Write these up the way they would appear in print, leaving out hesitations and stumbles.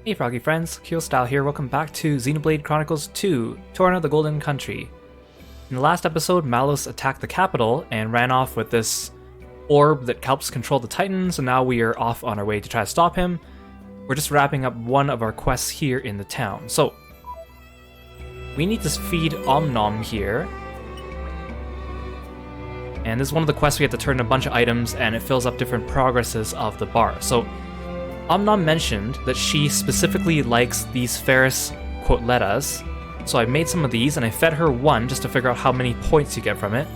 Hey Froggy friends, Kirostyle here, welcome back to Xenoblade Chronicles 2, Torna The Golden Country. In the last episode, Malus attacked the capital and ran off with this orb that helps control the Titans, and now we are off on our way to try to stop him. We're just wrapping up one of our quests here in the town. So, we need to feed Omnom here. And this is one of the quests we have to turn in a bunch of items, and it fills up different progresses of the bar. So, Omnom mentioned that she specifically likes these Ferris quotlettas, so I made some of these and I fed her one just to figure out how many points you get from it,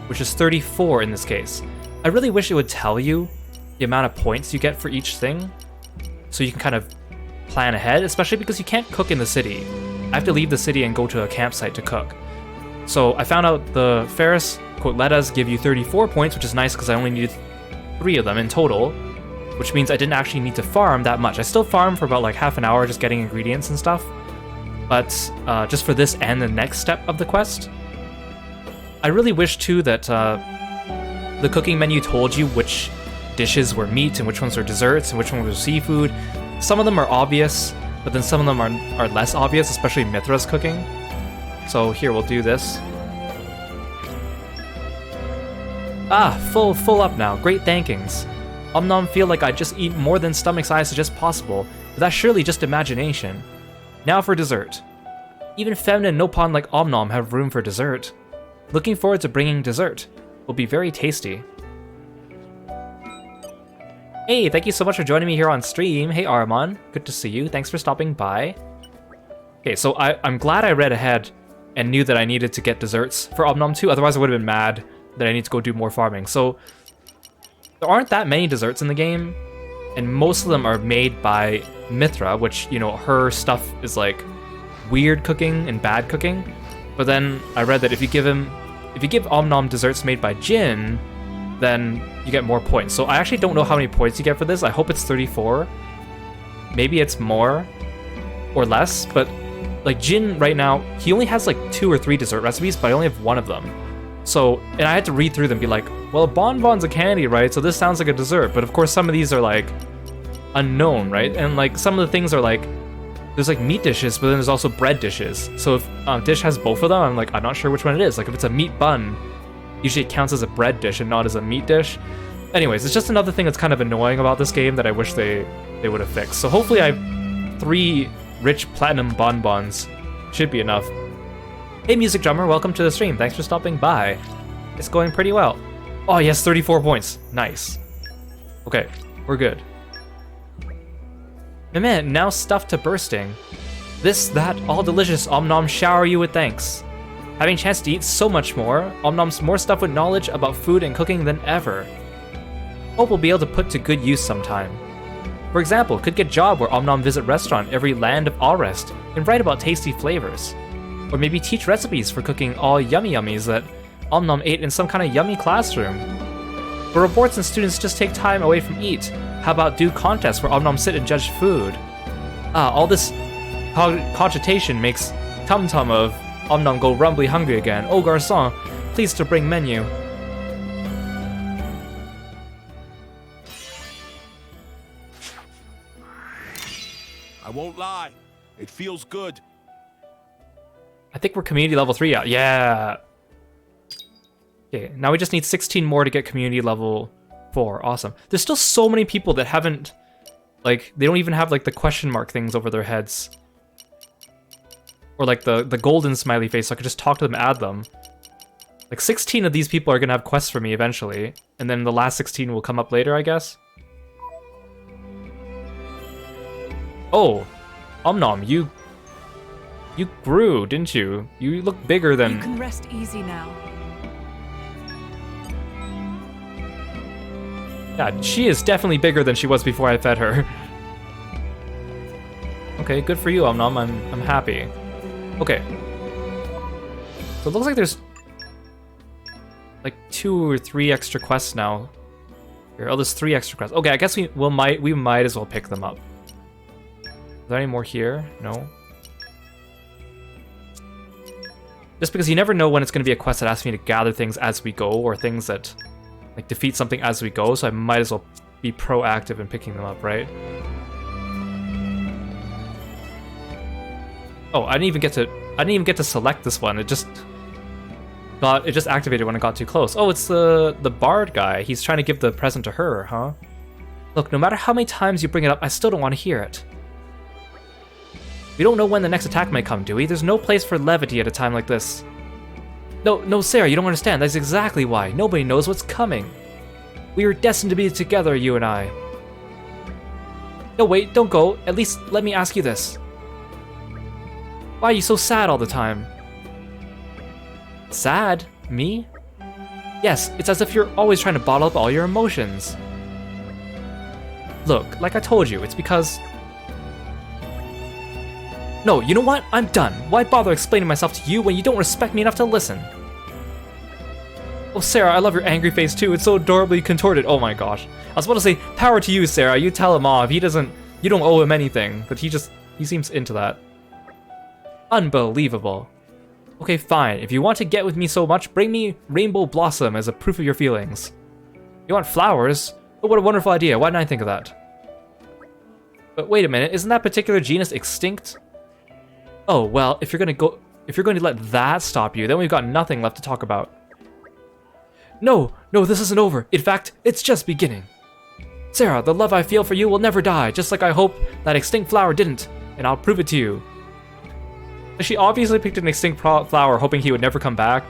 which is 34 in this case. I really wish it would tell you the amount of points you get for each thing, so you can kind of plan ahead, especially because you can't cook in the city. I have to leave the city and go to a campsite to cook. So I found out the Ferris quotlettas give you 34 points, which is nice because I only needed 3 of them in total, which means I didn't actually need to farm that much. I still farm for about like half an hour just getting ingredients and stuff, but just for this and the next step of the quest. I really wish too that the cooking menu told you which dishes were meat and which ones are desserts and which ones were seafood. Some of them are obvious, but then some of them are less obvious, especially Mithra's cooking. So here, we'll do this. Ah, full up now. Great thankings. Omnom feel like I just eat more than stomach size is just possible, but that's surely just imagination. Now for dessert. Even feminine Nopon like Omnom have room for dessert. Looking forward to bringing dessert. Will be very tasty. Hey, thank you so much for joining me here on stream. Hey Armon, good to see you. Thanks for stopping by. Okay, so I'm glad I read ahead and knew that I needed to get desserts for Omnom too, otherwise I would have been mad that I need to go do more farming. So there aren't that many desserts in the game, and most of them are made by Mithra, which, you know, her stuff is like weird cooking and bad cooking. But then I read that if you give Omnom desserts made by Jin, then you get more points. So I actually don't know how many points you get for this. I hope it's 34. Maybe it's more or less, but like Jin right now, he only has like 2 or 3 dessert recipes, but I only have 1 of them. So, and I had to read through them and be like, well, a bonbon's a candy, right? So this sounds like a dessert. But of course, some of these are like unknown, right? And like some of the things are like, there's like meat dishes, but then there's also bread dishes. So if a dish has both of them, I'm not sure which one it is. Like if it's a meat bun, usually it counts as a bread dish and not as a meat dish. Anyways, it's just another thing that's kind of annoying about this game that I wish they would have fixed. So hopefully I have 3 rich platinum bonbons. Should be enough. Hey Music Drummer, welcome to the stream. Thanks for stopping by. It's going pretty well. Oh yes, 34 points. Nice. Okay, we're good. And man, now stuffed to bursting. This, that, all delicious. Omnom shower you with thanks. Having a chance to eat so much more, Omnom's more stuff with knowledge about food and cooking than ever. Hope we'll be able to put to good use sometime. For example, could get a job where Omnom visit restaurant every land of Allrest and write about tasty flavors. Or maybe teach recipes for cooking all yummy yummies that Omnom ate in some kind of yummy classroom. For reports and students just take time away from eat, how about do contests where Omnom sit and judge food? All this cogitation makes Tum Tum of Omnom go rumbly hungry again. Oh garçon, please to bring menu. I won't lie, it feels good. I think we're community level 3 out. Yeah. Okay, now we just need 16 more to get community level 4. Awesome. There's still so many people that haven't, like, they don't even have like the question mark things over their heads. Or like the golden smiley face, so I could just talk to them, add them. Like 16 of these people are gonna have quests for me eventually, and then the last 16 will come up later, I guess. Oh, Omnom, you grew, didn't you? You look bigger than... You can rest easy now. Yeah, she is definitely bigger than she was before I fed her. Okay, good for you, Omnom. I'm happy. Okay. So it looks like there's like 2 or 3 extra quests now. Here, oh, there's 3 extra quests. Okay, I guess we might as well pick them up. Is there any more here? No. Just because you never know when it's going to be a quest that asks me to gather things as we go, or things that like defeat something as we go, so I might as well be proactive in picking them up, right? Oh, I didn't even get to select this one. It just activated when it got too close. Oh, it's the bard guy. He's trying to give the present to her, huh? Look, no matter how many times you bring it up, I still don't want to hear it. We don't know when the next attack might come, do we? There's no place for levity at a time like this. No, Sarah, you don't understand. That's exactly why. Nobody knows what's coming. We were destined to be together, you and I. No, wait, don't go. At least let me ask you this. Why are you so sad all the time? Sad? Me? Yes, it's as if you're always trying to bottle up all your emotions. Look, like I told you, it's because... No, you know what? I'm done. Why bother explaining myself to you when you don't respect me enough to listen? Oh, Sarah, I love your angry face too. It's so adorably contorted. Oh my gosh. I was about to say, power to you, Sarah. You tell him off. You don't owe him anything, but he seems into that. Unbelievable. Okay, fine. If you want to get with me so much, bring me Rainbow Blossom as a proof of your feelings. You want flowers? Oh, what a wonderful idea. Why didn't I think of that? But wait a minute, isn't that particular genus extinct? Oh, well, if you're going to let that stop you, then we've got nothing left to talk about. No, this isn't over. In fact, it's just beginning. Sarah, the love I feel for you will never die, just like I hope that extinct flower didn't, and I'll prove it to you. She obviously picked an extinct flower hoping he would never come back,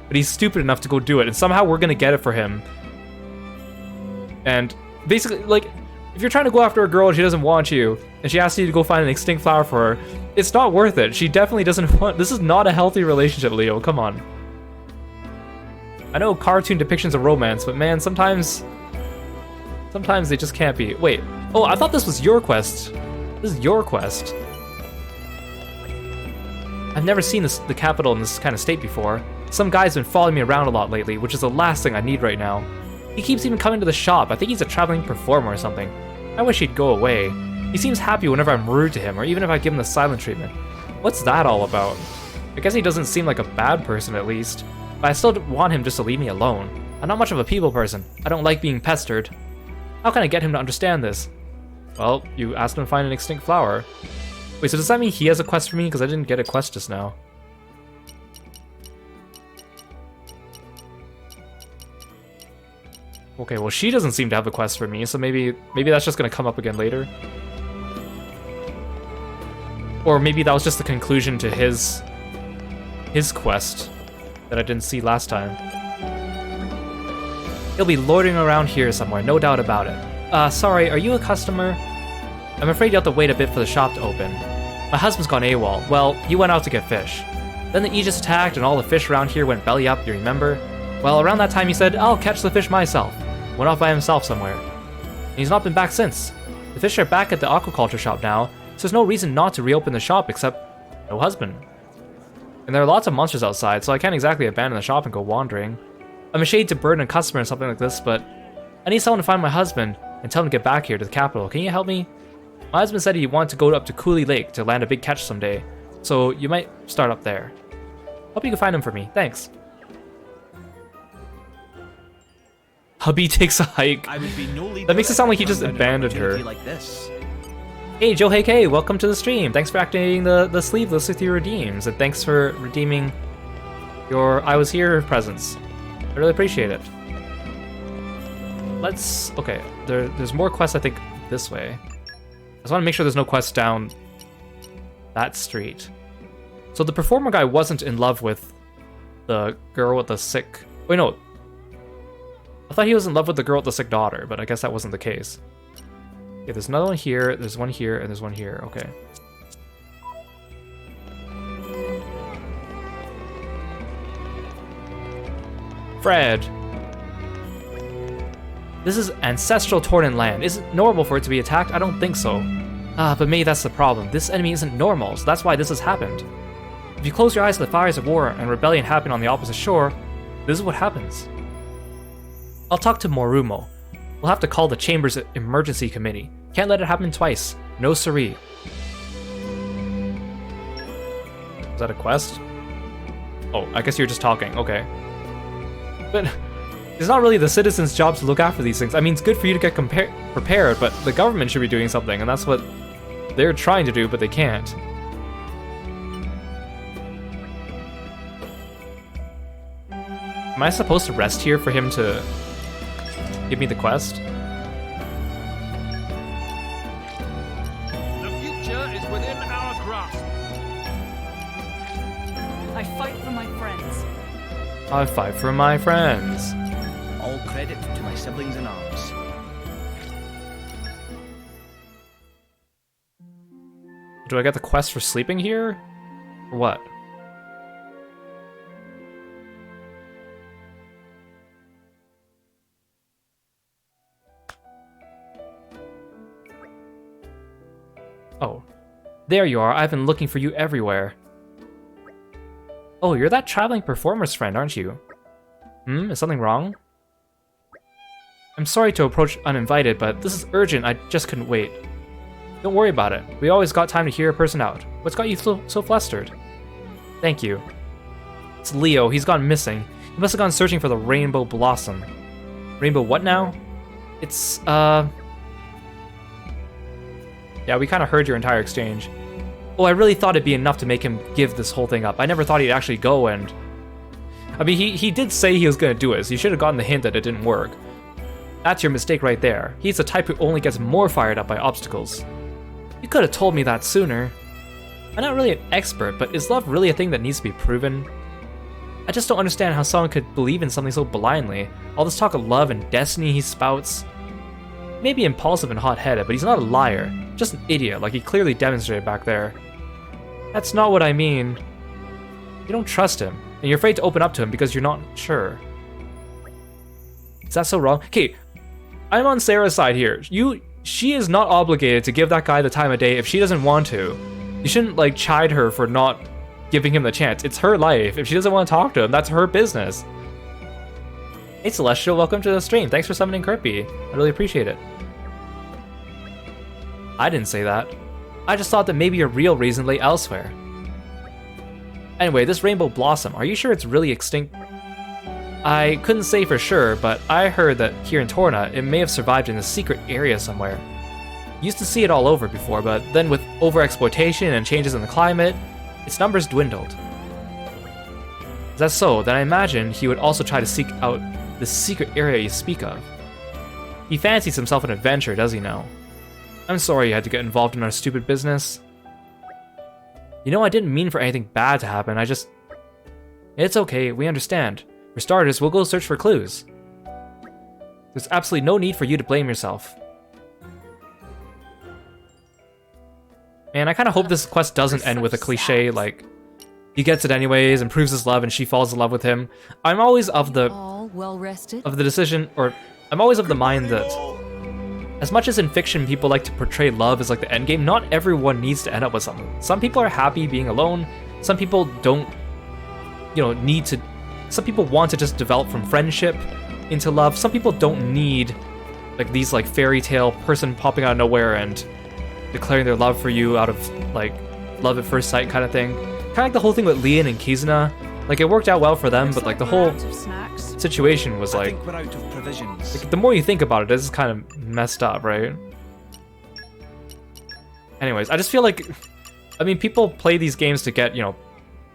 but he's stupid enough to go do it, and somehow we're gonna get it for him. And basically, like, if you're trying to go after a girl and she doesn't want you, and she asks you to go find an extinct flower for her, it's not worth it. She definitely doesn't want... This is not a healthy relationship, Leo. Come on. I know cartoon depictions of romance, but man, sometimes they just can't be. Wait. Oh, I thought this was your quest. This is your quest. I've never seen the capital in this kind of state before. Some guy's been following me around a lot lately, which is the last thing I need right now. He keeps even coming to the shop. I think he's a traveling performer or something. I wish he'd go away. He seems happy whenever I'm rude to him, or even if I give him the silent treatment. What's that all about? I guess he doesn't seem like a bad person at least, but I still want him just to leave me alone. I'm not much of a people person. I don't like being pestered. How can I get him to understand this? Well, you asked him to find an extinct flower. Wait, so does that mean he has a quest for me? Because I didn't get a quest just now. Okay, well she doesn't seem to have a quest for me, so maybe that's just gonna come up again later. Or maybe that was just the conclusion to his quest that I didn't see last time. He'll be loitering around here somewhere, no doubt about it. Sorry, are you a customer? I'm afraid you'll have to wait a bit for the shop to open. My husband's gone AWOL. Well, he went out to get fish. Then the Aegis attacked and all the fish around here went belly up, you remember? Well, around that time he said, I'll catch the fish myself. Went off by himself somewhere. And he's not been back since. The fish are back at the aquaculture shop now, so there's no reason not to reopen the shop except no husband. And there are lots of monsters outside, so I can't exactly abandon the shop and go wandering. I'm ashamed to burden a customer in something like this, but I need someone to find my husband and tell him to get back here to the capital. Can you help me? My husband said he wanted to go up to Cooley Lake to land a big catch someday, so you might start up there. Hope you can find him for me. Thanks. Hubby takes a hike. That makes it sound like he just abandoned her. Like this. Hey, Joe Hey, welcome to the stream. Thanks for activating the sleeveless with your redeems, and thanks for redeeming your I was here presents. I really appreciate it. Okay, there's more quests I think this way. I just want to make sure there's no quests down that street. So the performer guy wasn't in love with the girl with the sick... Wait, no. I thought he was in love with the girl with the sick daughter, but I guess that wasn't the case. Okay, there's another one here, there's one here, and there's one here. Okay. Fred. This is ancestral Tornan land. Is it normal for it to be attacked? I don't think so. But maybe that's the problem. This enemy isn't normal, so that's why this has happened. If you close your eyes to the fires of war and rebellion happen on the opposite shore, this is what happens. I'll talk to Morumo. We'll have to call the Chamber's emergency committee. Can't let it happen twice. No siree. Is that a quest? Oh, I guess you're just talking. Okay. But it's not really the citizens' job to look after these things. I mean, it's good for you to get prepared, but the government should be doing something, and that's what they're trying to do, but they can't. Am I supposed to rest here for him to give me the quest? The future is within our grasp. I fight for my friends. I fight for my friends. All credit to my siblings in arms. Do I get the quest for sleeping here? Or what? Oh. There you are. I've been looking for you everywhere. Oh, you're that traveling performer's friend, aren't you? Is something wrong? I'm sorry to approach uninvited, but this is urgent. I just couldn't wait. Don't worry about it. We always got time to hear a person out. What's got you so flustered? Thank you. It's Leo. He's gone missing. He must have gone searching for the rainbow blossom. Rainbow what now? It's, Yeah, we kind of heard your entire exchange. Oh, I really thought it'd be enough to make him give this whole thing up. I never thought he'd actually go and... I mean, he did say he was gonna do it, so you should have gotten the hint that it didn't work. That's your mistake right there. He's the type who only gets more fired up by obstacles. You could have told me that sooner. I'm not really an expert, but is love really a thing that needs to be proven? I just don't understand how someone could believe in something so blindly. All this talk of love and destiny he spouts. He may be impulsive and hot-headed, but he's not a liar. Just an idiot, like he clearly demonstrated back there. That's not what I mean. You don't trust him, and you're afraid to open up to him because you're not sure. Is that so wrong? Okay, I'm on Sarah's side here. She is not obligated to give that guy the time of day if she doesn't want to. You shouldn't, like, chide her for not giving him the chance. It's her life. If she doesn't want to talk to him, that's her business. Hey, Celestial, welcome to the stream. Thanks for summoning Kirby. I really appreciate it. I didn't say that. I just thought that maybe your real reason lay elsewhere. Anyway, this rainbow blossom, are you sure it's really extinct? I couldn't say for sure, but I heard that here in Torna, it may have survived in a secret area somewhere. Used to see it all over before, but then with overexploitation and changes in the climate, its numbers dwindled. Is that so? Then I imagine he would also try to seek out the secret area you speak of. He fancies himself an adventurer, does he now? I'm sorry you had to get involved in our stupid business. You know, I didn't mean for anything bad to happen, It's okay, we understand. For starters, we'll go search for clues. There's absolutely no need for you to blame yourself. Man, I kind of hope this quest doesn't end with a cliche like, he gets it anyways and proves his love and she falls in love with him. I'm always of the decision, or I'm always of the mind that as much as in fiction people like to portray love as like the endgame, not everyone needs to end up with someone. Some people are happy being alone. Some people don't, need to. Some people want to just develop from friendship into love. Some people don't need like these like fairy tale person popping out of nowhere and declaring their love for you out of like love at first sight kind of thing. Kind of like the whole thing with Leon and Kizuna. Like it worked out well for them, but like the whole situation was like, we're out of provisions. Like the more you think about it, this is kind of messed up, right? Anyways, I just feel like, I mean, people play these games to get,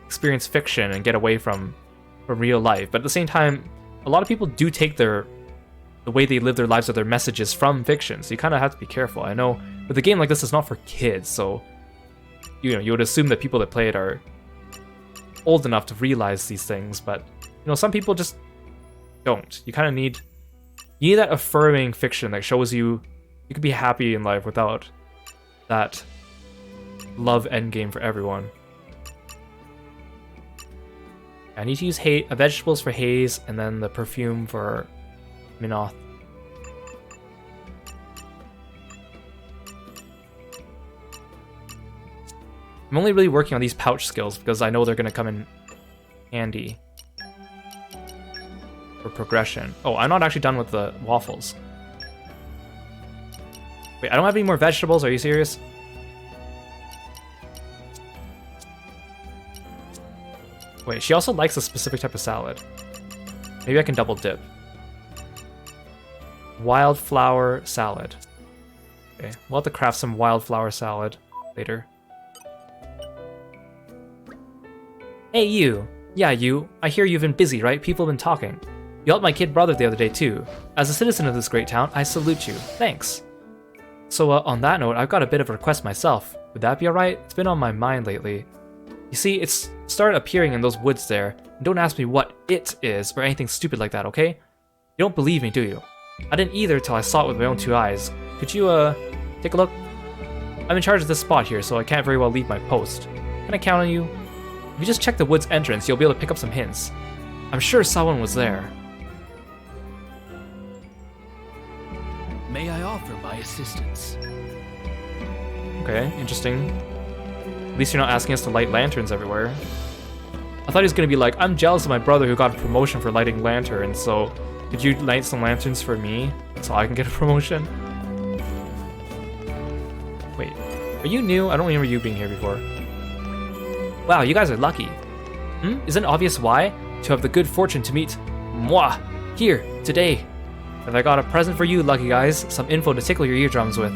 experience fiction and get away from real life, but at the same time, a lot of people do take the way they live their lives or their messages from fiction, so you kind of have to be careful. I know, but a game like this is not for kids, so you would assume that people that play it are old enough to realize these things, but some people just don't. You kind of need that affirming fiction that shows you can be happy in life without that love endgame for everyone. I need to use vegetables for Haze and then the perfume for Minoth. I'm only really working on these pouch skills because I know they're going to come in handy for progression. Oh, I'm not actually done with the waffles. Wait, I don't have any more vegetables? Are you serious? Wait, she also likes a specific type of salad. Maybe I can double dip. Wildflower salad. Okay, we'll have to craft some wildflower salad later. Hey you! Yeah, you. I hear you've been busy, right? People have been talking. You helped my kid brother the other day, too. As a citizen of this great town, I salute you. Thanks. So, on that note, I've got a bit of a request myself. Would that be alright? It's been on my mind lately. You see, it's started appearing in those woods there. And don't ask me what it is or anything stupid like that, okay? You don't believe me, do you? I didn't either till I saw it with my own 2 eyes. Could you, take a look? I'm in charge of this spot here, so I can't very well leave my post. Can I count on you? If you just check the woods entrance, you'll be able to pick up some hints. I'm sure someone was there. May I offer my assistance? Okay, interesting. At least you're not asking us to light lanterns everywhere. I thought he was gonna be like, I'm jealous of my brother who got a promotion for lighting lanterns, so could you light some lanterns for me so I can get a promotion? Wait, are you new? I don't remember you being here before. Wow, you guys are lucky. Isn't it obvious why? To have the good fortune to meet moi here today. Have I got a present for you, lucky guys? Some info to tickle your eardrums with.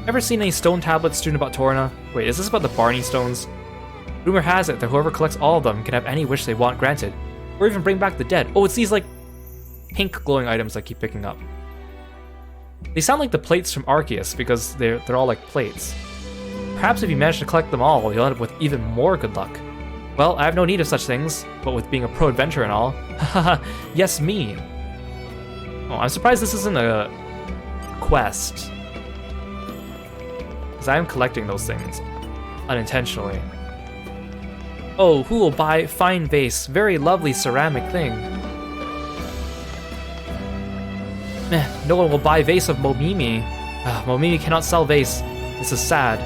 Ever seen any stone tablets strewn about Torna? Wait, is this about the Barney stones? Rumor has it that whoever collects all of them can have any wish they want granted, or even bring back the dead. Oh, it's these like pink glowing items I keep picking up. They sound like the plates from Arceus because they're all like plates. Perhaps if you manage to collect them all, you'll end up with even more good luck. Well, I have no need of such things, but with being a pro adventurer and all, haha, yes me. Oh, I'm surprised this isn't a quest. Because I am collecting those things unintentionally. Oh, who will buy fine vase? Very lovely ceramic thing. Meh, no one will buy vase of Momimi. Momimi cannot sell vase. This is sad.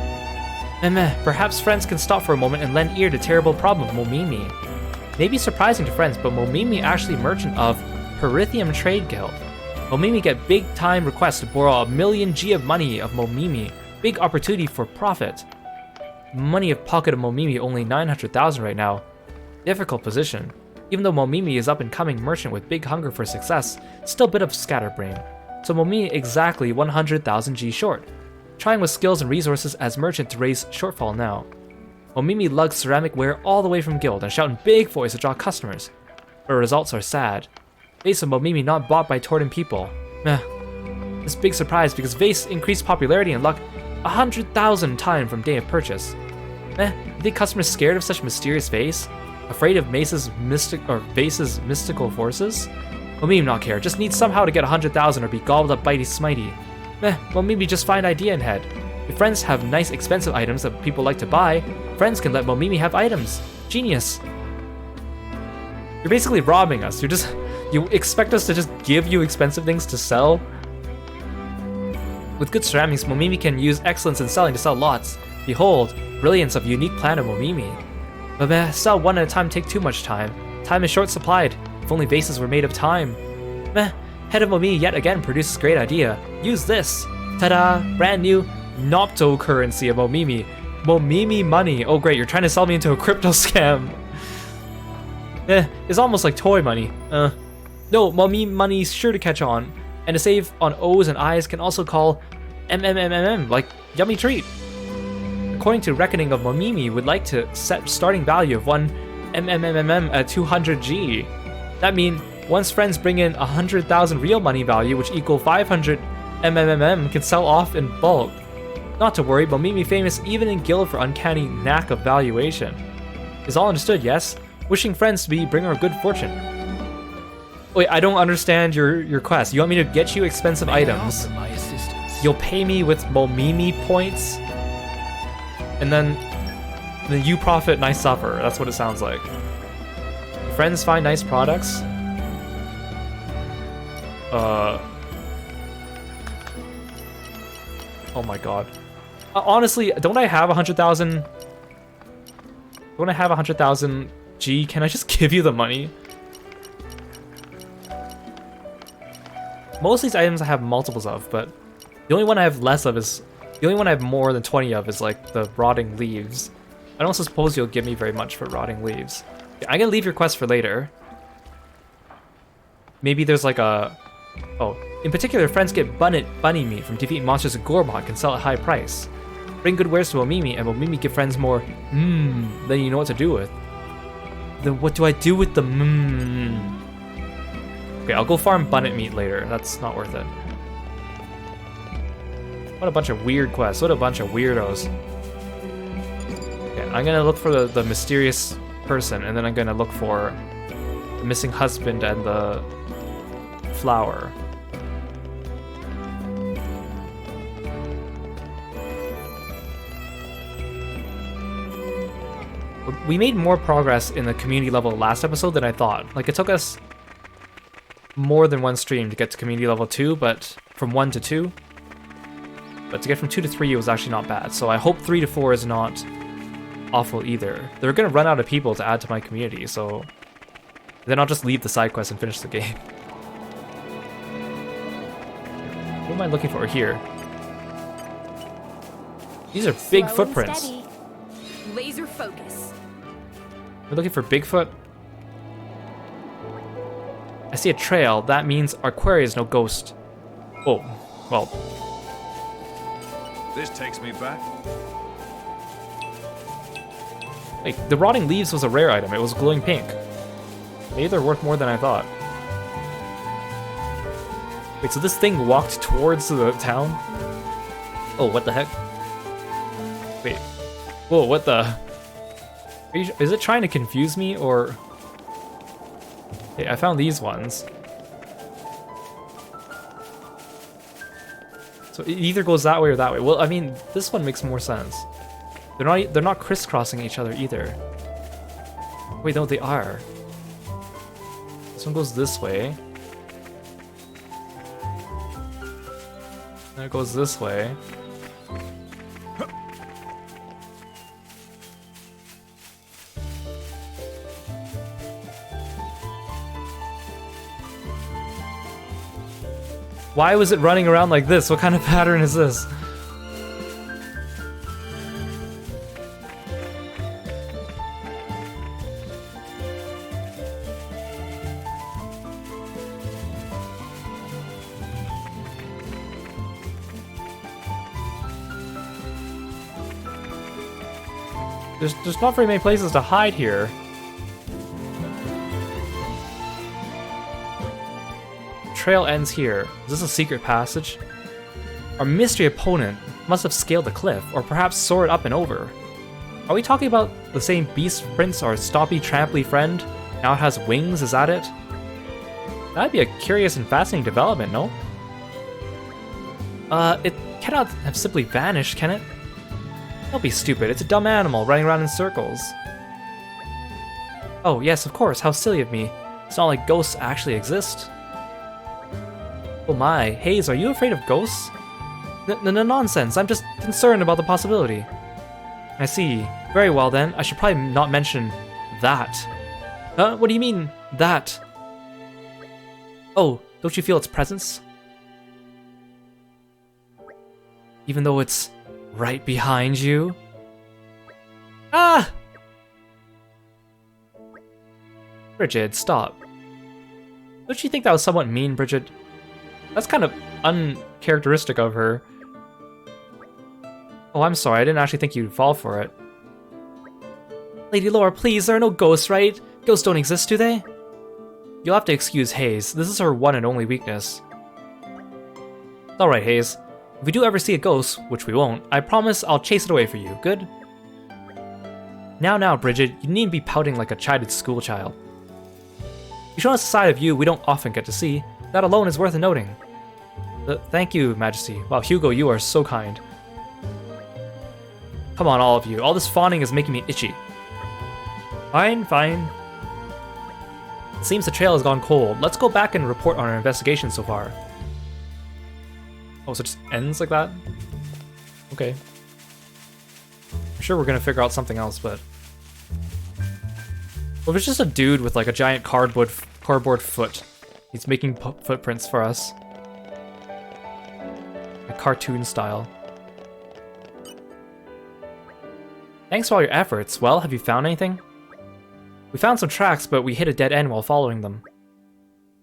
Meh, perhaps friends can stop for a moment and lend ear to terrible problem of Momimi. May be surprising to friends, but Momimi actually merchant of Perithium Trade Guild. Momimi get big time requests to borrow 1,000,000 G of money of Momimi. Big opportunity for profit. Money of pocket of Momimi only 900,000 right now. Difficult position. Even though Momimi is up and coming merchant with big hunger for success, still a bit of scatterbrain. So Momimi exactly 100,000 G short. Trying with skills and resources as merchant to raise shortfall now. Momimi lugs ceramic ware all the way from guild and shout in big voice to draw customers. But results are sad. Vase of Momimi not bought by Tordan people. Meh. This big surprise because vase increased popularity and luck 100,000 times from day of purchase. You think customers scared of such mysterious vase? Afraid of Vase's mystical forces? Momimi not care, just needs somehow to get 100,000 or be gobbled up bitey smitey. Momimi just find idea in head. If friends have nice expensive items that people like to buy, friends can let Momimi have items. Genius. You're basically robbing us. You expect us to just give you expensive things to sell? With good ceramics, Momimi can use excellence in selling to sell lots. Behold, brilliance of unique plan of Momimi. But sell one at a time take too much time. Time is short supplied. If only vases were made of time. Head of Momimi yet again produces great idea. Use this. Ta-da! Brand new Nopto currency of Momimi. Momimi money. Oh great, you're trying to sell me into a crypto scam. It's almost like toy money. No, Momimi money's sure to catch on. And to save on O's and I's can also call MMMMM, like yummy treat. According to reckoning of Momimi, would like to set starting value of 1 MMMM at 200 G. That means once friends bring in 100,000 real money value, which equal 500 MMMM, can sell off in bulk. Not to worry, Momimi famous even in guild for uncanny knack of valuation. Is all understood, yes? Wishing friends to be bringer of good fortune. Wait, I don't understand your quest. You want me to get you expensive items? You'll pay me with Momimi points? And then you profit and I suffer. That's what it sounds like. Friends find nice products? Oh my god. Honestly, don't I have 100,000? Don't I have 100,000 G? Can I just give you the money? Most of these items I have multiples of, but the only one I have less of is... The only one I have more than 20 of is like the rotting leaves. I don't suppose you'll give me very much for rotting leaves. Yeah, I'm gonna leave your quest for later. Maybe there's like a... Oh, in particular, friends get bunny meat from defeating monsters at Gorbot can sell at high price. Bring good wares to Momimi, and Momimi give friends more, then you know what to do with. Then what do I do with the Okay, I'll go farm bunnet meat later. That's not worth it. What a bunch of weird quests. What a bunch of weirdos. Okay, I'm gonna look for the mysterious person, and then I'm gonna look for the missing husband and the flower. We made more progress in the community level last episode than I thought. Like, it took us more than one stream to get to community level 2, but from 1 to 2. But to get from 2 to 3 was actually not bad. So I hope 3 to 4 is not awful either. They're gonna run out of people to add to my community, so then I'll just leave the side quest and finish the game. What am I looking for here? These are big Slow and footprints. steady. Laser focus. We're looking for Bigfoot. I see a trail. That means our quarry is no ghost. Oh, well. This takes me back. Wait, the rotting leaves was a rare item. It was glowing pink. Maybe they're worth more than I thought. Wait, so this thing walked towards the town? Oh, what the heck? Wait. Whoa, what the? Is it trying to confuse me, or? Hey, I found these ones. So it either goes that way or that way. Well, I mean, this one makes more sense. They're not crisscrossing each other either. Wait, no, they are. This one goes this way. And it goes this way. Why was it running around like this? What kind of pattern is this? There's not very many places to hide here. Trail ends here. Is this a secret passage? Our mystery opponent must have scaled the cliff, or perhaps soared up and over. Are we talking about the same beast prince our stompy tramply friend? Now it has wings, is that it? That'd be a curious and fascinating development, no? It cannot have simply vanished, can it? Don't be stupid, it's a dumb animal running around in circles. Oh, yes, of course, how silly of me. It's not like ghosts actually exist. Oh my, Hayes, are you afraid of ghosts? Nonsense, I'm just concerned about the possibility. I see. Very well then, I should probably not mention that. What do you mean, that? Oh, don't you feel its presence? Even though it's right behind you? Ah! Bridget, stop. Don't you think that was somewhat mean, Bridget? That's kind of uncharacteristic of her. Oh, I'm sorry, I didn't actually think you'd fall for it. Lady Laura, please, there are no ghosts, right? Ghosts don't exist, do they? You'll have to excuse Hayes. This is her one and only weakness. Alright, Hayes. If we do ever see a ghost, which we won't, I promise I'll chase it away for you, good? Now, Bridget, you needn't be pouting like a chided schoolchild. You show us a side of you we don't often get to see. That alone is worth noting. Thank you, Majesty. Wow, Hugo, you are so kind. Come on, all of you. All this fawning is making me itchy. Fine. It seems the trail has gone cold. Let's go back and report on our investigation so far. Oh, so it just ends like that? Okay. I'm sure we're gonna figure out something else, but... Well, if it's just a dude with like a giant cardboard foot. He's making footprints for us. A cartoon style. Thanks for all your efforts. Well, have you found anything? We found some tracks, but we hit a dead end while following them.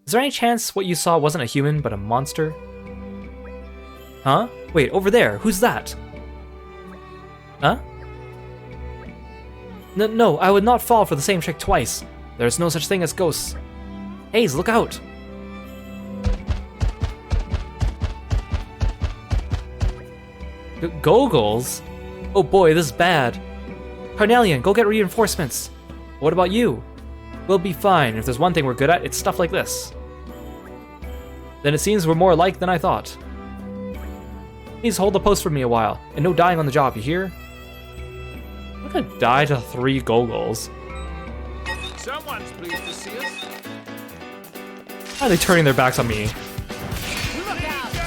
Is there any chance what you saw wasn't a human, but a monster? Huh? Wait, over there. Who's that? Huh? No, I would not fall for the same trick twice. There's no such thing as ghosts. Haze, look out! Goggles? Oh boy, this is bad. Carnelian, go get reinforcements. What about you? We'll be fine. If there's one thing we're good at, it's stuff like this. Then it seems we're more alike than I thought. Please hold the post for me a while, and no dying on the job, you hear? I'm gonna die to 3 Goggles. Someone's pleased to see us. Why are they turning their backs on me?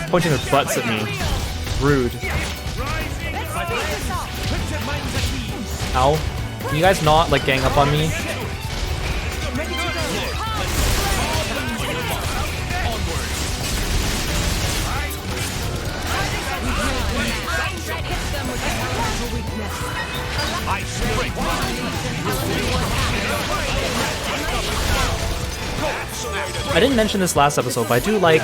Pointing their butts at me. Rude. Ow. Can you guys not, like, gang up on me? I didn't mention this last episode, but I do like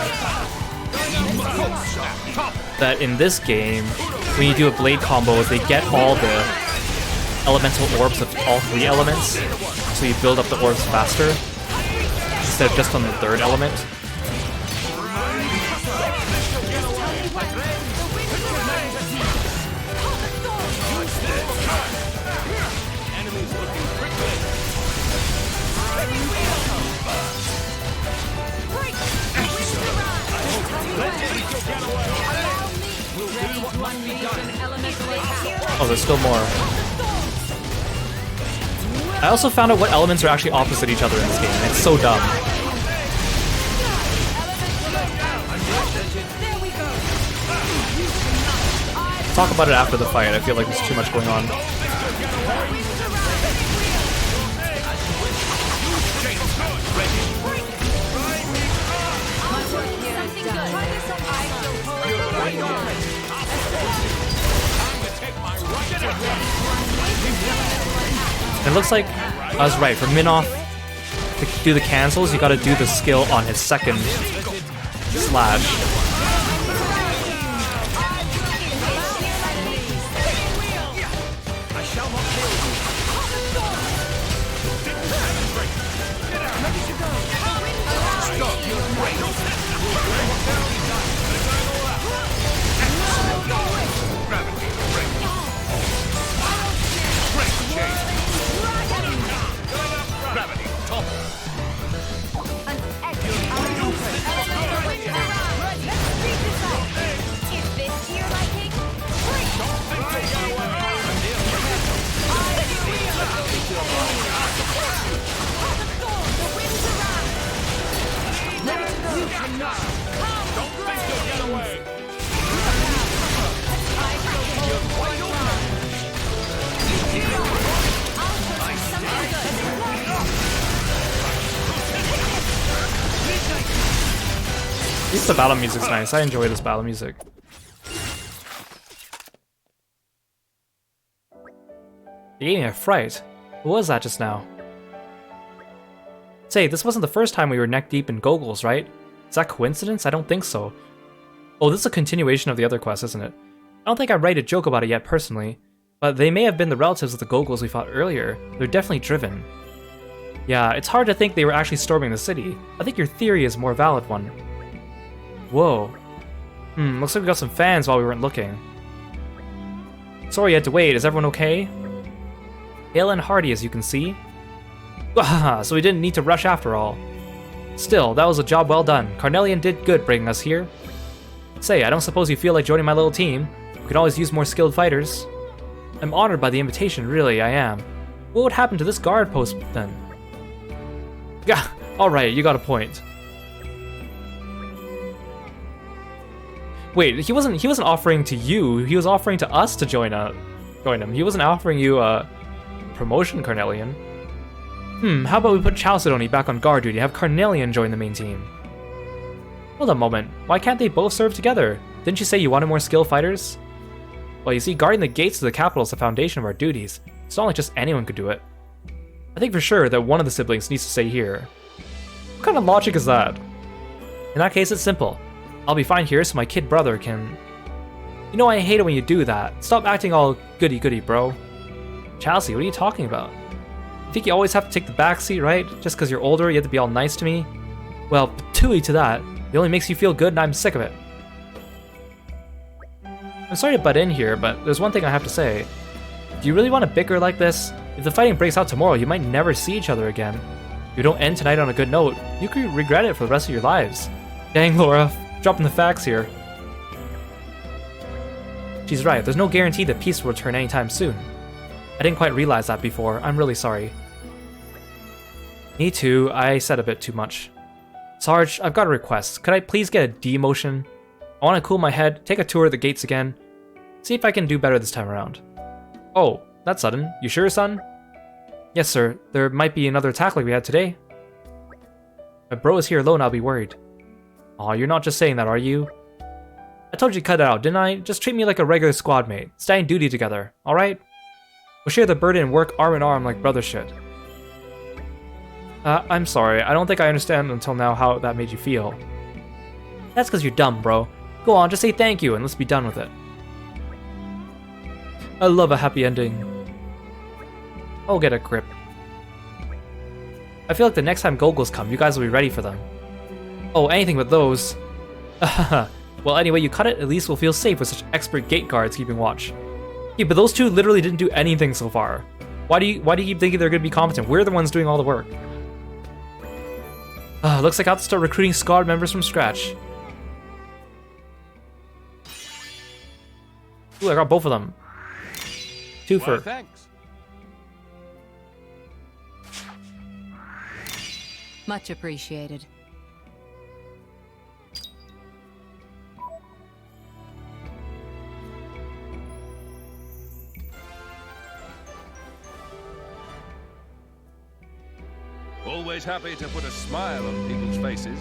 that in this game, when you do a blade combo, they get all the elemental orbs of all 3 elements, so you build up the orbs faster, instead of just on the 3rd element. Oh, there's still more. I also found out what elements are actually opposite each other in this game, and it's so dumb. Talk about it after the fight. I feel like there's too much going on. It looks like I was right. For Minoth to do the cancels, you gotta do the skill on his 2nd slash. At least the battle music's nice. I enjoy this battle music. You gave me a fright. What was that just now? Say, this wasn't the first time we were neck deep in Goggles, right? Is that coincidence? I don't think so. Oh, this is a continuation of the other quest, isn't it? I don't think I'd write a joke about it yet personally, but they may have been the relatives of the Goggles we fought earlier. They're definitely driven. Yeah, it's hard to think they were actually storming the city. I think your theory is a more valid one. Whoa. Looks like we got some fans while we weren't looking. Sorry you had to wait, is everyone okay? Hale and hearty as you can see. So we didn't need to rush after all. Still, that was a job well done. Carnelian did good bringing us here. Say, I don't suppose you feel like joining my little team. We could always use more skilled fighters. I'm honored by the invitation, really, I am. What would happen to this guard post then? Gah, alright, you got a point. Wait, he wasn't offering to you, he was offering to us to join him. He wasn't offering you a promotion, Carnelian. How about we put Chalcedony back on guard duty, have Carnelian join the main team? Hold a moment, why can't they both serve together? Didn't you say you wanted more skilled fighters? Well, you see, guarding the gates to the capital is the foundation of our duties. It's not like just anyone could do it. I think for sure that one of the siblings needs to stay here. What kind of logic is that? In that case, it's simple. I'll be fine here so my kid brother can... You know, I hate it when you do that. Stop acting all goody-goody, bro. Chelsea, what are you talking about? You think you always have to take the backseat, right? Just because you're older, you have to be all nice to me? Well, patooey to that. It only makes you feel good and I'm sick of it. I'm sorry to butt in here, but there's one thing I have to say. Do you really want to bicker like this? If the fighting breaks out tomorrow, you might never see each other again. If you don't end tonight on a good note, you could regret it for the rest of your lives. Dang, Laura, dropping the facts here. She's right, there's no guarantee that peace will return anytime soon. I didn't quite realize that before, I'm really sorry. Me too, I said a bit too much. Sarge, I've got a request. Could I please get a demotion? I want to cool my head, take a tour of the gates again. See if I can do better this time around. Oh, that's sudden. You sure, son? Yes, sir. There might be another attack like we had today. If bro is here alone, I'll be worried. Aw, you're not just saying that, are you? I told you to cut it out, didn't I? Just treat me like a regular squad mate. Stay in duty together, alright? We'll share the burden and work arm in arm like brothers should. I'm sorry. I don't think I understand until now how that made you feel. That's because you're dumb, bro. Go on, just say thank you and let's be done with it. I love a happy ending. Oh, get a grip. I feel like the next time Gogos come, you guys will be ready for them. Oh, anything but those. Well, anyway, you cut it, at least we'll feel safe with such expert gate guards keeping watch. Yeah, but those two literally didn't do anything so far. Why do you keep thinking they're gonna be competent? We're the ones doing all the work. Looks like I'll have to start recruiting squad members from scratch. Ooh, I got both of them. Two for. Well, thanks. Much appreciated. Always happy to put a smile on people's faces.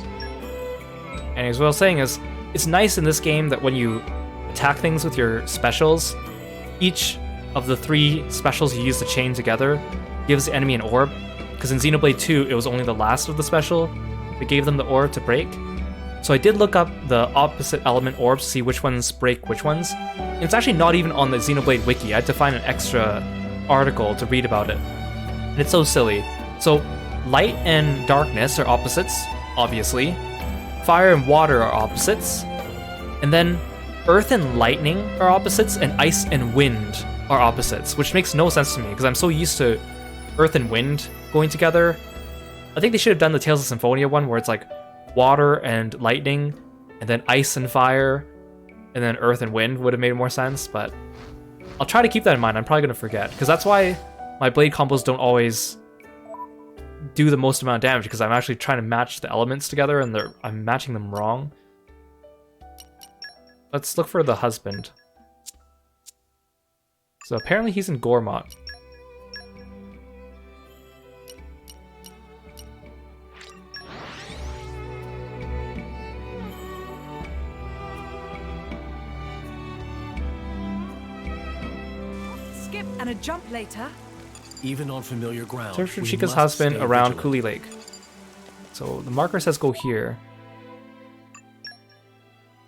And as well saying is, it's nice in this game that when you attack things with your specials, each of the 3 specials you use to chain together gives the enemy an orb. Because in Xenoblade 2, it was only the last of the special that gave them the orb to break. So I did look up the opposite element orbs to see which ones break which ones. And it's actually not even on the Xenoblade wiki. I had to find an extra article to read about it. And it's so silly. So light and darkness are opposites, obviously. Fire and water are opposites. And then earth and lightning are opposites, and ice and wind are opposites, which makes no sense to me because I'm so used to earth and wind going together. I think they should have done the Tales of Symphonia one where it's like water and lightning, and then ice and fire, and then earth and wind would have made more sense, but I'll try to keep that in mind. I'm probably going to forget, because that's why my blade combos don't always do the most amount of damage, because I'm actually trying to match the elements together and I'm matching them wrong. Let's look for the husband. So apparently he's in Gormott. Skip and a jump later. Even on familiar ground. Search for we Chica's must husband stay around vigilant. Cooley Lake. So the marker says go here.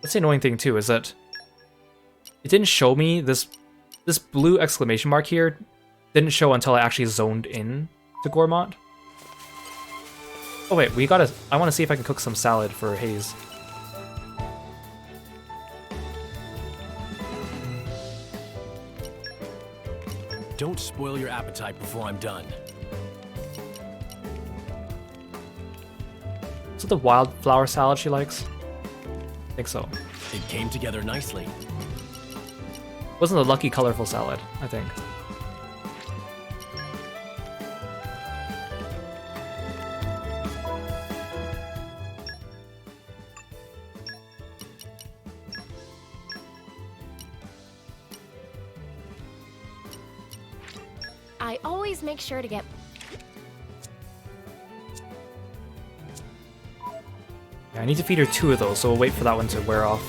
That's the annoying thing too, is that it didn't show me this blue exclamation mark here didn't show until I actually zoned in to Gormott. Oh wait, I want to see if I can cook some salad for Hayes. Don't spoil your appetite before I'm done. Is it the wildflower salad she likes? I think so. It came together nicely. Wasn't the lucky colorful salad, I think. I always make sure to get... Yeah, I need to feed her 2 of those, so we'll wait for that one to wear off.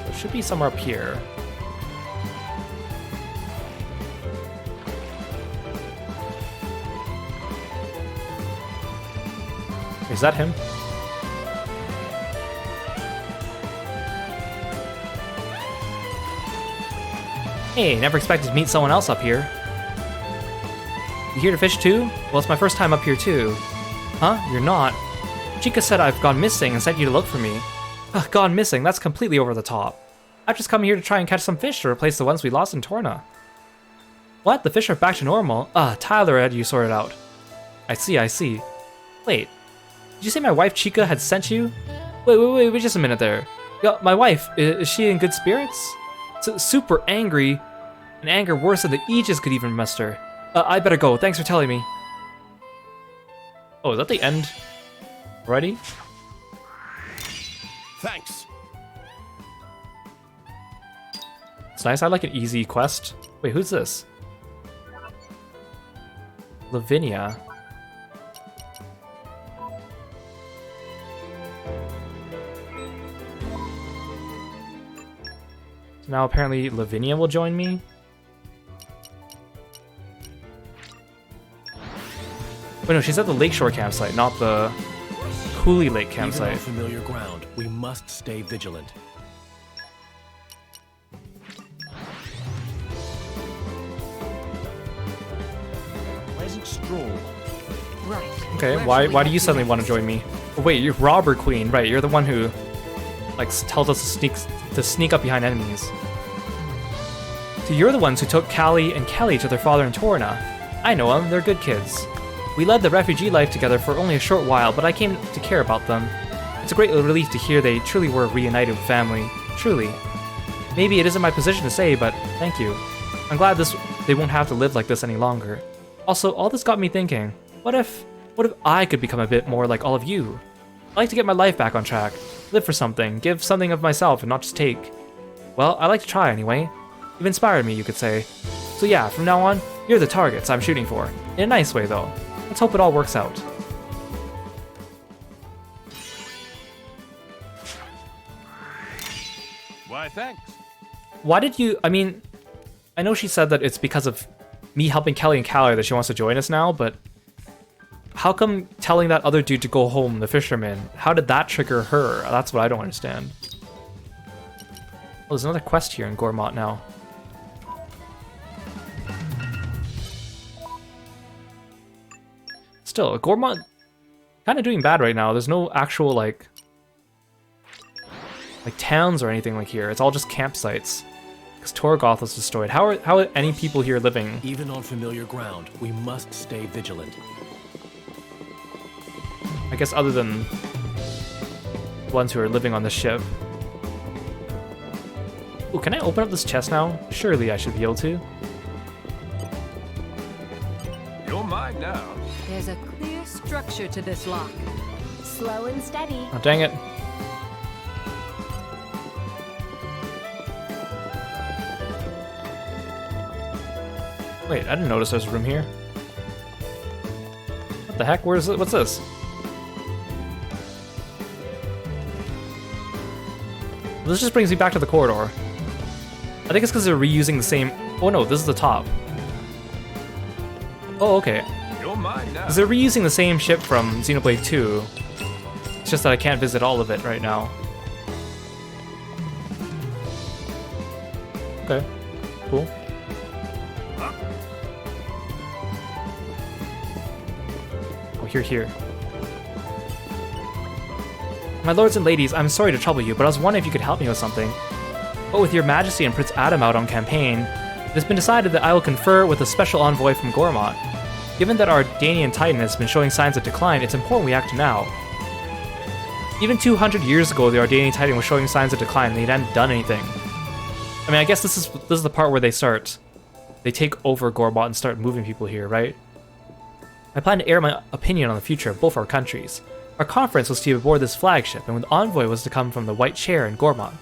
It should be somewhere up here. Is that him? Hey, never expected to meet someone else up here. You here to fish too? Well, it's my first time up here too. Huh? You're not? Chica said I've gone missing and sent you to look for me. Ugh, gone missing? That's completely over the top. I've just come here to try and catch some fish to replace the ones we lost in Torna. What? The fish are back to normal? Tyler had you sorted out. I see, I see. Wait, did you say my wife Chica had sent you? Wait just a minute there. Yeah, my wife, is she in good spirits? Super angry, and anger worse than the Aegis could even muster. I better go, thanks for telling me. Oh, is that the end? Already? Thanks. It's nice, I like an easy quest. Wait, who's this? Lavinia. So now apparently Lavinia will join me. Wait, no, she's at the Lakeshore campsite, not the Cooley Lake Even campsite. on familiar ground, we must stay vigilant. Pleasant stroll. Right. Okay, Where why shall we do you head suddenly next? want to join me? Oh, wait, you're Robber Queen, right? You're the one who like tells us to sneak up behind enemies. So you're the ones who took Callie and Kelly to their father in Torna. I know them, they're good kids. We led the refugee life together for only a short while, but I came to care about them. It's a great relief to hear they truly were reunited with family. Truly. Maybe it isn't my position to say, but thank you. I'm glad they won't have to live like this any longer. Also, all this got me thinking, what if I could become a bit more like all of you? I'd like to get my life back on track, live for something, give something of myself and not just take. Well, I like to try anyway. You've inspired me, you could say. So yeah, from now on, you're the targets I'm shooting for. In a nice way, though. Let's hope it all works out. Why, thanks. Why did you... I mean, I know she said that it's because of me helping Kelly and Callie that she wants to join us now, but how come telling that other dude to go home, the fisherman, how did that trigger her? That's what I don't understand. Oh, there's another quest here in Gormott now. Still, Gormott kind of doing bad right now. There's no actual, like towns or anything like here. It's all just campsites. Because Torgoth was destroyed. How are any people here living? Even on familiar ground, we must stay vigilant. I guess other than the ones who are living on the ship. Ooh, can I open up this chest now? Surely I should be able to. You're mine now. There's a clear structure to this lock. Slow and steady. Oh, dang it. Wait, I didn't notice there's a room here. What the heck? Where's it? What's this? This just brings me back to the corridor. I think it's because they're reusing the same... Oh no, this is the top. Oh, okay. You're mine now. Because they're reusing the same ship from Xenoblade 2. It's just that I can't visit all of it right now. Okay, cool. Oh, here. My lords and ladies, I'm sorry to trouble you, but I was wondering if you could help me with something. But with your majesty and Prince Adam out on campaign, it has been decided that I will confer with a special envoy from Gormott. Given that our Danian Titan has been showing signs of decline, it's important we act now. Even 200 years ago, the Ardanian Titan was showing signs of decline and they hadn't done anything. I mean, I guess this is the part where they take over Gormott and start moving people here, right? I plan to air my opinion on the future of both our countries. Our conference was to be aboard this flagship, and the envoy was to come from the White Chair in Gormott.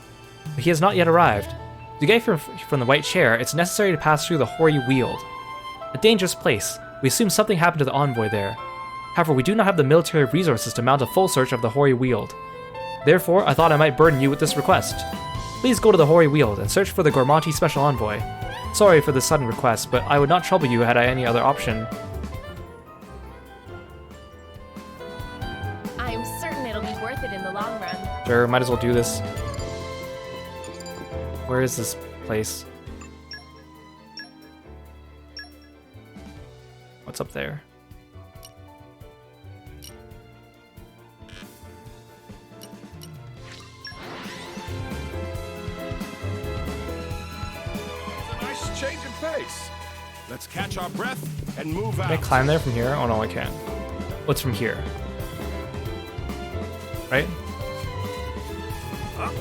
But he has not yet arrived. To get from the White Chair, it's necessary to pass through the Hoary Weald. A dangerous place. We assume something happened to the envoy there. However, we do not have the military resources to mount a full search of the Hoary Weald. Therefore, I thought I might burden you with this request. Please go to the Hoary Weald and search for the Gormonti Special Envoy. Sorry for this sudden request, but I would not trouble you had I any other option. I'm certain it'll be worth it in the long run. Sure, might as well do this. Where is this place? What's up there? Nice change of pace. Let's catch our breath and move out. Can I climb there from here? Oh no, I can't. What's from here? Right? Huh?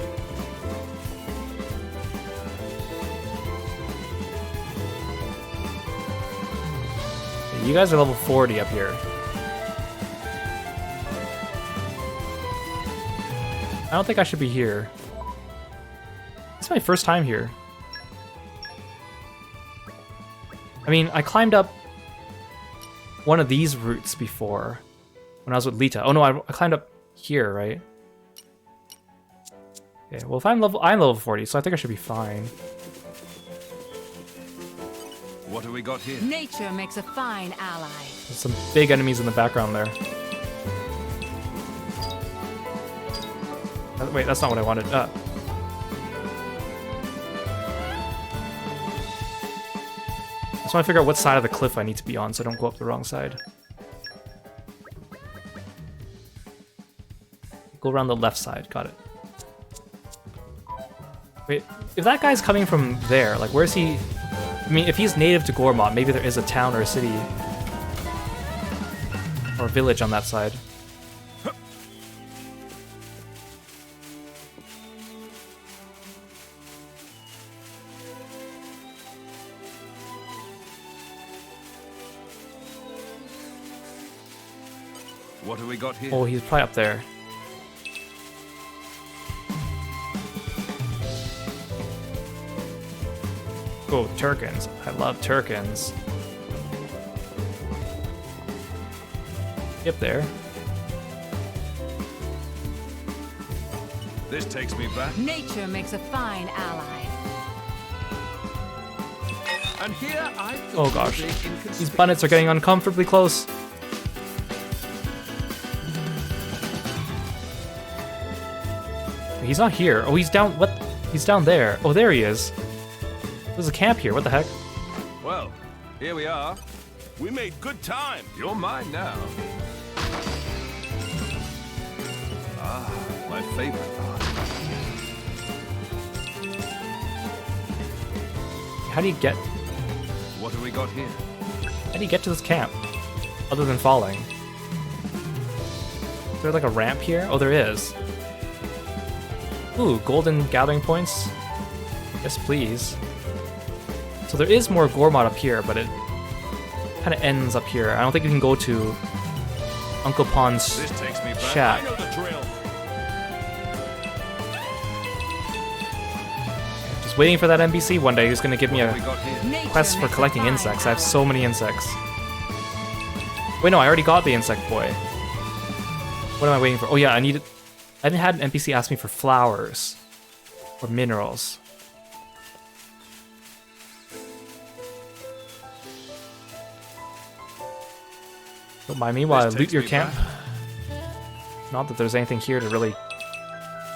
You guys are level 40 up here. I don't think I should be here. It's my first time here. I mean, I climbed up one of these routes before when I was with Lita. Oh no, I climbed up here, right? Okay, well if I'm level 40, so I think I should be fine. What do we got here? Nature makes a fine ally. There's some big enemies in the background there. Wait, that's not what I wanted. I just want to figure out what side of the cliff I need to be on so I don't go up the wrong side. Go around the left side. Got it. Wait, if that guy's coming from there, like where's he? I mean, if he's native to Gormott, maybe there is a town or a city or a village on that side. What do we got here? Oh, he's probably up there. Oh, Turkins. I love Turkins. Yep, there. This takes me back. Nature makes a fine ally. And here I Oh gosh. These bunnets are getting uncomfortably close. He's not here. Oh, he's down. What? He's down there. Oh, there he is. There's a camp here. What the heck? Well, here we are. We made good time. You're mine now. Ah, my favorite part. How do you get? What do we got here? How do you get to this camp? Other than falling? Is there like a ramp here? Oh, there is. Ooh, golden gathering points. Yes, please. So there is more Gormott up here, but it kind of ends up here. I don't think you can go to Uncle Pon's This takes me back. shack. I know the drill. Just waiting for that NPC one day who's going to give me What do we a got here? Nature quest for makes a collecting fine insects. I have ally. so many insects. Wait, no, I already got the insect boy. What am I waiting for? Oh yeah, I haven't had an NPC ask me for flowers or minerals. Don't mind me while I This loot takes your me camp. back. Not that there's anything here to really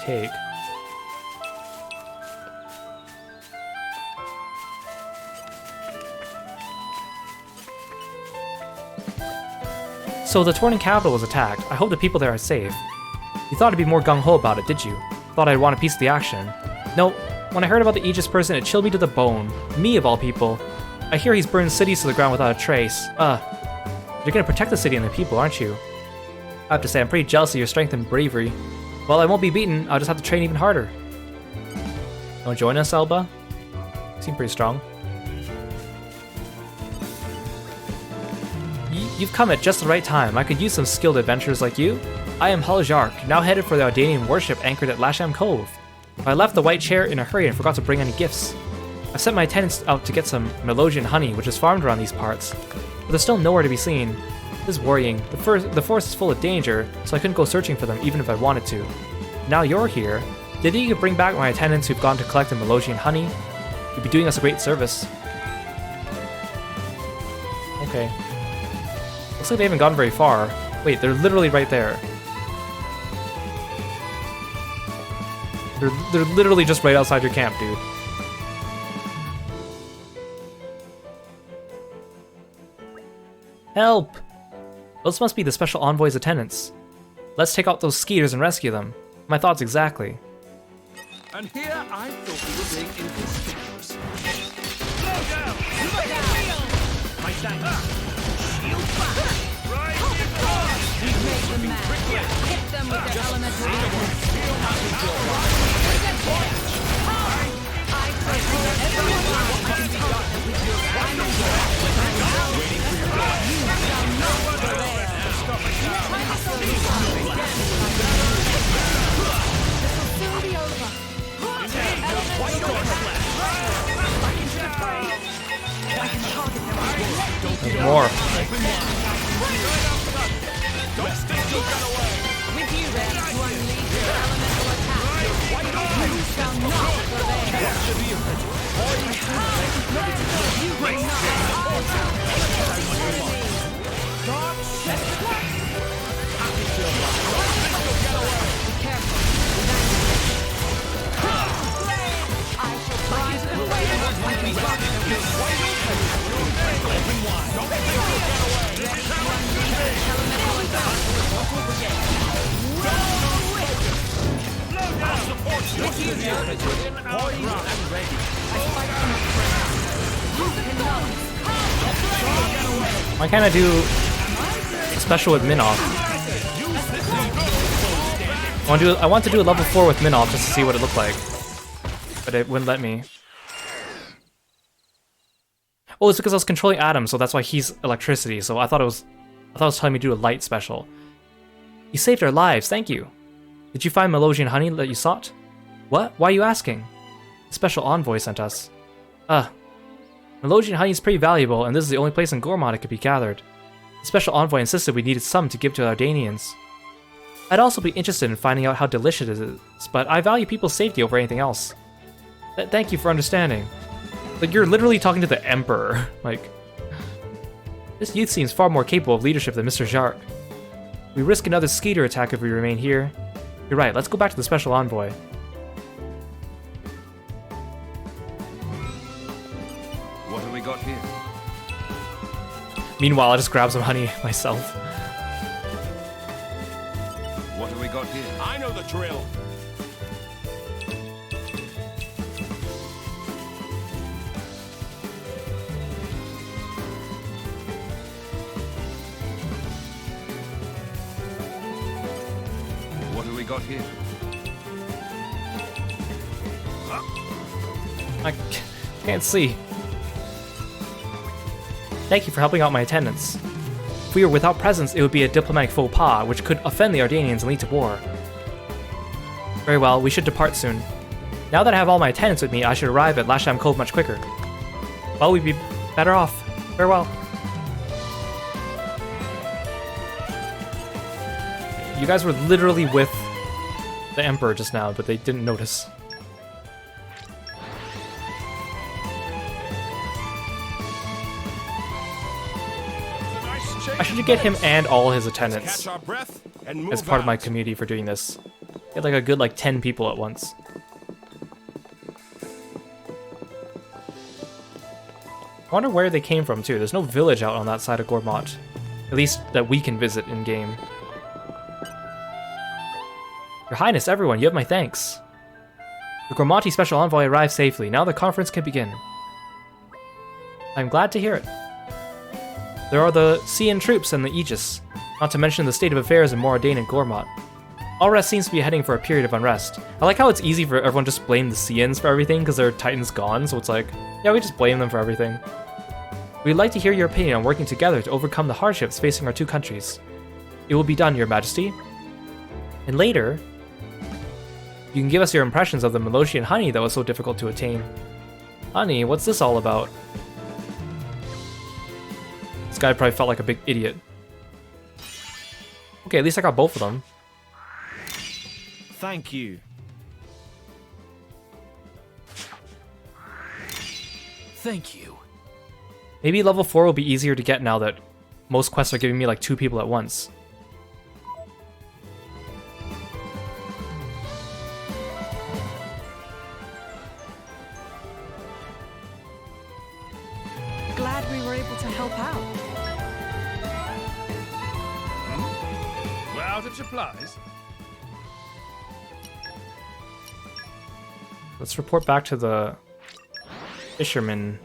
take. So the Torna capital was attacked. I hope the people there are safe. You thought I'd be more gung-ho about it, did you? Thought I'd want a piece of the action. No, when I heard about the Aegis person, it chilled me to the bone. Me, of all people. I hear he's burned cities to the ground without a trace. You're gonna protect the city and the people, aren't you? I have to say, I'm pretty jealous of your strength and bravery. Well, I won't be beaten, I'll just have to train even harder. Wanna join us, Elba? You seem pretty strong. You've come at just the right time. I could use some skilled adventurers like you. I am Halajark, now headed for the Ardanian warship anchored at Lasham Cove. I left the white chair in a hurry and forgot to bring any gifts. I sent my attendants out to get some Melodian honey, which is farmed around these parts, but there's still nowhere to be seen. This is worrying. The forest is full of danger, so I couldn't go searching for them even if I wanted to. Now you're here. Did you bring back my attendants who've gone to collect the Melodian honey? You'd be doing us a great service. Okay. Looks like they haven't gone very far. Wait, they're literally right there. They're literally just right outside your camp, dude. Help! Those must be the special envoy's attendants. Let's take out those skeeters and rescue them. My thoughts exactly. And here I thought we were being inconspicuous. My thanks. We've made them mad. Hit them with the elemental weapons. I propose everyone I can conquer with your diamond breath. You shall not prevail. This will soon be over. There's more. With you then, to unleash your elemental attack. You shall not prevail. You will not be careful. I shall drive them away once I can block them. Ready to unleash the elemental attack. With you now, poised and ready. I fight from a friend. You cannot. Why can't I do special with Minoff? I want to do a level 4 with Minoff just to see what it looked like. But it wouldn't let me. Oh, it's because I was controlling Adam, so that's why he's electricity. So I thought it was telling me to do a light special. You saved our lives, thank you. Did you find Melosian honey that you sought? What? Why are you asking? A special envoy sent us. Melosian honey is pretty valuable, and this is the only place in Gormod it could be gathered. The special envoy insisted we needed some to give to the Ardanians. I'd also be interested in finding out how delicious it is, but I value people's safety over anything else. Thank you for understanding. Like, you're literally talking to the Emperor. Like, this youth seems far more capable of leadership than Mr. Jark. We risk another skeeter attack if we remain here. You're right, let's go back to the special envoy. What have we got here? Meanwhile, I just grab some honey myself. What have we got here? I know the drill. What have we got here? I can't see. Thank you for helping out my attendants. If we were without presents, it would be a diplomatic faux pas, which could offend the Ardanians and lead to war. Very well, we should depart soon. Now that I have all my attendants with me, I should arrive at Lasham Cove much quicker. Well, we'd be better off. Farewell. You guys were literally with the Emperor just now, but they didn't notice. I should get him and all his attendants as part of my community for doing this. Get like a good 10 people at once. I wonder where they came from too. There's no village out on that side of Gormott. At least that we can visit in game. Your Highness, everyone, you have my thanks. The Gormati Special Envoy arrived safely. Now the conference can begin. I'm glad to hear it. There are the Cian troops and the Aegis, not to mention the state of affairs in Moradane and Gormott. Alrest seems to be heading for a period of unrest. I like how it's easy for everyone to just blame the Cians for everything because their Titan's gone, so it's like, yeah, we just blame them for everything. We'd like to hear your opinion on working together to overcome the hardships facing our two countries. It will be done, Your Majesty. And later, you can give us your impressions of the Melosian honey that was so difficult to attain. Honey, what's this all about? This guy probably felt like a big idiot. Okay, at least I got both of them. Thank you. Thank you. Maybe level 4 will be easier to get now that most quests are giving me 2 people at once. Glad we were able to help out. supplies? Let's report back to the fisherman.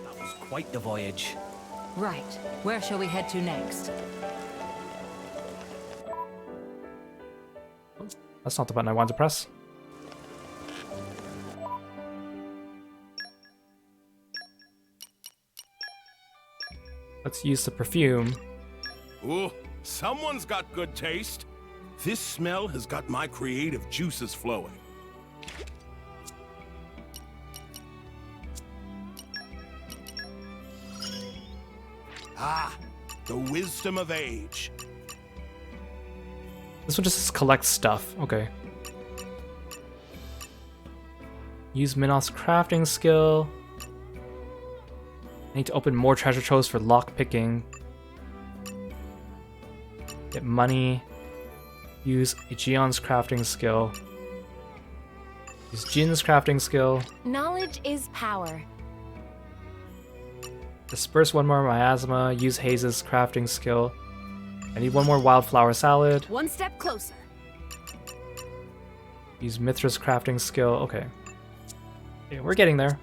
That was quite the voyage. Right. Where shall we head to next? That's not the button I wanted to press. Let's use the perfume. Ooh, someone's got good taste. This smell has got my creative juices flowing. Ah, the wisdom of age. This one just says collect stuff. Okay. Use Minos' crafting skill. I need to open more treasure troves for lock picking. Get money. Use Aegeon's crafting skill. Use Jin's crafting skill. Knowledge is power. Disperse one more miasma. Use Haze's crafting skill. I need one more wildflower salad. One step closer. Use Mithra's crafting skill. Okay. Okay, we're getting there.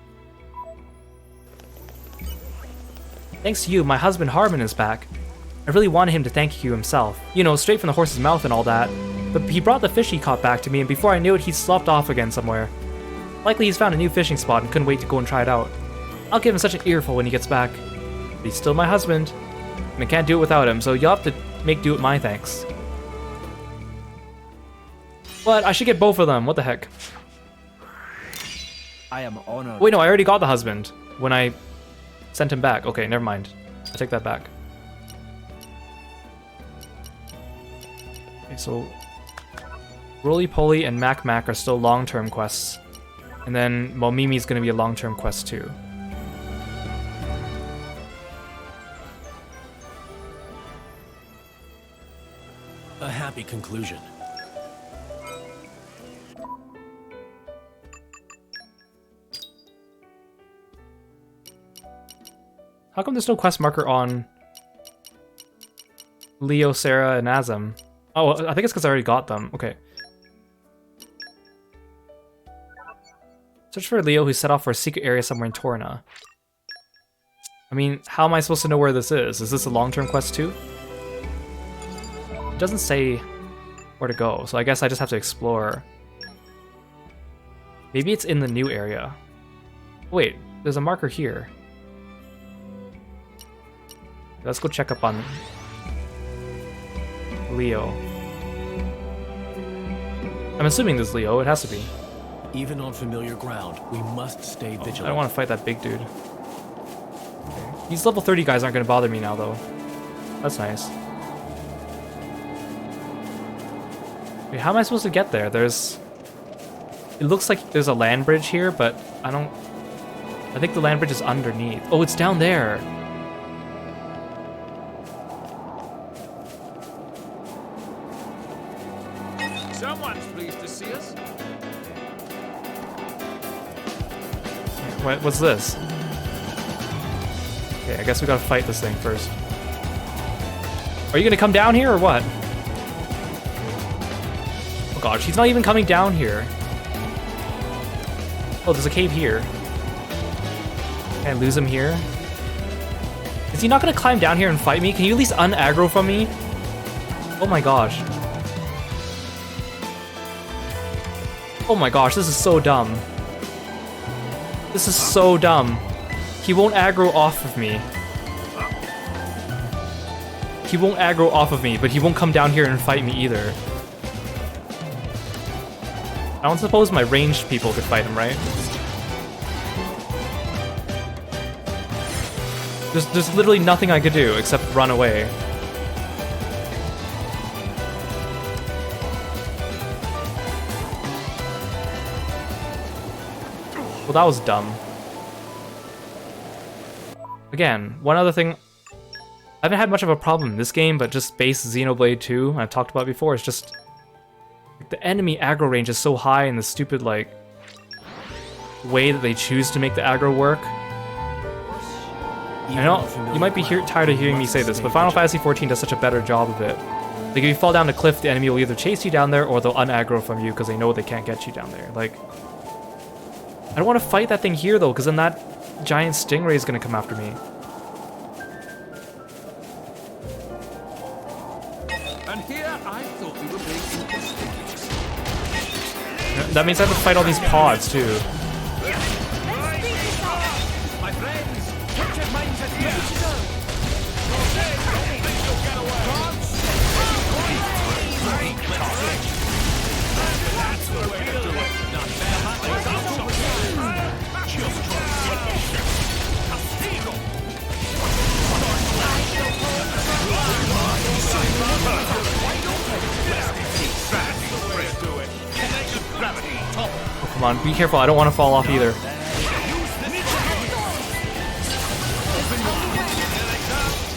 Thanks to you, my husband Harmon is back. I really wanted him to thank you himself. You know, straight from the horse's mouth and all that. But he brought the fish he caught back to me, and before I knew it, he slopped off again somewhere. Likely he's found a new fishing spot and couldn't wait to go and try it out. I'll give him such an earful when he gets back. But he's still my husband, and I can't do it without him, so you'll have to make do with my thanks. But I should get both of them, what the heck? I am honored. Wait, no, I already got the husband when I sent him back. Okay, never mind. I take that back. Okay, so Roly Poly and Mac Mac are still long-term quests. And then Momimi's gonna be a long-term quest too. A happy conclusion. How come there's no quest marker on Leo, Sarah, and Azam? Oh, I think it's because I already got them. Okay. Search for Leo, who set off for a secret area somewhere in Torna. I mean, how am I supposed to know where this is? Is this a long-term quest too? It doesn't say where to go, so I guess I just have to explore. Maybe it's in the new area. Wait, there's a marker here. Let's go check up on Leo. I'm assuming this is Leo, it has to be. Even on familiar ground, we must stay vigilant. I don't want to fight that big dude. Okay. These level 30 guys aren't going to bother me now, though. That's nice. Wait, how am I supposed to get there? There's... It looks like there's a land bridge here, but I don't... I think the land bridge is underneath. Oh, it's down there! Someone's pleased to see us. What's this? Okay, I guess we gotta fight this thing first. Are you gonna come down here or what? Oh gosh, he's not even coming down here. Oh, there's a cave here. Can I lose him here? Is he not gonna climb down here and fight me? Can you at least un-aggro from me? Oh my gosh. Oh my gosh, this is so dumb. This is so dumb. He won't aggro off of me. He won't aggro off of me, but he won't come down here and fight me either. I don't suppose my ranged people could fight him, right? There's literally nothing I could do except run away. Well, that was dumb. Again, one other thing. I haven't had much of a problem in this game, but just base Xenoblade 2, I've talked about before, it's just... the enemy aggro range is so high and the stupid, like... way that they choose to make the aggro work I know you might be tired of hearing me say this, but Final Fantasy XIV does such a better job of it. Like, if you fall down the cliff, the enemy will either chase you down there or they'll unaggro from you because they know they can't get you down there. Like, I don't want to fight that thing here, though, because then that giant stingray is going to come after me. And here I thought we were being inconspicuous. That means I have to fight all these pods, too. My friends, get your minds at ease. That's the way to do it. Not Oh, come on, be careful. I don't want to fall off either.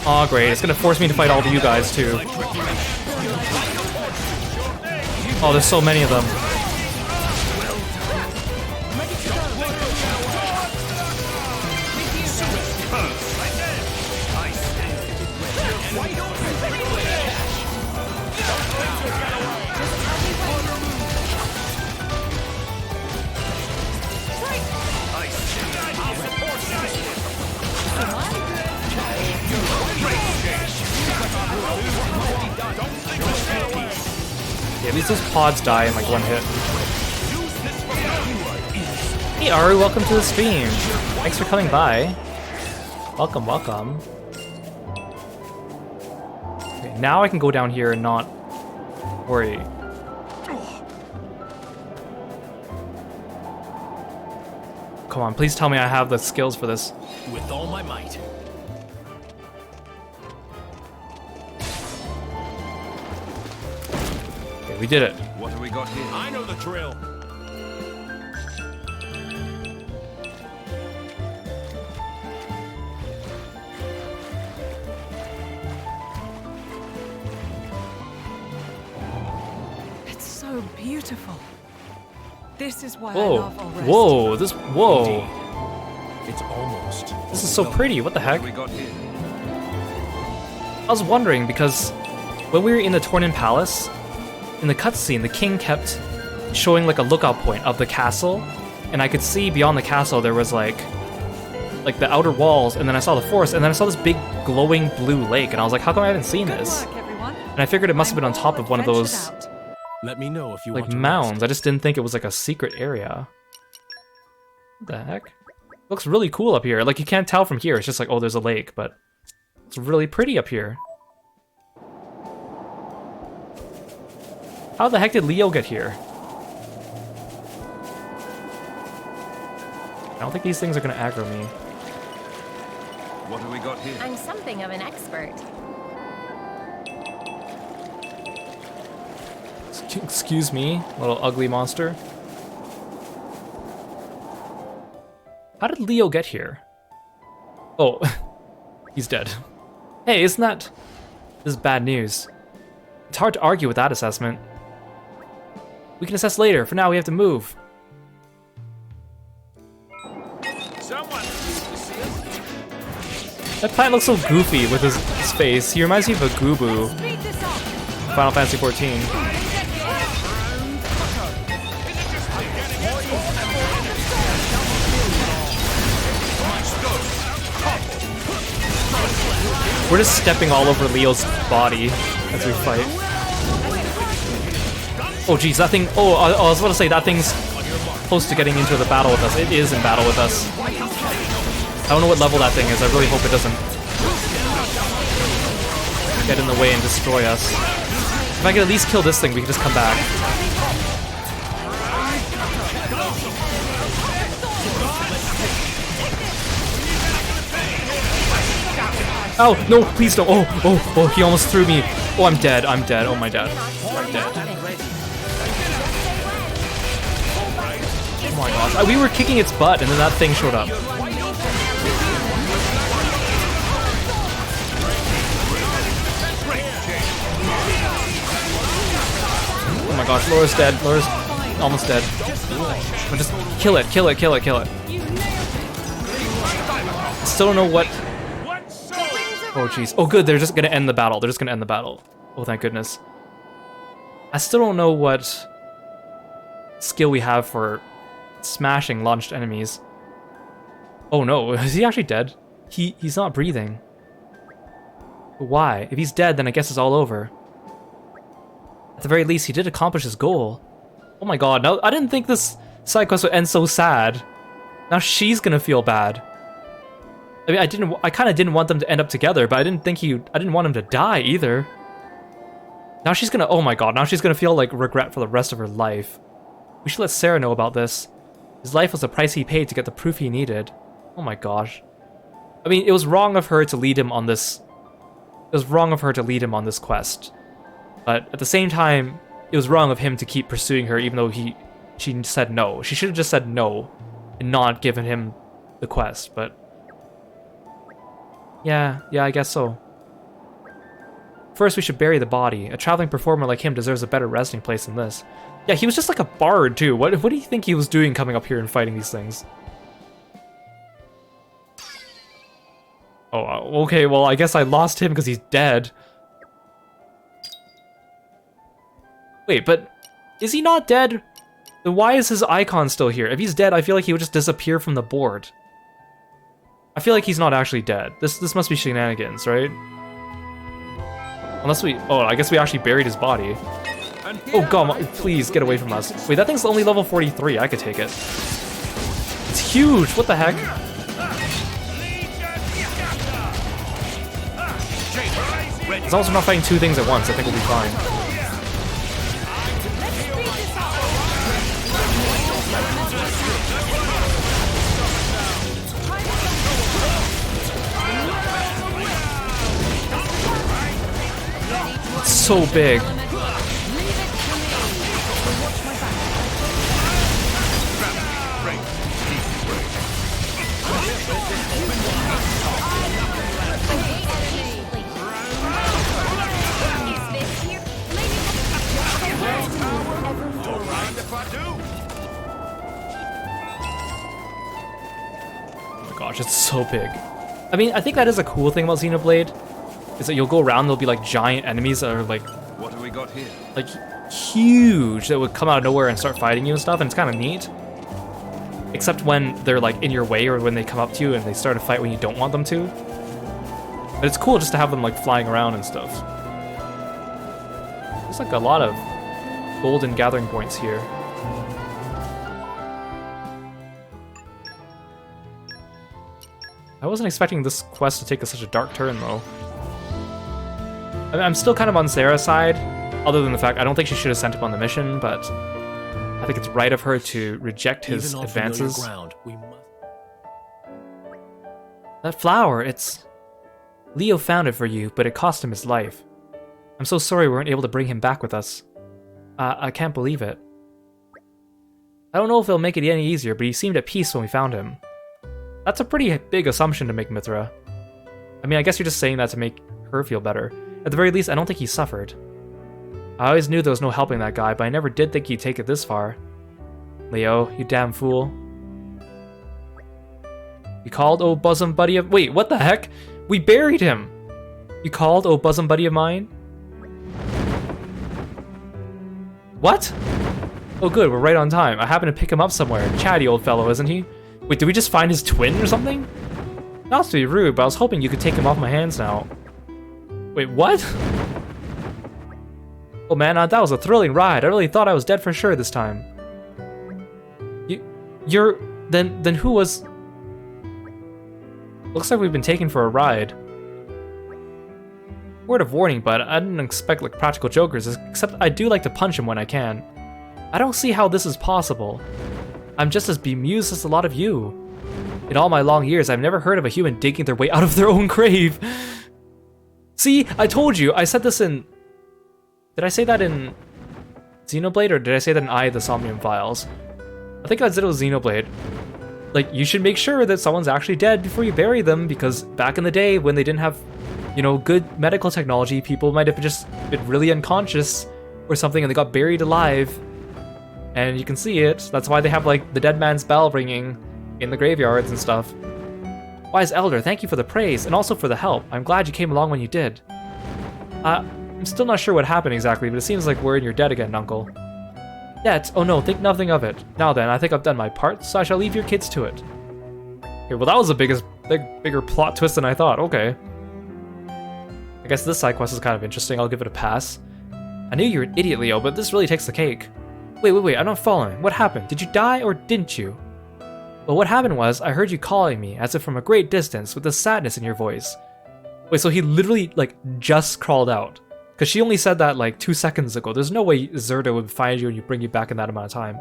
Oh, great. It's going to force me to fight all of you guys, too. Oh, there's so many of them. Yeah, at least those pods die in like one hit. Hey Aru, welcome to the stream. Thanks for coming by. Welcome, welcome. Okay, now I can go down here and not worry. Come on, please tell me I have the skills for this. With all my might. Okay, we did it. What have we got here? I know the drill. It's so beautiful. This is why I Whoa, love Orest. whoa, It's almost. this is so pretty, what the heck? What have we got here? I was wondering because when we were in the Torna Palace, in the cutscene, the king kept showing like a lookout point of the castle, and I could see beyond the castle there was like the outer walls, and then I saw the forest, and then I saw this big glowing blue lake, and I was like, how come I haven't seen Good this? work, everyone. And I figured it must have been on top of one of those Let me know if you like want to mounds. I just didn't think it was like a secret area. What the heck? Looks really cool up here. Like, you can't tell from here. It's just like, oh, there's a lake, but it's really pretty up here. How the heck did Leo get here? I don't think these things are gonna aggro me. What have we got here? I'm something of an expert. Excuse me, little ugly monster. How did Leo get here? Oh, he's dead. Hey, isn't that... This is bad news. It's hard to argue with that assessment. We can assess later. For now, we have to move. Someone. That plant looks so goofy with his face. He reminds me of a Gubu. Speed this up. Final Fantasy XIV. We're just stepping all over Leo's body as we fight. Oh geez, that thing... Oh, I was about to say, that thing's close to getting into the battle with us. It is in battle with us. I don't know what level that thing is. I really hope it doesn't get in the way and destroy us. If I could at least kill this thing, we can just come back. Oh, no, please don't. Oh, he almost threw me. Oh, I'm dead. I'm dead. Oh my god. I'm dead. Oh my gosh. We were kicking its butt and then that thing showed up. Oh my gosh, Laura's dead. Laura's almost dead. But just kill it, kill it, kill it, kill it, kill it. Still don't know what Oh jeez. Oh good, they're just gonna end the battle. They're just gonna end the battle. Oh thank goodness. I still don't know what skill we have for smashing launched enemies. Oh no, is he actually dead? He's not breathing. But why? If he's dead, then I guess it's all over. At the very least, he did accomplish his goal. Oh my god, no, I didn't think this side quest would end so sad. Now she's gonna feel bad. I mean, I kind of didn't want them to end up together, but I didn't want him to die either. Now she's gonna, oh my god, now she's gonna feel like regret for the rest of her life. We should let Sarah know about this. His life was the price he paid to get the proof he needed. Oh my gosh. I mean, it was wrong of her to lead him on this. It was wrong of her to lead him on this quest. But at the same time, it was wrong of him to keep pursuing her even though she said no. She should have just said no and not given him the quest, but yeah, I guess so. First, we should bury the body. A traveling performer like him deserves a better resting place than this. Yeah, he was just like a bard too. What do you think he was doing coming up here and fighting these things? Oh, okay, well, I guess I lost him because he's dead. Wait, but is he not dead? Then why is his icon still here? If he's dead, I feel like he would just disappear from the board. I feel like he's not actually dead. This must be shenanigans, right? Unless we... Oh, I guess we actually buried his body. Oh god, please get away from us. Wait, that thing's only level 43. I could take it. It's huge! What the heck? As long as we're not fighting two things at once, I think we'll be fine. It's so big. Oh my gosh, it's so big. I mean, I think that is a cool thing about Xenoblade, is that you'll go around, there'll be like giant enemies that are like, What have we got here? like huge, that would come out of nowhere and start fighting you and stuff, and it's kind of neat. Except when they're like in your way or when they come up to you and they start a fight when you don't want them to. But it's cool just to have them like flying around and stuff. There's like a lot of golden gathering points here. I wasn't expecting this quest to take such a dark turn though. I mean, I'm still kind of on Sarah's side, other than the fact I don't think she should have sent him on the mission, but I think it's right of her to reject his Even on advances. familiar ground, we must... That flower, it's... Leo found it for you, but it cost him his life. I'm so sorry we weren't able to bring him back with us. I can't believe it. I don't know if it'll make it any easier, but he seemed at peace when we found him. That's a pretty big assumption to make, Mithra. I mean, I guess you're just saying that to make her feel better. At the very least, I don't think he suffered. I always knew there was no helping that guy, but I never did think he'd take it this far. Leo, you damn fool. You called, oh bosom buddy of- Wait, what the heck? We buried him! You called, oh bosom buddy of mine? What? Oh good, we're right on time. I happened to pick him up somewhere. Chatty old fellow, isn't he? Wait, did we just find his twin or something? Not to be rude, but I was hoping you could take him off my hands now. Wait, what? Oh man, that was a thrilling ride. I really thought I was dead for sure this time. You're... Then who was... Looks like we've been taken for a ride. Word of warning, but I didn't expect like practical jokers, except I do like to punch him when I can. I don't see how this is possible. I'm just as bemused as a lot of you. In all my long years, I've never heard of a human digging their way out of their own grave. See, I told you, I said this in... Did I say that in Xenoblade, or did I say that in Eye of the Somnium Files? I think I said it was Xenoblade. Like, you should make sure that someone's actually dead before you bury them, because back in the day, when they didn't have, you know, good medical technology, people might have just been really unconscious or something, and they got buried alive. And you can see it. That's why they have, like, the dead man's bell ringing in the graveyards and stuff. Why Wise Elder, thank you for the praise, and also for the help. I'm glad you came along when you did. I'm still not sure what happened exactly, but it seems like we're in your debt again, Uncle. Debt? Oh no, think nothing of it. Now then, I think I've done my part, so I shall leave your kids to it. Okay, well that was a bigger plot twist than I thought, okay. I guess this side quest is kind of interesting, I'll give it a pass. I knew you were an idiot, Leo, but this really takes the cake. Wait, I'm not following. What happened? Did you die or didn't you? Well, what happened was, I heard you calling me, as if from a great distance, with a sadness in your voice. Wait, so he literally, like, just crawled out. Because she only said that, like, 2 seconds ago. There's no way Zerda would find you and you bring you back in that amount of time.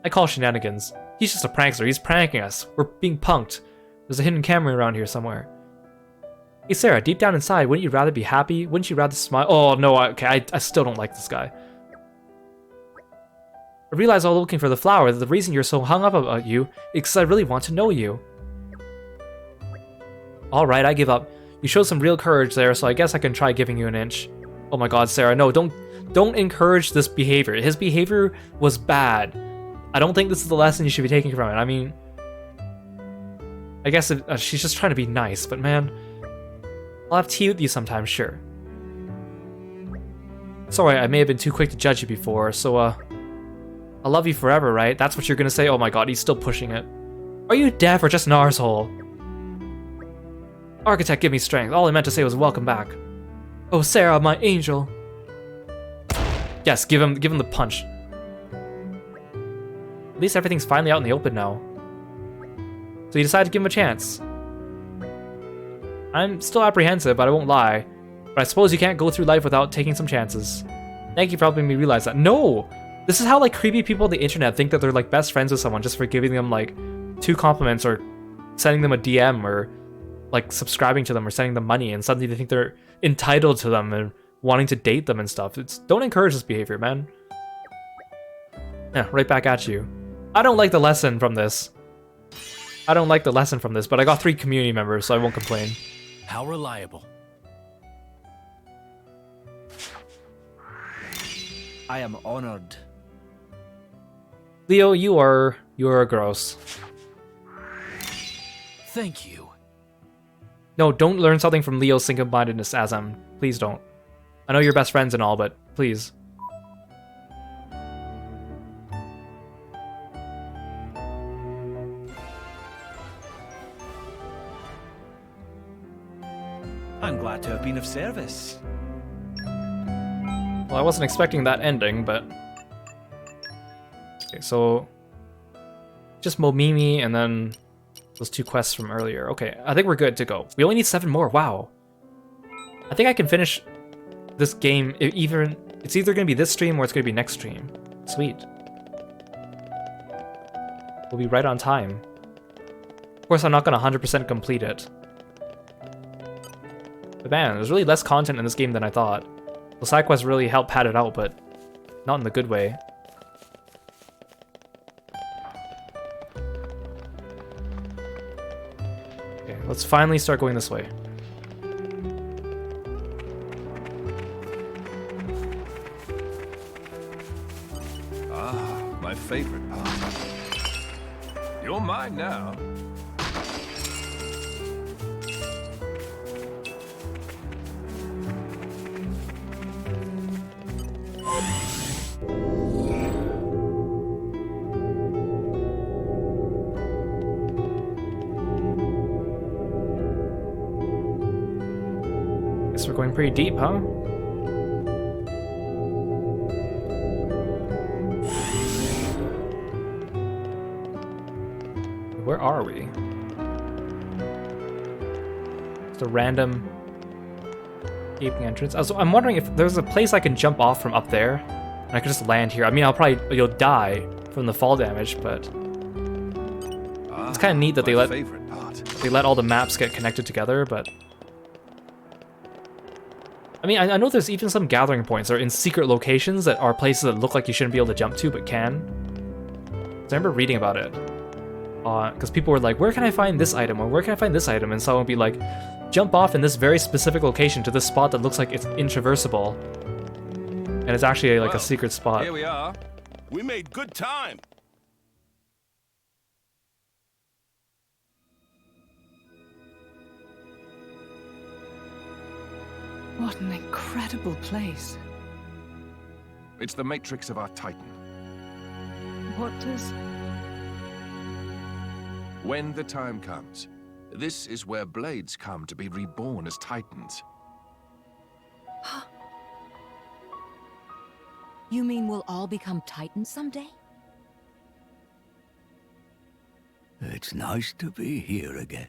I call shenanigans. He's just a prankster. He's pranking us. We're being punked. There's a hidden camera around here somewhere. Hey, Sarah, deep down inside, wouldn't you rather be happy? Wouldn't you rather smile? Oh, no, okay, I still don't like this guy. I realized while looking for the flower that the reason you're so hung up about you is because I really want to know you. Alright, I give up. You showed some real courage there, so I guess I can try giving you an inch. Oh my god, Sarah, no, don't encourage this behavior. His behavior was bad. I don't think this is the lesson you should be taking from it. I mean, I guess she's just trying to be nice, but man, I'll have tea with you sometime, sure. Sorry, I may have been too quick to judge you before, so I'll love you forever, right? That's what you're gonna say? Oh my god, he's still pushing it. Are you deaf or just an arsehole? Architect, give me strength. All I meant to say was welcome back. Oh, Sarah, my angel. Yes, give him the punch. At least everything's finally out in the open now. So you decided to give him a chance. I'm still apprehensive, but I won't lie. But I suppose you can't go through life without taking some chances. Thank you for helping me realize that. No! This is how, like, creepy people on the internet think that they're, like, best friends with someone just for giving them, like, 2 compliments or sending them a DM or, like, subscribing to them or sending them money, and suddenly they think they're entitled to them and wanting to date them and stuff. Don't encourage this behavior, man. Yeah, right back at you. I don't like the lesson from this. I don't like the lesson from this, but I got 3 community members, so I won't complain. How reliable. I am honored. Leo, you are gross. Thank you. No, don't learn something from Leo's single-mindedness, Azam. Please don't. I know you're best friends and all, but please. I'm glad to have been of service. Well, I wasn't expecting that ending, but... Okay, so... just Momimi and then those 2 quests from earlier. Okay, I think we're good to go. We only need 7 more, wow. I think I can finish this game, it's either going to be this stream or it's going to be next stream. Sweet. We'll be right on time. Of course, I'm not going to 100% complete it. But man, there's really less content in this game than I thought. The side quests really help pad it out, but not in the good way. Okay, let's finally start going this way. Ah, my favorite part. You're mine now. Guess we're going pretty deep, huh? Where are we? It's a random gaping entrance. I'm wondering if there's a place I can jump off from up there, and I could just land here. I mean, you'll die from the fall damage, but it's kind of neat that they let all the maps get connected together. But I mean, I know there's even some gathering points that are in secret locations that are places that look like you shouldn't be able to jump to, but can. So I remember reading about it. Because people were like, where can I find this item? Or where can I find this item? And someone would be like, jump off in this very specific location to this spot that looks like it's intraversable. And it's actually like a secret spot. Here we are. We made good time. What an incredible place. It's the matrix of our Titan. What does... When the time comes, this is where blades come to be reborn as Titans. You mean we'll all become Titans someday? It's nice to be here again.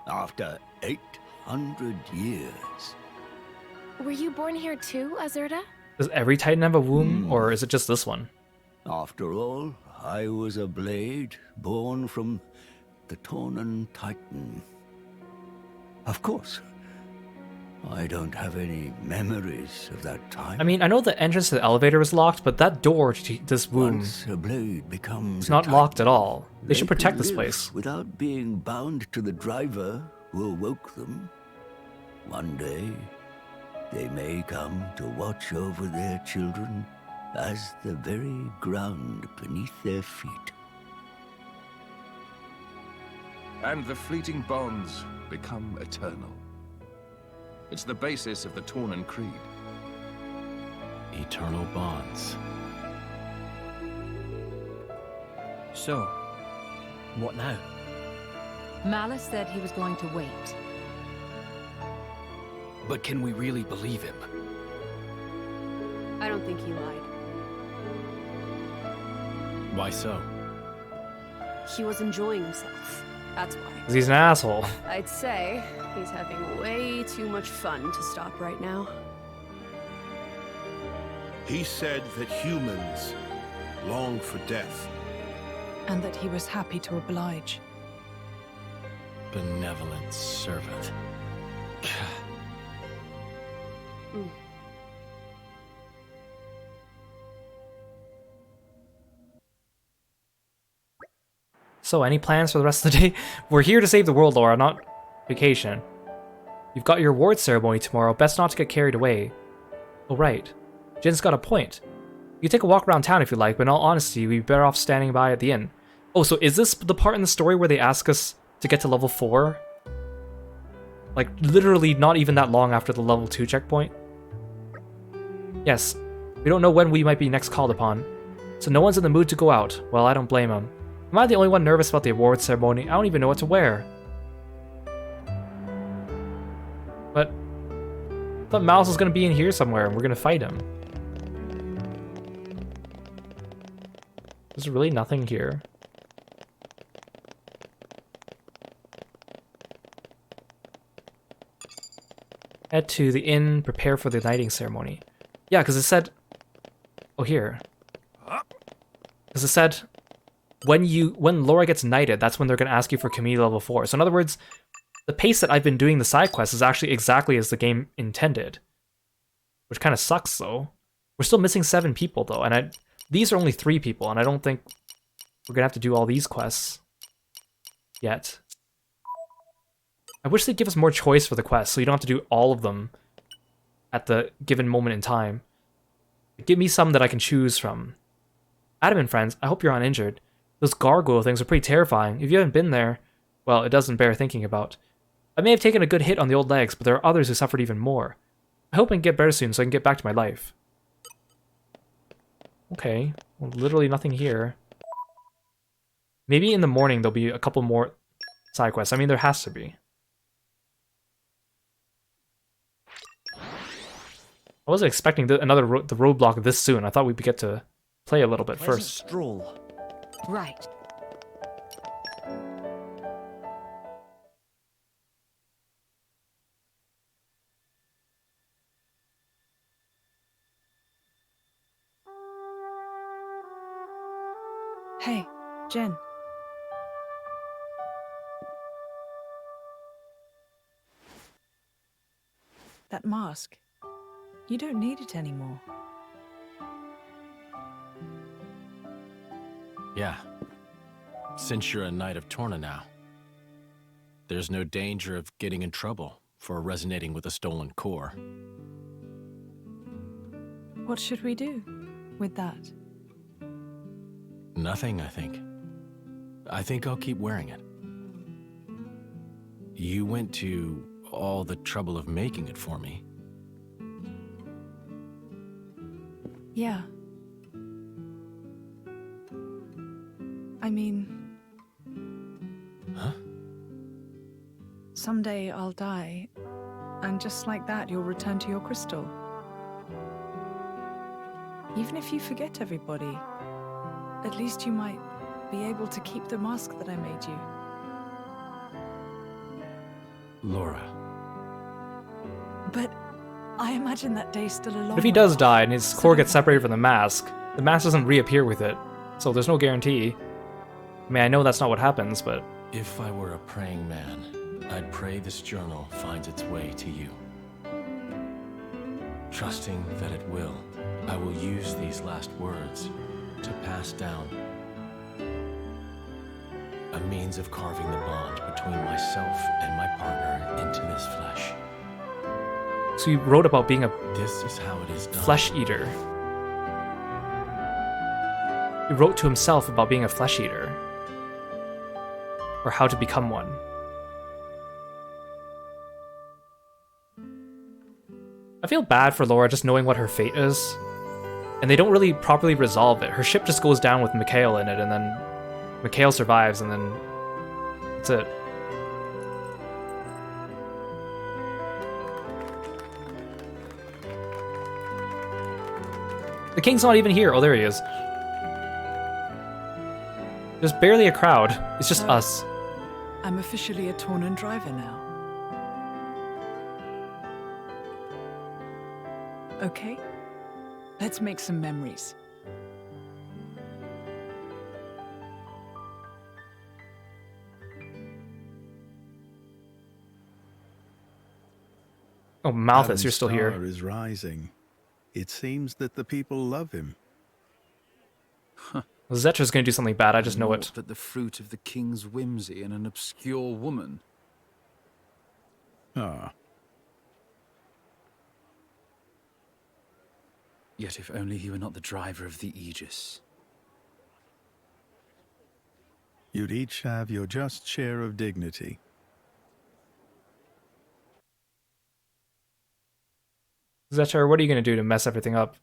After 800 years. Were you born here too, Azurda? Does every Titan have a womb, or is it just this one? After all, I was a blade born from the Torna Titan. Of course, I don't have any memories of that time. I mean, I know the entrance to the elevator was locked, but that door to this womb Once a blade becomes is not locked at all. They should protect this live place. without being bound to the driver who awoke them. One day, they may come to watch over their children as the very ground beneath their feet. And the fleeting bonds become eternal. It's the basis of the Tornan Creed. Eternal bonds. So, what now? Malice said he was going to wait. But can we really believe him? I don't think he lied. Why so? He was enjoying himself. That's why. 'Cause he's an asshole. I'd say he's having way too much fun to stop right now. He said that humans long for death. And that he was happy to oblige. Benevolent servant. So, any plans for the rest of the day? We're here to save the world, Laura, not vacation. You've got your award ceremony tomorrow. Best not to get carried away. Oh, right. Jin's got a point. You can take a walk around town if you like, but in all honesty, we'd be better off standing by at the inn. Oh, so is this the part in the story where they ask us to get to level 4? Like, literally not even that long after the level 2 checkpoint? Yes. We don't know when we might be next called upon. So no one's in the mood to go out. Well, I don't blame them. Am I the only one nervous about the award ceremony? I don't even know what to wear. But I thought Mouse was gonna be in here somewhere and we're gonna fight him. There's really nothing here. Head to the inn, prepare for the knighting ceremony. Yeah, because it said... Oh, here. Because it said... When Laura gets knighted, that's when they're going to ask you for community level 4. So in other words, the pace that I've been doing the side quests is actually exactly as the game intended. Which kind of sucks, though. We're still missing 7 people, though, and these are only 3 people, and I don't think we're going to have to do all these quests yet. I wish they'd give us more choice for the quests, so you don't have to do all of them at the given moment in time. Give me some that I can choose from. Adam and friends, I hope you're uninjured. Those gargoyle things are pretty terrifying. If you haven't been there, well, it doesn't bear thinking about. I may have taken a good hit on the old legs, but there are others who suffered even more. I hope I can get better soon so I can get back to my life. Okay, well, literally nothing here. Maybe in the morning there'll be a couple more side quests. I mean, there has to be. I wasn't expecting the roadblock this soon. I thought we'd get to play a little bit first. Stroll. Right. Hey, Jen. That mask. You don't need it anymore. Yeah. Since you're a Knight of Torna now, there's no danger of getting in trouble for resonating with a stolen core. What should we do with that? Nothing, I think. I think I'll keep wearing it. You went to all the trouble of making it for me. Yeah. I mean... Huh? Someday I'll die, and just like that you'll return to your crystal. Even if you forget everybody, at least you might be able to keep the mask that I made you. Laura. But I imagine that day's still a long But if he way does off, die and his so core don't gets separated from the mask doesn't reappear with it, so there's no guarantee. I mean, I know that's not what happens, but... If I were a praying man, I'd pray this journal finds its way to you. Trusting that it will, I will use these last words to pass down a means of carving the bond between myself and my partner into this flesh. So he wrote about being a This is how it is done. flesh eater. He wrote to himself about being a flesh eater. Or how to become one. I feel bad for Laura just knowing what her fate is. And they don't really properly resolve it. Her ship just goes down with Mikhail in it, and then Mikhail survives, and then that's it. The king's not even here. Oh, there he is. There's barely a crowd. It's just us. I'm officially a Torna driver now. Okay, let's make some memories. Oh, Malthus, Alan's you're still here. star is rising. It seems that the people love him. Zetra's gonna do something bad, I just know it. But the fruit of the king's whimsy and an obscure woman. Ah, Yet if only he were not the driver of the Aegis. you'd each have your just share of dignity. Zetra, what are you gonna do to mess everything up?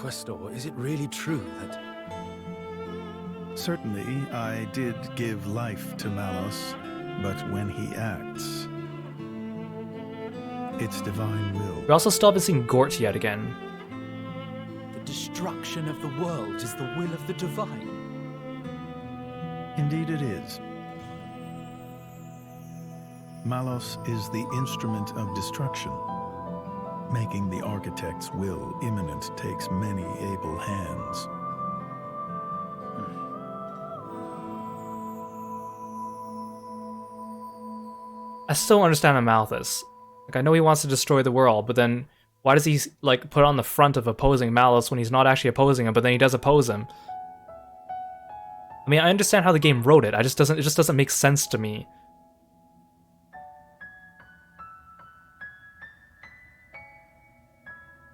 Questor, is it really true that... Certainly, I did give life to Malos, but when he acts, it's divine will. We also still haven't seen Gort yet again. The destruction of the world is the will of the divine? Indeed it is. Malos is the instrument of destruction. Making the architect's will imminent takes many able hands. I still don't understand Malthus. Like, I know he wants to destroy the world, but then why does he, like, put on the front of opposing Malos when he's not actually opposing him, but then he does oppose him? I mean, I understand how the game wrote it, it just doesn't make sense to me.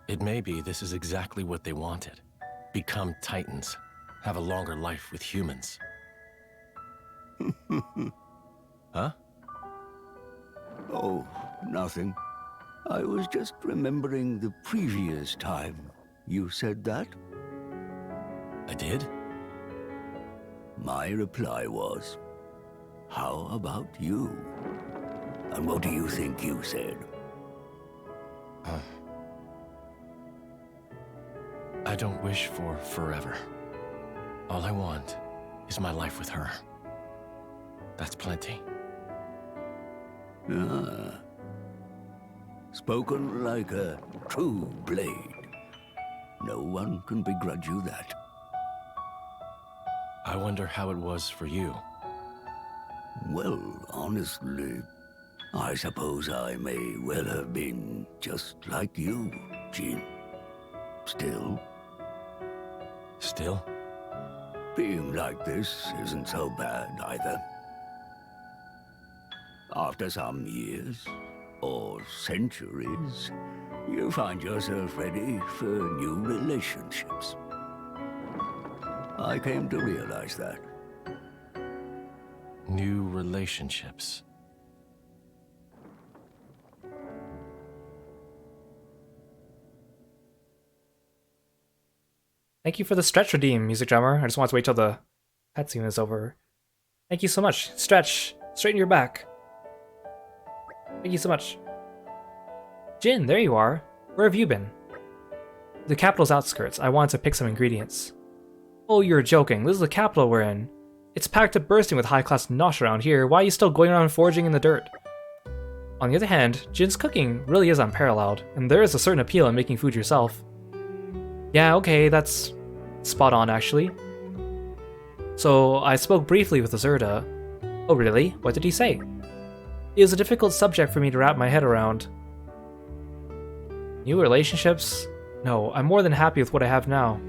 It may be this is exactly what they wanted. Become Titans. Have a longer life with humans. Huh? Oh, nothing. I was just remembering the previous time you said that. I did? My reply was, how about you? And what do you think you said? I don't wish for forever. All I want is my life with her. That's plenty. Ah. spoken like a true blade. No one can begrudge you that. I wonder how it was for you. Well, honestly, I suppose I may well have been just like you, Jin. Still, being like this isn't so bad either. After some years, or centuries, you find yourself ready for new relationships. I came to realize that. New relationships. Thank you for the stretch redeem, Music Drummer. I just want to wait till the cutscene is over. Thank you so much. Stretch. Straighten your back. Thank you so much. Jin, there you are. Where have you been? The capital's outskirts. I wanted to pick some ingredients. Oh, you're joking. This is the capital we're in. It's packed to bursting with high-class nosh around here. Why are you still going around foraging in the dirt? On the other hand, Jin's cooking really is unparalleled, and there is a certain appeal in making food yourself. Yeah, okay, that's spot on, actually. So, I spoke briefly with Azurda. Oh, really? What did he say? It was a difficult subject for me to wrap my head around. New relationships? No, I'm more than happy with what I have now.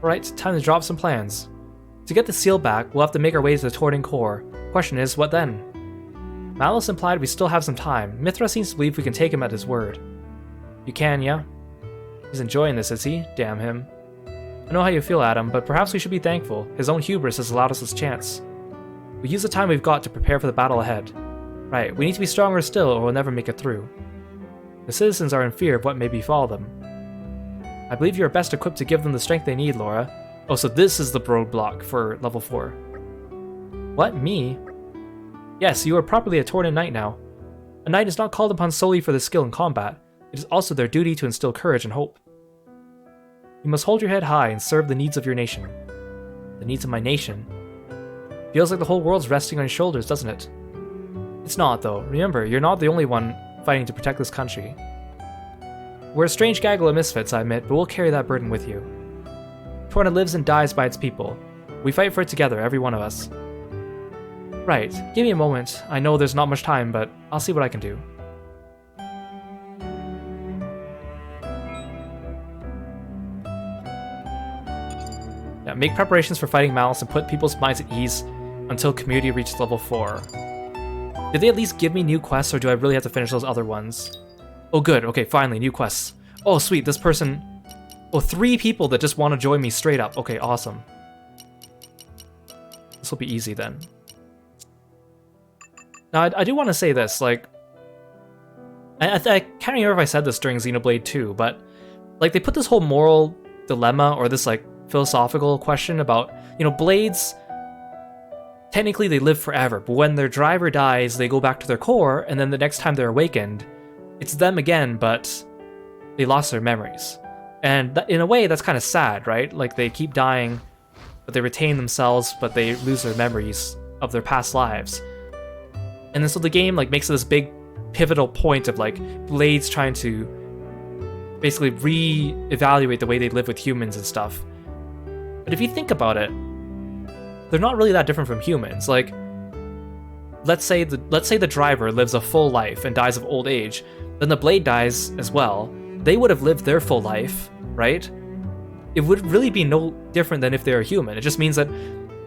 Alright, time to drop some plans. To get the seal back, we'll have to make our way to the Torna core. Question is, what then? Malice implied we still have some time. Mithra seems to believe we can take him at his word. You can, yeah? He's enjoying this, is he? Damn him. I know how you feel, Adam, but perhaps we should be thankful. His own hubris has allowed us this chance. We use the time we've got to prepare for the battle ahead. Right, we need to be stronger still or we'll never make it through. The citizens are in fear of what may befall them. I believe you are best equipped to give them the strength they need, Laura. Oh, so this is the roadblock for level 4. What, me? Yes, you are properly a Torna knight now. A knight is not called upon solely for their skill in combat. It is also their duty to instill courage and hope. You must hold your head high and serve the needs of your nation. The needs of my nation? Feels like the whole world's resting on your shoulders, doesn't it? It's not, though. Remember, you're not the only one fighting to protect this country. We're a strange gaggle of misfits, I admit, but we'll carry that burden with you. Torna lives and dies by its people. We fight for it together, every one of us. Right, give me a moment. I know there's not much time, but I'll see what I can do. Yeah, make preparations for fighting Malice and put people's minds at ease until community reaches level 4. Did they at least give me new quests, or do I really have to finish those other ones? Oh good, okay, finally, new quests. Oh sweet, this person... Oh, 3 people that just want to join me straight up. Okay, awesome. This will be easy then. Now, I do want to say this, like... I can't remember if I said this during Xenoblade 2, but... Like, they put this whole moral dilemma, or this, like, philosophical question about, you know, blades... Technically, they live forever, but when their driver dies, they go back to their core, and then the next time they're awakened, it's them again, but they lost their memories. And in a way, that's kind of sad, right? Like, they keep dying, but they retain themselves, but they lose their memories of their past lives. And then so the game, like, makes this big pivotal point of, like, blades trying to basically re-evaluate the way they live with humans and stuff. But if you think about it, they're not really that different from humans. Like, let's say the driver lives a full life and dies of old age, then the blade dies as well. They would have lived their full life, right? It would really be no different than if they're a human. It just means that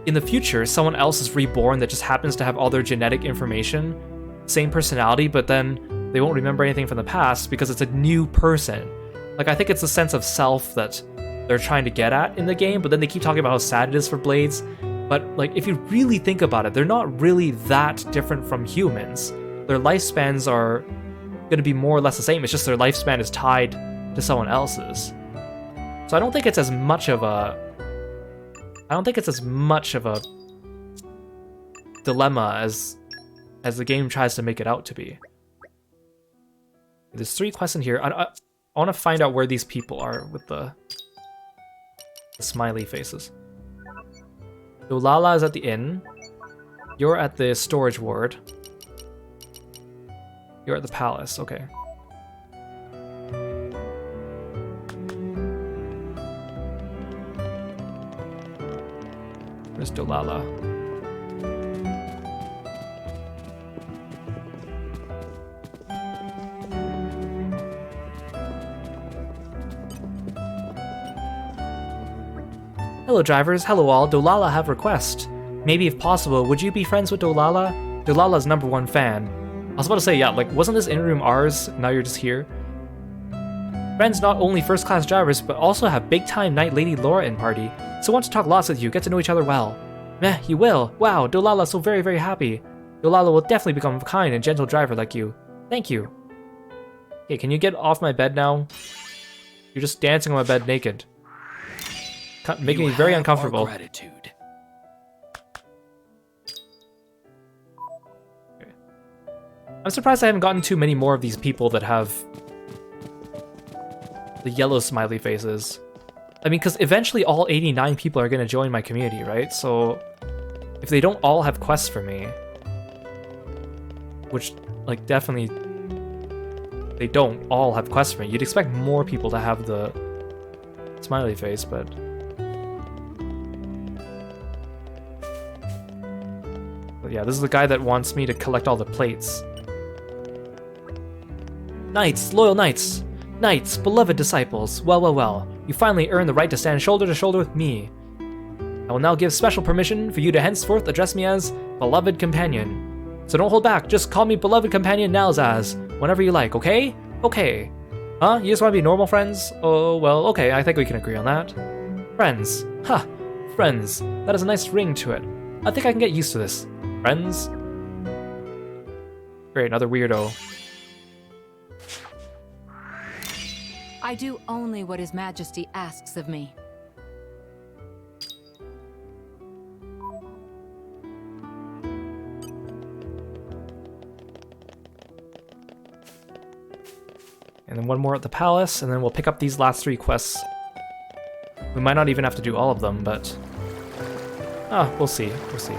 in the future, someone else is reborn that just happens to have all their genetic information, same personality, but then they won't remember anything from the past because it's a new person. Like, I think it's a sense of self that they're trying to get at in the game, but then they keep talking about how sad it is for blades. But, like, if you really think about it, they're not really that different from humans. Their lifespans are going to be more or less the same. It's just their lifespan is tied to someone else's. So I don't think it's as much of a... dilemma as the game tries to make it out to be. There's 3 quests in here. I want to find out where these people are with the smiley faces. So Lala is at the inn. You're at the storage ward. You're at the palace, okay. Where's Dolala? Hello drivers, hello all, Dolala have request. Maybe if possible, would you be friends with Dolala? Dolala's #1 fan. I was about to say, yeah, like, wasn't this in room ours? Now you're just here? Friends not only first class drivers, but also have big time Knight Lady Laura in party, so want to talk lots with you, get to know each other well. Meh, you will. Wow, Dolala's so very, very happy. Dolala will definitely become a kind and gentle driver like you. Thank you. Okay, can you get off my bed now? You're just dancing on my bed naked. Making me very uncomfortable. Gratitude. Okay. I'm surprised I haven't gotten too many more of these people that have the yellow smiley faces. I mean, because eventually all 89 people are going to join my community, right? So if they don't all have quests for me, which, like, definitely they don't all have quests for me, you'd expect more people to have the smiley face, but... yeah, this is the guy that wants me to collect all the plates. Knights, loyal knights! Knights, beloved disciples, well, well, well. You finally earned the right to stand shoulder to shoulder with me. I will now give special permission for you to henceforth address me as beloved companion. So don't hold back, just call me beloved companion Nalzaz, whenever you like, okay? Okay. Huh? You just want to be normal friends? Oh, well, okay, I think we can agree on that. Friends. Ha! Friends. That has a nice ring to it. I think I can get used to this. Friends? Great, another weirdo. I do only what His Majesty asks of me. And then one more at the palace, and then we'll pick up these last 3 quests. We might not even have to do all of them, but... we'll see, we'll see.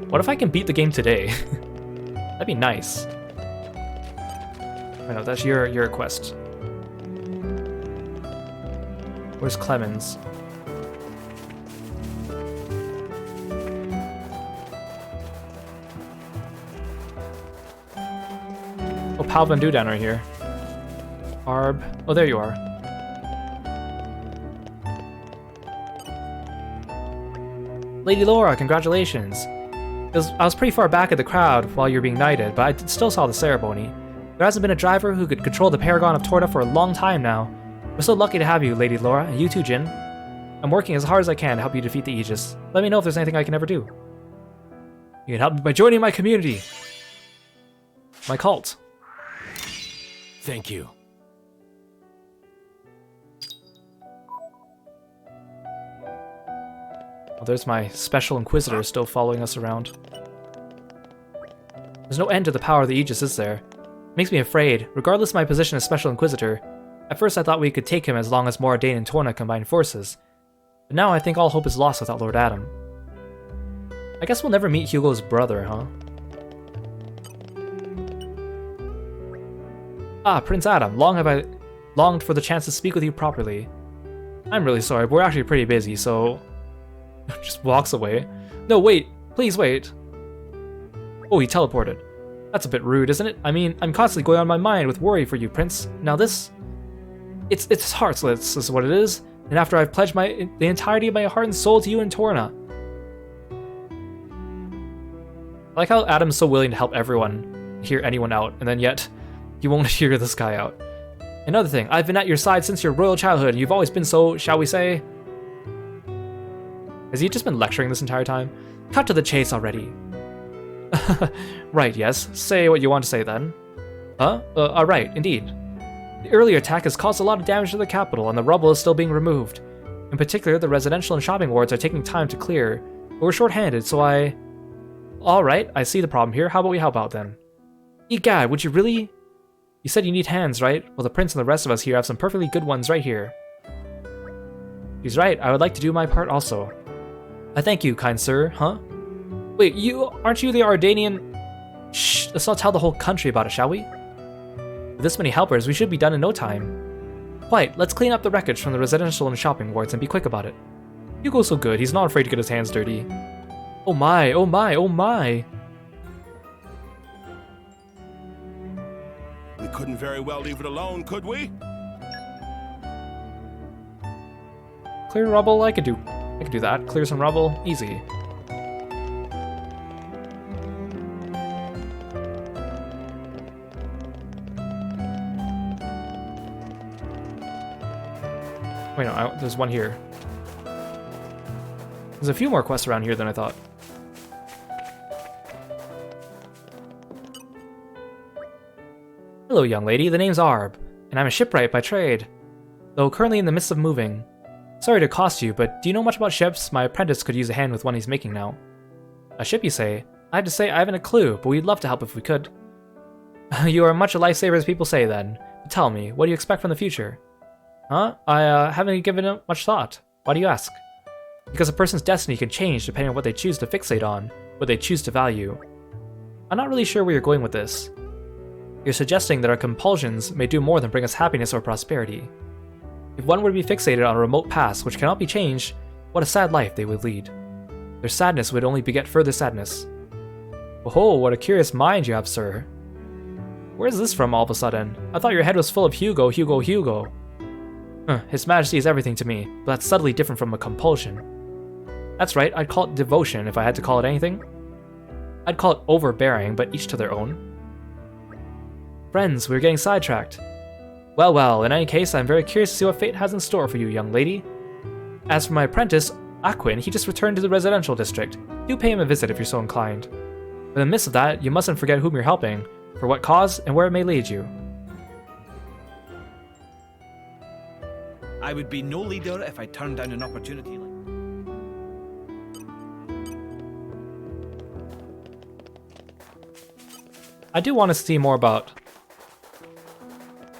What if I can beat the game today? That'd be nice. I know, that's your quest. Where's Clemens? Oh, Pal Van Dudan right here. Arb. Oh, there you are. Lady Laura, congratulations. I was pretty far back at the crowd while you were being knighted, but I still saw the ceremony. There hasn't been a driver who could control the Paragon of Torna for a long time now. We're so lucky to have you, Lady Laura, and you too, Jin. I'm working as hard as I can to help you defeat the Aegis. Let me know if there's anything I can ever do. You can help me by joining my community. My cult. Thank you. Well, there's my Special Inquisitor still following us around. There's no end to the power of the Aegis, is there? It makes me afraid, regardless of my position as Special Inquisitor. At first I thought we could take him as long as Moradane and Torna combined forces. But now I think all hope is lost without Lord Adam. I guess we'll never meet Hugo's brother, huh? Ah, Prince Adam, long have I longed for the chance to speak with you properly. I'm really sorry, but we're actually pretty busy, so... Just walks away. No, wait! Please wait! Oh, he teleported. That's a bit rude, isn't it? I mean, I'm constantly going on my mind with worry for you, Prince. Now this... It's heartless, is what it is. And after I've pledged the entirety of my heart and soul to you and Torna. I like how Adam's so willing to help everyone, hear anyone out, and then yet, he won't hear this guy out. Another thing, I've been at your side since your royal childhood, and you've always been so, shall we say... Has he just been lecturing this entire time? Cut to the chase already. Right, yes. Say what you want to say then. Huh? Right, indeed. The earlier attack has caused a lot of damage to the capital, and the rubble is still being removed. In particular, the residential and shopping wards are taking time to clear, but we're short-handed, so I... Alright, I see the problem here. How about we help out then? Egad, would you really... You said you need hands, right? Well, the prince and the rest of us here have some perfectly good ones right here. He's right, I would like to do my part also. I thank you, kind sir, huh? Wait, aren't you the Ardanian... Shh, let's not tell the whole country about it, shall we? With this many helpers, we should be done in no time. Quite, let's clean up the wreckage from the residential and shopping wards and be quick about it. Hugo's so good, he's not afraid to get his hands dirty. Oh my, oh my, oh my! We couldn't very well leave it alone, could we? Clear rubble, I could do that. Clear some rubble, easy. Wait, no, there's one here. There's a few more quests around here than I thought. Hello, young lady. The name's Arb, and I'm a shipwright by trade, though currently in the midst of moving. Sorry to accost you, but do you know much about ships? My apprentice could use a hand with one he's making now. A ship, you say? I have to say I haven't a clue, but we'd love to help if we could. You are much a lifesaver as people say then. But tell me, what do you expect from the future? Huh? I haven't given it much thought. Why do you ask? Because a person's destiny can change depending on what they choose to fixate on, what they choose to value. I'm not really sure where you're going with this. You're suggesting that our compulsions may do more than bring us happiness or prosperity. If one were to be fixated on a remote past which cannot be changed, what a sad life they would lead. Their sadness would only beget further sadness. Oh, what a curious mind you have, sir. Where's this from all of a sudden? I thought your head was full of Hugo. His Majesty is everything to me, but that's subtly different from a compulsion. That's right, I'd call it devotion if I had to call it anything. I'd call it overbearing, but each to their own. Friends, we're getting sidetracked. Well, in any case, I'm very curious to see what fate has in store for you, young lady. As for my apprentice, Aquin, he just returned to the residential district. Do pay him a visit if you're so inclined. But in the midst of that, you mustn't forget whom you're helping, for what cause, and where it may lead you. I would be no leader if I turned down an opportunity like... I do want to see more about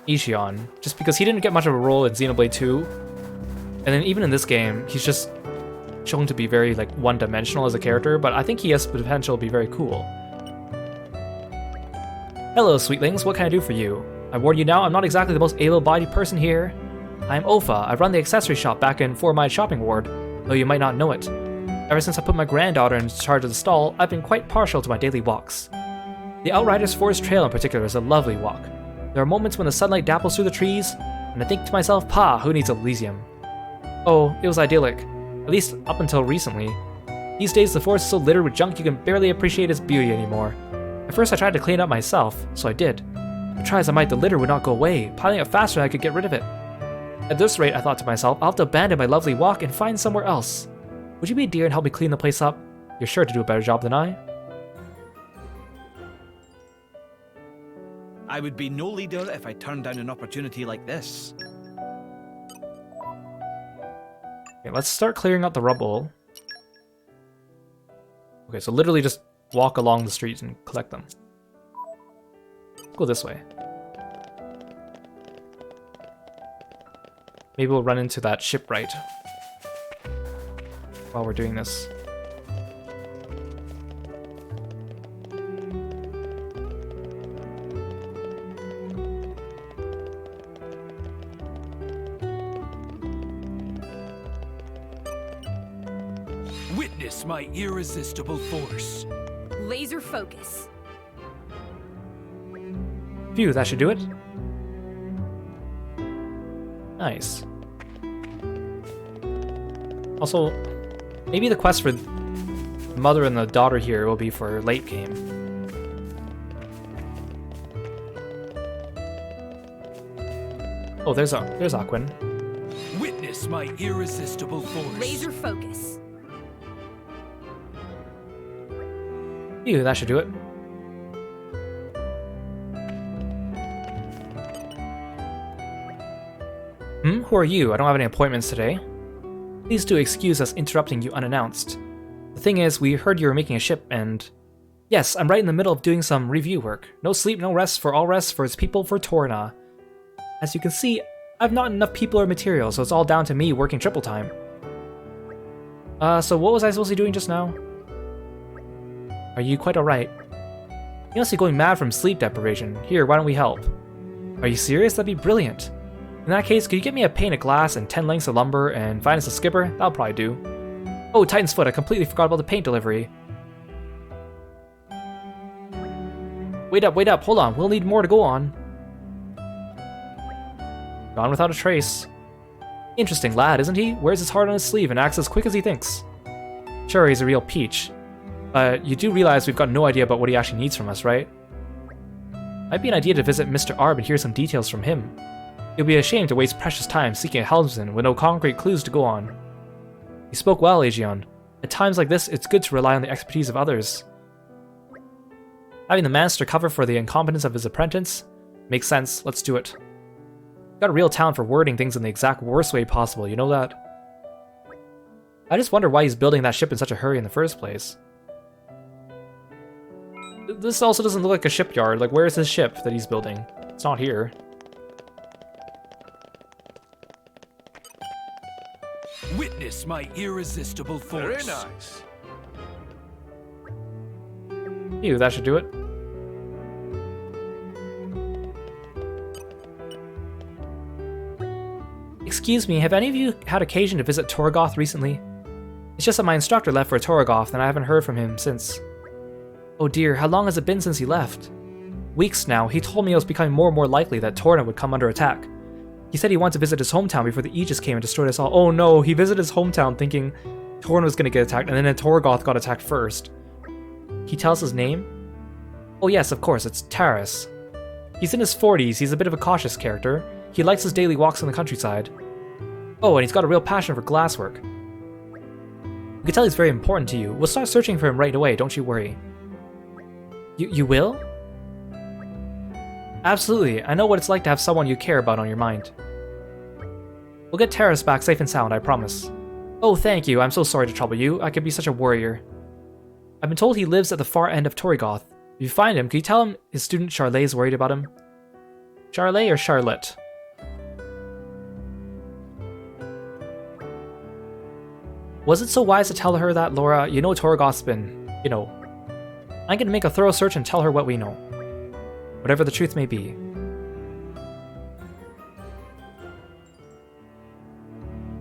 Ishion, just because he didn't get much of a role in Xenoblade 2, and then even in this game, he's just shown to be very like one-dimensional as a character, but I think he has the potential to be very cool. Hello, sweetlings, what can I do for you? I warn you now, I'm not exactly the most able-bodied person here. I'm Ofa, I run the accessory shop back in Four-Mile Shopping Ward, though you might not know it. Ever since I put my granddaughter in charge of the stall, I've been quite partial to my daily walks. The Outriders Forest Trail in particular is a lovely walk. There are moments when the sunlight dapples through the trees, and I think to myself, who needs Elysium? Oh, it was idyllic, at least up until recently. These days the forest is so littered with junk you can barely appreciate its beauty anymore. At first I tried to clean it up myself, so I did. But try as I might, the litter would not go away, piling up faster than I could get rid of it. At this rate, I thought to myself, I'll have to abandon my lovely walk and find somewhere else. Would you be a dear and help me clean the place up? You're sure to do a better job than I. I would be no leader if I turned down an opportunity like this. Okay, let's start clearing out the rubble. Okay, so literally just walk along the streets and collect them. Go this way. Maybe we'll run into that shipwright while we're doing this. Witness my irresistible force. Laser focus. Phew, that should do it. Nice. Also, maybe the quest for the mother and the daughter here will be for late game. Oh, there's Aquin. Witness my irresistible force. Laser focus. Phew, that should do it. Who are you? I don't have any appointments today. Please do excuse us interrupting you unannounced. The thing is, we heard you were making a ship and... Yes, I'm right in the middle of doing some review work. No sleep, no rest for all rest for its people for Torna. As you can see, I've not enough people or material, so it's all down to me working triple time. So what was I supposed to be doing just now? Are you quite alright? He must be going mad from sleep deprivation. Here, why don't we help? Are you serious? That'd be brilliant. In that case, could you get me a pane of glass and 10 lengths of lumber and find us a skipper? That'll probably do. Oh, Titan's Foot, I completely forgot about the paint delivery. Wait up, hold on. We'll need more to go on. Gone without a trace. Interesting lad, isn't he? Wears his heart on his sleeve and acts as quick as he thinks. Sure, he's a real peach. But you do realize we've got no idea about what he actually needs from us, right? Might be an idea to visit Mr. Arb and hear some details from him. It would be a shame to waste precious time seeking a helmsman with no concrete clues to go on. You spoke well, Aegeon. At times like this, it's good to rely on the expertise of others. Having the master cover for the incompetence of his apprentice makes sense. Let's do it. Got a real talent for wording things in the exact worst way possible, you know that? I just wonder why he's building that ship in such a hurry in the first place. This also doesn't look like a shipyard. Like, where's his ship that he's building? It's not here. Witness my irresistible force. Very nice. Ew, that should do it. Excuse me, have any of you had occasion to visit Torgoth recently? It's just that my instructor left for Torgoth and I haven't heard from him since. Oh dear, how long has it been since he left? Weeks now. He told me it was becoming more and more likely that Torna would come under attack. He said he wanted to visit his hometown before the Aegis came and destroyed us all. Oh no, he visited his hometown thinking Torna was going to get attacked, and then Torgoth got attacked first. Can he tell us his name? Oh yes, of course, it's Taras. He's in his 40s, he's a bit of a cautious character. He likes his daily walks in the countryside. Oh, and he's got a real passion for glasswork. We can tell he's very important to you. We'll start searching for him right away, don't you worry. You will? Absolutely, I know what it's like to have someone you care about on your mind. We'll get Taras back safe and sound, I promise. Oh, thank you, I'm so sorry to trouble you. I could be such a warrior. I've been told he lives at the far end of Torgoth. If you find him, can you tell him his student Charlotte is worried about him? Charlotte or Charlotte? Was it so wise to tell her that, Laura? You know Torgoth's been, you know. I'm gonna make a thorough search and tell her what we know. Whatever the truth may be.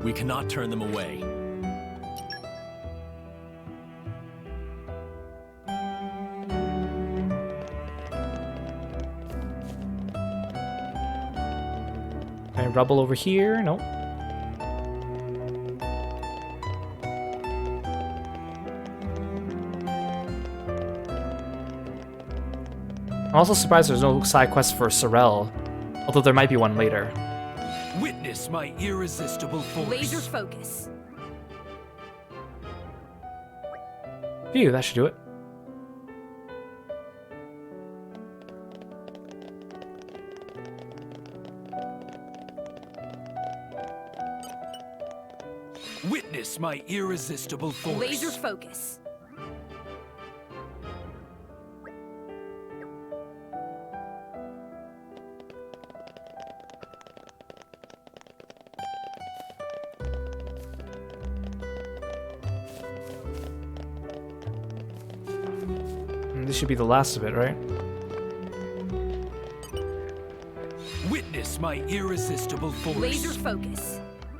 We cannot turn them away. Can I rubble over here? Nope. I'm also surprised there's no side quest for Sorel, although there might be one later. Witness my irresistible force. Laser focus. Phew, that should do it. Witness my irresistible force. Laser focus. This should be the last of it, right? Witness my irresistible force. Laser focus.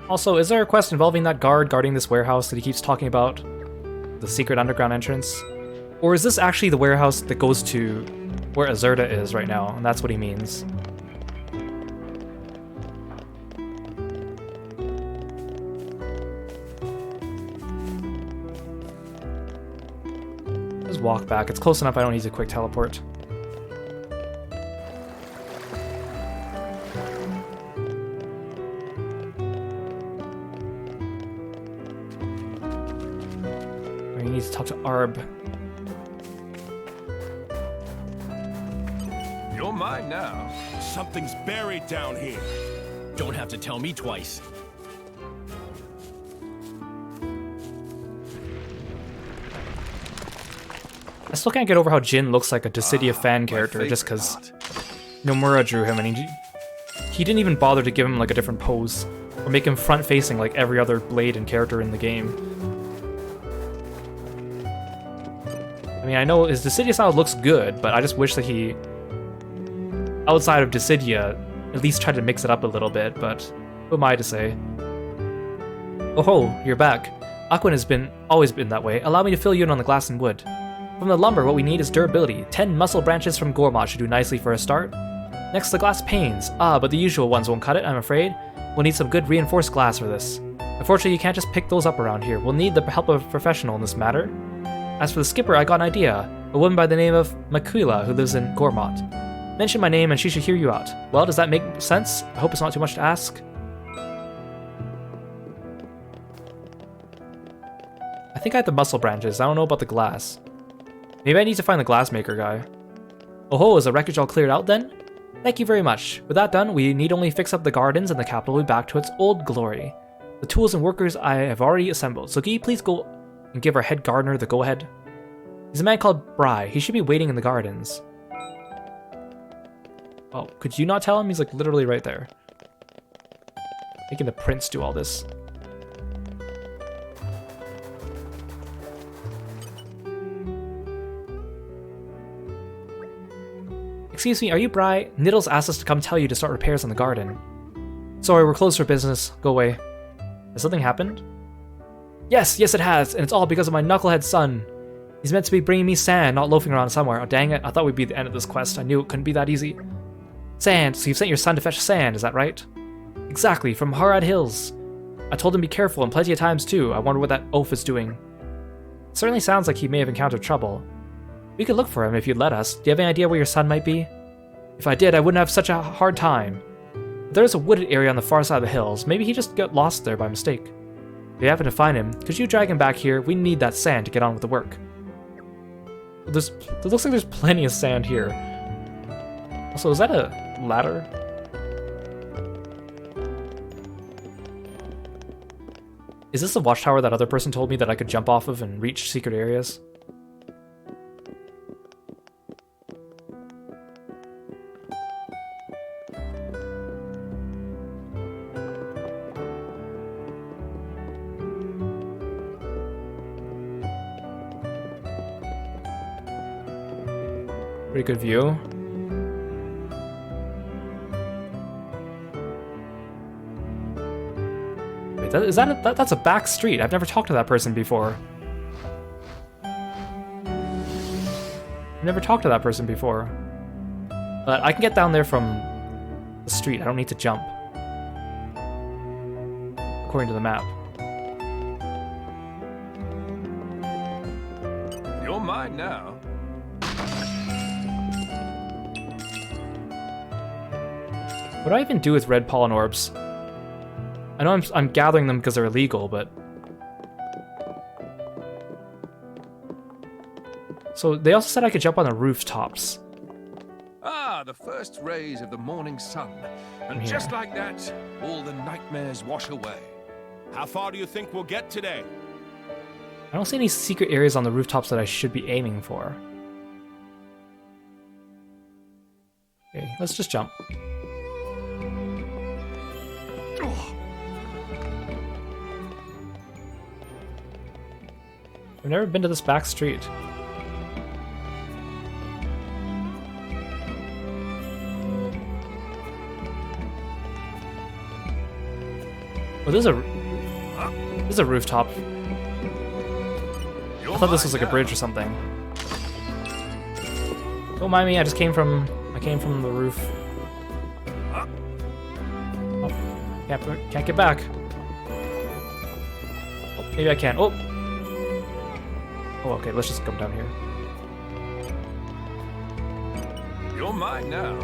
Also, is there a quest involving that guard guarding this warehouse that he keeps talking about? The secret underground entrance? Or is this actually the warehouse that goes to where Azurda is right now, and that's what he means? Just walk back. It's close enough I don't need a quick teleport. We need to talk to Arb. You're mine now. Something's buried down here. Don't have to tell me twice. I still can't get over how Jin looks like a Dissidia fan character just because Nomura drew him and he didn't even bother to give him like a different pose or make him front-facing like every other Blade and character in the game. mean, I know his Dissidia style looks good, but I just wish that he, outside of Dissidia, at least tried to mix it up a little bit, but who am I to say? Oh ho, you're back. Aquan has always been that way. Allow me to fill you in on the glass and wood. From the lumber, what we need is durability. 10 muscle branches from Gormott should do nicely for a start. Next, the glass panes. Ah, but the usual ones won't cut it, I'm afraid. We'll need some good reinforced glass for this. Unfortunately, you can't just pick those up around here. We'll need the help of a professional in this matter. As for the skipper, I got an idea. A woman by the name of Makula who lives in Gormott. Mention my name and she should hear you out. Well, does that make sense? I hope it's not too much to ask. I think I have the muscle branches. I don't know about the glass. Maybe I need to find the glassmaker guy. Oh ho, is the wreckage all cleared out then? Thank you very much. With that done, we need only fix up the gardens and the capital will be back to its old glory. The tools and workers I have already assembled, so can you please go and give our head gardener the go-ahead? He's a man called Bry. He should be waiting in the gardens. Oh, could you not tell him? He's like literally right there. Making the prince do all this. Excuse me, are you Bry? Niddles asked us to come tell you to start repairs on the garden. Sorry, we're closed for business. Go away. Has something happened? Yes, it has, and it's all because of my knucklehead son. He's meant to be bringing me sand, not loafing around somewhere. Oh, dang it, I thought we'd be at the end of this quest. I knew it couldn't be that easy. Sand, so you've sent your son to fetch sand, is that right? Exactly, from Harad Hills. I told him to be careful, and plenty of times too. I wonder what that oaf is doing. It certainly sounds like he may have encountered trouble. We could look for him if you'd let us. Do you have any idea where your son might be? If I did, I wouldn't have such a hard time. There's a wooded area on the far side of the hills. Maybe he just got lost there by mistake. If you happen to find him, could you drag him back here? We need that sand to get on with the work. It looks like there's plenty of sand here. Also, is that a ladder? Is this the watchtower that other person told me that I could jump off of and reach secret areas? Pretty good view. Wait, that's a back street. I've never talked to that person before. But I can get down there from the street. I don't need to jump. According to the map. You're mine now. What do I even do with red pollen orbs? I know I'm gathering them because they're illegal, but... So they also said I could jump on the rooftops. Ah, the first rays of the morning sun. And just like that, all the nightmares wash away. How far do you think we'll get today? I don't see any secret areas on the rooftops that I should be aiming for. Okay, let's just jump. I've never been to this back street. Oh, there's a rooftop. I thought this was like a bridge or something. Don't mind me, I came from the roof. Oh, can't get back. Oh, maybe I can. Oh, okay, let's just come down here. You're mine now.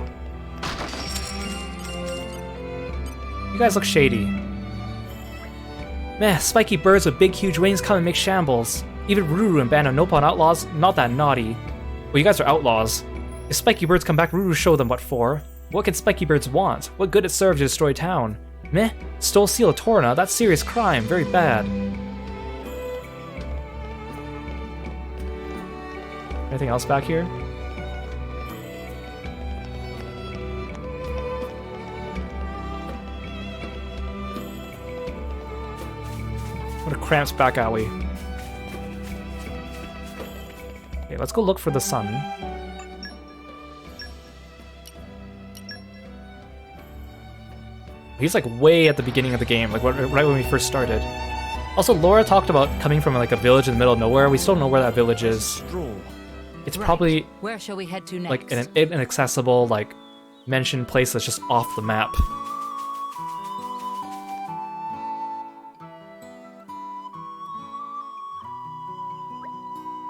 You guys look shady. Meh, spiky birds with big huge wings come and make shambles. Even Ruru and Band of Nopon outlaws, not that naughty. Well, you guys are outlaws. If spiky birds come back, Ruru show them what for. What can spiky birds want? What good it serve to destroy town? Meh, stole seal of Torna, that's serious crime, very bad. Anything else back here? What a cramped back alley. Okay, let's go look for the sun. He's like way at the beginning of the game, like right when we first started. Also, Laura talked about coming from like a village in the middle of nowhere. We still don't know where that village is. It's probably Where shall we head to next? like an inaccessible, like mentioned place that's just off the map.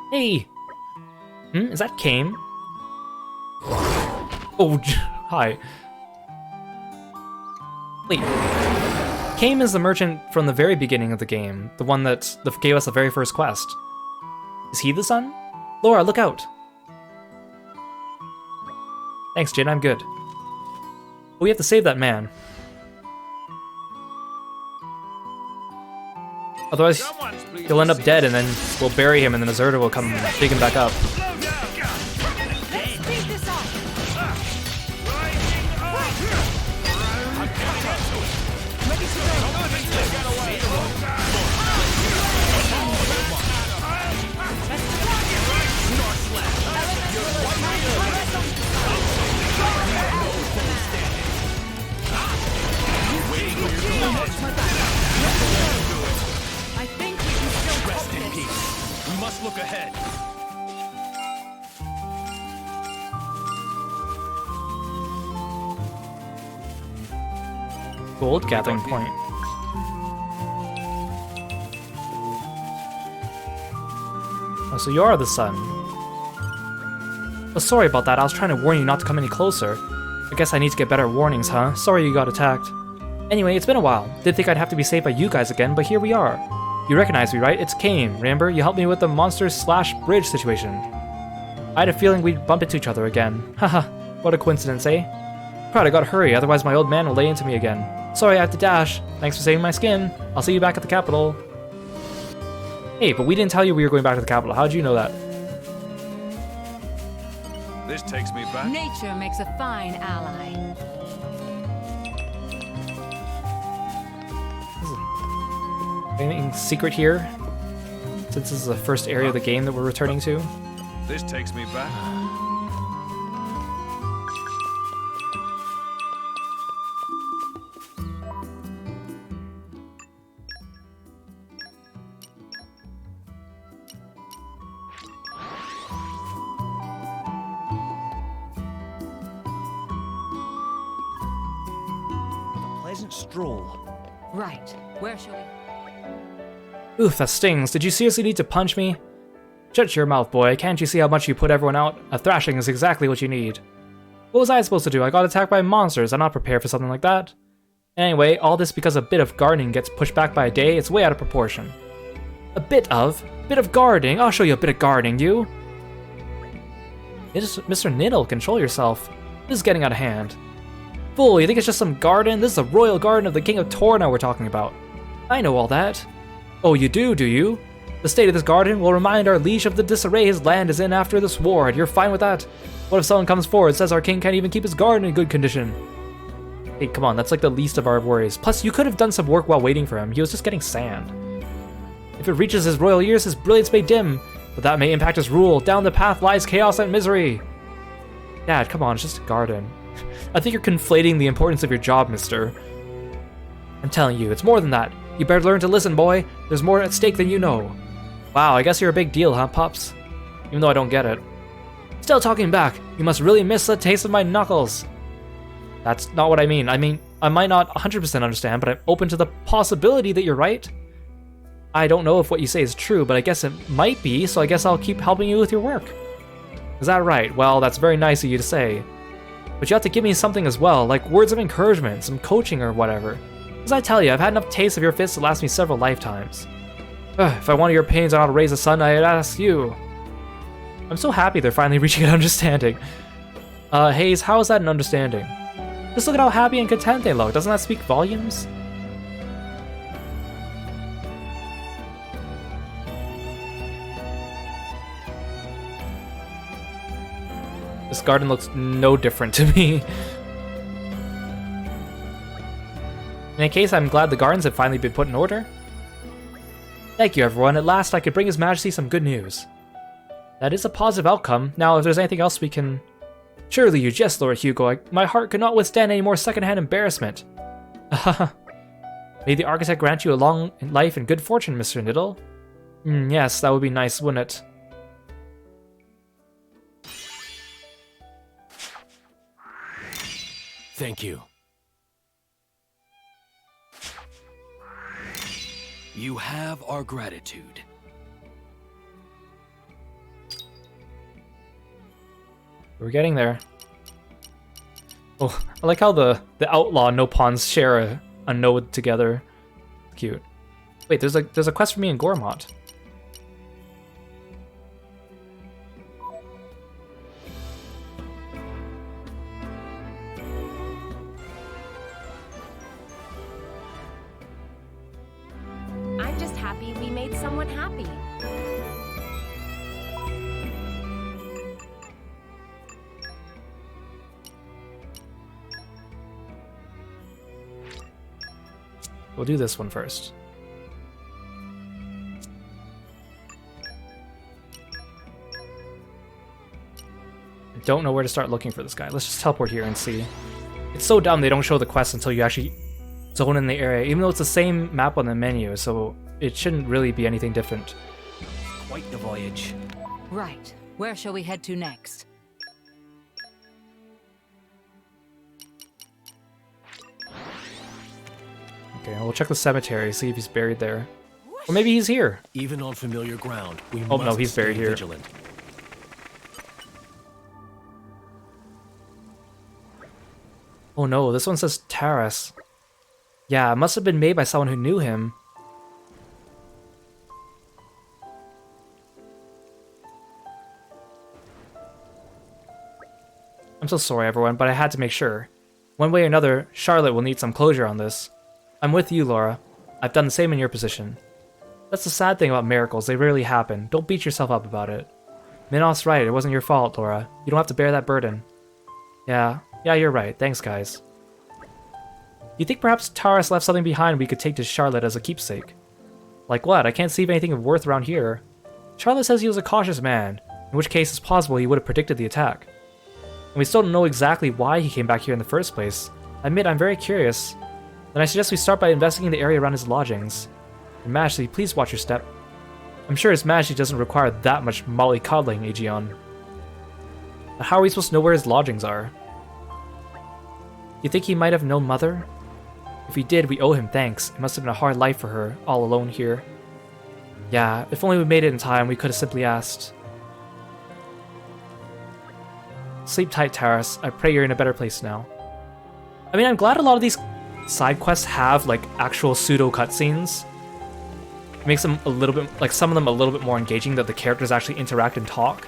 Hey! Is that Kame? Oh, hi. Wait. Kame is the merchant from the very beginning of the game, the one that gave us the very first quest. Is he the son? Laura, look out! Thanks, Jin, I'm good. But we have to save that man. Otherwise, he'll end up dead and then we'll bury him and then the Zerta will come dig him back up. I think we can still Rest in peace. We must look ahead. Gold gathering point. Oh, so you are the sun. Oh, sorry about that. I was trying to warn you not to come any closer. I guess I need to get better warnings, huh? Sorry you got attacked. Anyway, it's been a while. Didn't think I'd have to be saved by you guys again, but here we are. You recognize me, right? It's Kame. Remember? You helped me with the monster/bridge situation. I had a feeling we'd bump into each other again. Haha, what a coincidence, eh? Crud, I gotta hurry, otherwise my old man will lay into me again. Sorry, I have to dash. Thanks for saving my skin. I'll see you back at the capital. Hey, but we didn't tell you we were going back to the capital. How'd you know that? This takes me back. Nature makes a fine ally. Anything secret here? Since this is the first area of the game that we're returning to. This takes me back. Pleasant stroll. Right. Where shall we? Oof, that stings. Did you seriously need to punch me? Shut your mouth, boy. Can't you see how much you put everyone out? A thrashing is exactly what you need. What was I supposed to do? I got attacked by monsters. I'm not prepared for something like that. Anyway, all this because a bit of gardening gets pushed back by a day. It's way out of proportion. A bit of? Bit of gardening? I'll show you a bit of gardening, you. Mr. Niddle, control yourself. This is getting out of hand. Fool, you think it's just some garden? This is the royal garden of the King of Torna we're talking about. I know all that. Oh, you do you? The state of this garden will remind our liege of the disarray his land is in after the sword. You're fine with that? What if someone comes forward and says our king can't even keep his garden in good condition? Hey, come on, that's like the least of our worries. Plus, you could have done some work while waiting for him. He was just getting sand. If it reaches his royal ears, his brilliance may dim, but that may impact his rule. Down the path lies chaos and misery. Dad, come on, it's just a garden. I think you're conflating the importance of your job, mister. I'm telling you, it's more than that. You better learn to listen, boy. There's more at stake than you know. Wow, I guess you're a big deal, huh, Pops? Even though I don't get it. Still talking back. You must really miss the taste of my knuckles. That's not what I mean. I might not 100% understand, but I'm open to the possibility that you're right. I don't know if what you say is true, but I guess it might be, so I guess I'll keep helping you with your work. Is that right? Well, that's very nice of you to say. But you have to give me something as well, like words of encouragement, some coaching or whatever. As I tell you, I've had enough taste of your fists to last me several lifetimes. If I wanted your opinions on how to raise a son, I'd ask you. I'm so happy they're finally reaching an understanding. Hayes, how is that an understanding? Just look at how happy and content they look. Doesn't that speak volumes? This garden looks no different to me. In any case, I'm glad the gardens have finally been put in order. Thank you, everyone. At last, I could bring His Majesty some good news. That is a positive outcome. Now, if there's anything else we can... Surely you jest, Lord Hugo. My heart could not withstand any more secondhand embarrassment. May the architect grant you a long life and good fortune, Mr. Niddle. Yes, that would be nice, wouldn't it? Thank you. You have our gratitude. We're getting there. Oh, I like how the outlaw no pawns share a node together. Cute. Wait, there's a quest for me in Gormont. I'm just happy we made someone happy. We'll do this one first. I don't know where to start looking for this guy. Let's just teleport here and see. It's so dumb they don't show the quest until you actually zone in the area, even though it's the same map on the menu, so it shouldn't really be anything different. Quite the voyage. Right. Where shall we head to next? Okay, we'll check the cemetery, see if he's buried there. Or maybe he's here. Even on familiar ground, we Oh must no, he's buried stay here. vigilant. Oh no, this one says Taras. Yeah, it must have been made by someone who knew him. I'm so sorry everyone, but I had to make sure. One way or another, Charlotte will need some closure on this. I'm with you, Laura. I've done the same in your position. That's the sad thing about miracles, they rarely happen. Don't beat yourself up about it. Minoth's right, it wasn't your fault, Laura. You don't have to bear that burden. Yeah, you're right. Thanks, guys. You think perhaps Taras left something behind we could take to Charlotte as a keepsake? Like what? I can't see anything of worth around here. Charlotte says he was a cautious man, in which case it's possible he would have predicted the attack. And we still don't know exactly why he came back here in the first place. I admit I'm very curious. Then I suggest we start by investigating the area around his lodgings. Your Majesty, please watch your step. I'm sure His Majesty doesn't require that much mollycoddling, Aegeon. But how are we supposed to know where his lodgings are? You think he might have known Mother? If he did, we owe him thanks. It must have been a hard life for her, all alone here. Yeah, if only we made it in time, we could have simply asked. Sleep tight, Taras. I pray you're in a better place now. I mean, I'm glad a lot of these side quests have, like, actual pseudo cutscenes. It makes them a little bit, like, some of them a little bit more engaging, that the characters actually interact and talk,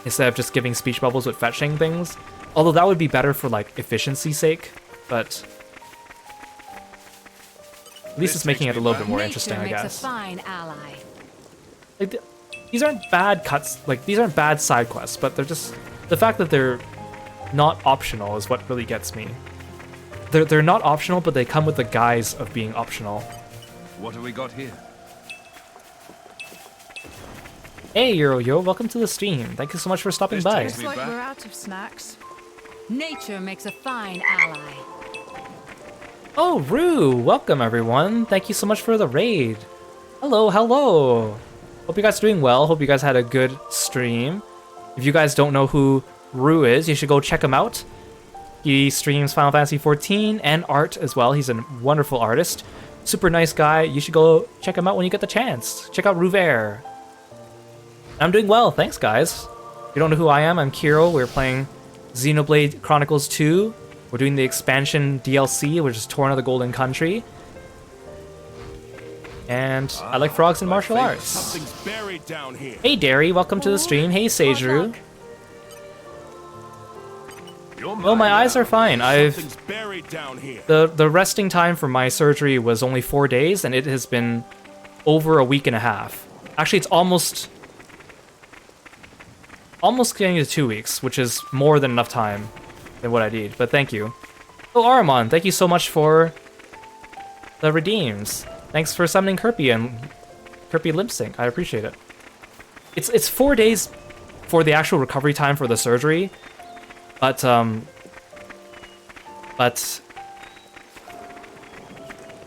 instead of just giving speech bubbles with fetching things. Although that would be better for, like, efficiency's sake, but at least it's making it a little bit more interesting, I guess. Makes a fine ally. Like, these aren't bad these aren't bad side quests, but they're just, the fact that they're not optional is what really gets me. They're not optional, but they come with the guise of being optional. What have we got here? Hey, Yo, welcome to the stream. Thank you so much for stopping by. Looks like we're out of snacks. Nature makes a fine ally. Oh, Rue! Welcome, everyone. Thank you so much for the raid. Hello. Hope you guys are doing well. Hope you guys had a good stream. If you guys don't know who Rue is, you should go check him out. He streams Final Fantasy XIV and art as well. He's a wonderful artist. Super nice guy. You should go check him out when you get the chance. Check out Rouvert. I'm doing well. Thanks, guys. If you don't know who I am, I'm Kiro. We're playing Xenoblade Chronicles 2. We're doing the expansion DLC, which is Torna The Golden Country. And I like frogs and martial arts. Something's buried down here. Hey, Derry. Welcome to the stream. Hey, Seijuru. Well, my eyes are fine. Something's buried down here. The resting time for my surgery was only 4 days, and it has been over a week and a half. Actually, it's almost getting to 2 weeks, which is more than enough time than what I need. But thank you. Oh, Aramon, thank you so much for the redeems. Thanks for summoning Kirby and Kirby Lip Sync. I appreciate it. It's 4 days for the actual recovery time for the surgery, but a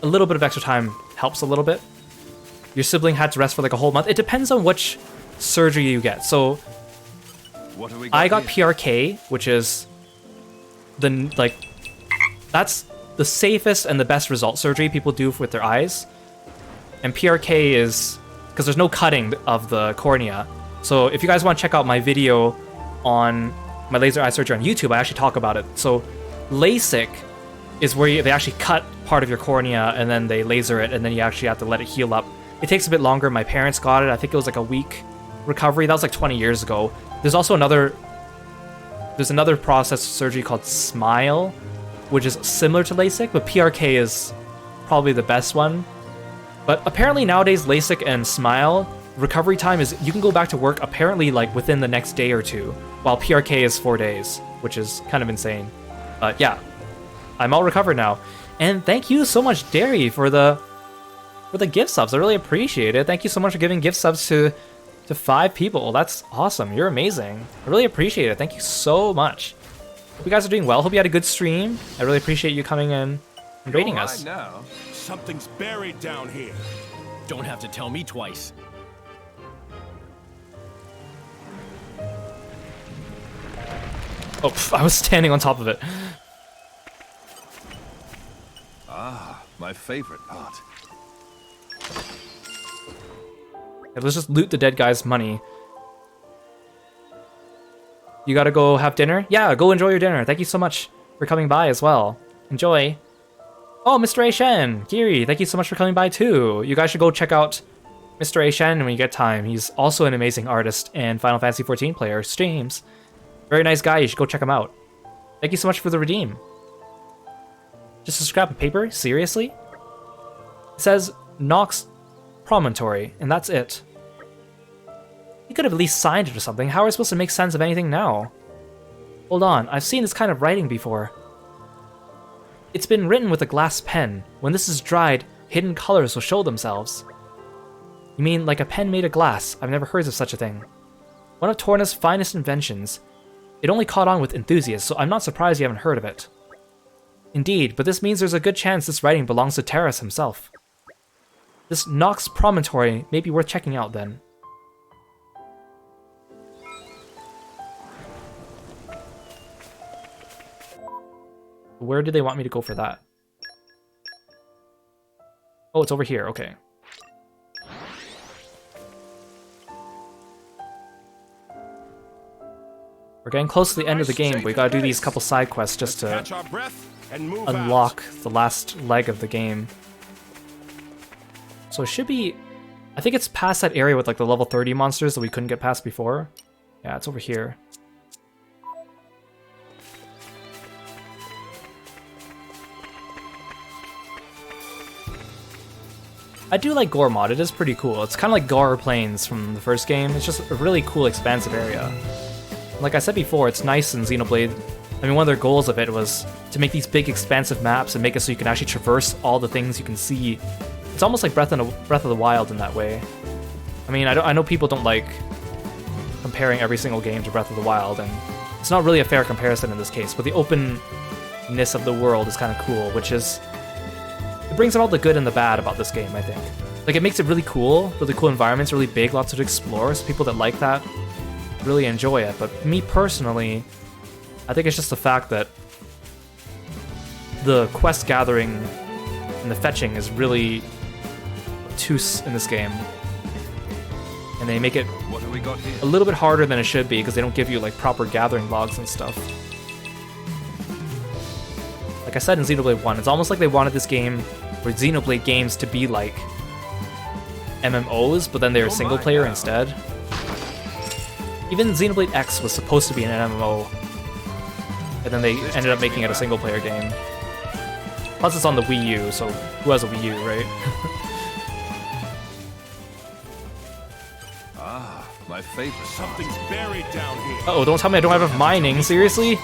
little bit of extra time helps a little bit. Your sibling had to rest for like a whole month. It depends on which surgery you get. So What have we I got here? PRK, which is that's the safest and the best result surgery people do with their eyes. And PRK is because there's no cutting of the cornea. So if you guys want to check out my video on my laser eye surgery on YouTube, I actually talk about it. So LASIK is where they actually cut part of your cornea and then they laser it and then you actually have to let it heal up. It takes a bit longer. My parents got it. I think it was like a week recovery. That was like 20 years ago. There's also another process of surgery called SMILE, which is similar to LASIK, but PRK is probably the best one. But apparently nowadays LASIK and SMILE recovery time is you can go back to work apparently like within the next day or two, while PRK is 4 days, which is kind of insane. But yeah, I'm all recovered now. And thank you so much, Derry, for the gift subs. I really appreciate it. Thank you so much for giving gift subs to 5 people. That's awesome. You're amazing. I really appreciate it. Thank you so much. Hope you guys are doing well. Hope you had a good stream. I really appreciate you coming in and rating us. Now, something's buried down here. Don't have to tell me twice. Oh, I was standing on top of it. Ah, my favorite part. Okay, let's just loot the dead guy's money. You gotta go have dinner? Yeah, go enjoy your dinner. Thank you so much for coming by as well. Enjoy. Oh, Mr. A. Shen, Kiri, thank you so much for coming by too. You guys should go check out Mr. A. Shen when you get time. He's also an amazing artist and Final Fantasy XIV player, streams. Very nice guy, you should go check him out. Thank you so much for the redeem. Just a scrap of paper? Seriously? It says Nox Promontory, and that's it. You could have at least signed it or something. How are we supposed to make sense of anything now? Hold on, I've seen this kind of writing before. It's been written with a glass pen. When this is dried, hidden colors will show themselves. You mean like a pen made of glass? I've never heard of such a thing. One of Torna's finest inventions. It only caught on with enthusiasts, so I'm not surprised you haven't heard of it. Indeed, but this means there's a good chance this writing belongs to Terrace himself. This Nox Promontory may be worth checking out then. Where do they want me to go for that? Oh, it's over here, okay. We're getting close to the end of the game, but we gotta do these couple side quests just to Catch our breath and move unlock the last leg of the game. So it should be... I think it's past that area with like the level 30 monsters that we couldn't get past before. Yeah, it's over here. I do like Gore Mod, it is pretty cool. It's kind of like Gore Plains from the first game. It's just a really cool, expansive area. Like I said before, it's nice in Xenoblade. I mean, one of their goals of it was to make these big, expansive maps and make it so you can actually traverse all the things you can see. It's almost like Breath of the Wild in that way. I mean, I know people don't like comparing every single game to Breath of the Wild, and it's not really a fair comparison in this case, but the openness of the world is kind of cool, which is... It brings out all the good and the bad about this game, I think. Like, it makes it really cool environments, really big, lots to explore, so people that like that really enjoy it. But me personally, I think it's just the fact that the quest gathering and the fetching is really obtuse in this game. And they make it What have we got here? a little bit harder than it should be because they don't give you like proper gathering logs and stuff. Like I said in Xenoblade 1, it's almost like they wanted this game, or Xenoblade games, to be like MMOs, but then they're single player instead. Even Xenoblade X was supposed to be an MMO, and then they ended up making it a single player game. Plus it's on the Wii U, so who has a Wii U, right? Ah, my favorite. Something's buried down here. Uh-oh, don't tell me I don't have enough mining, seriously?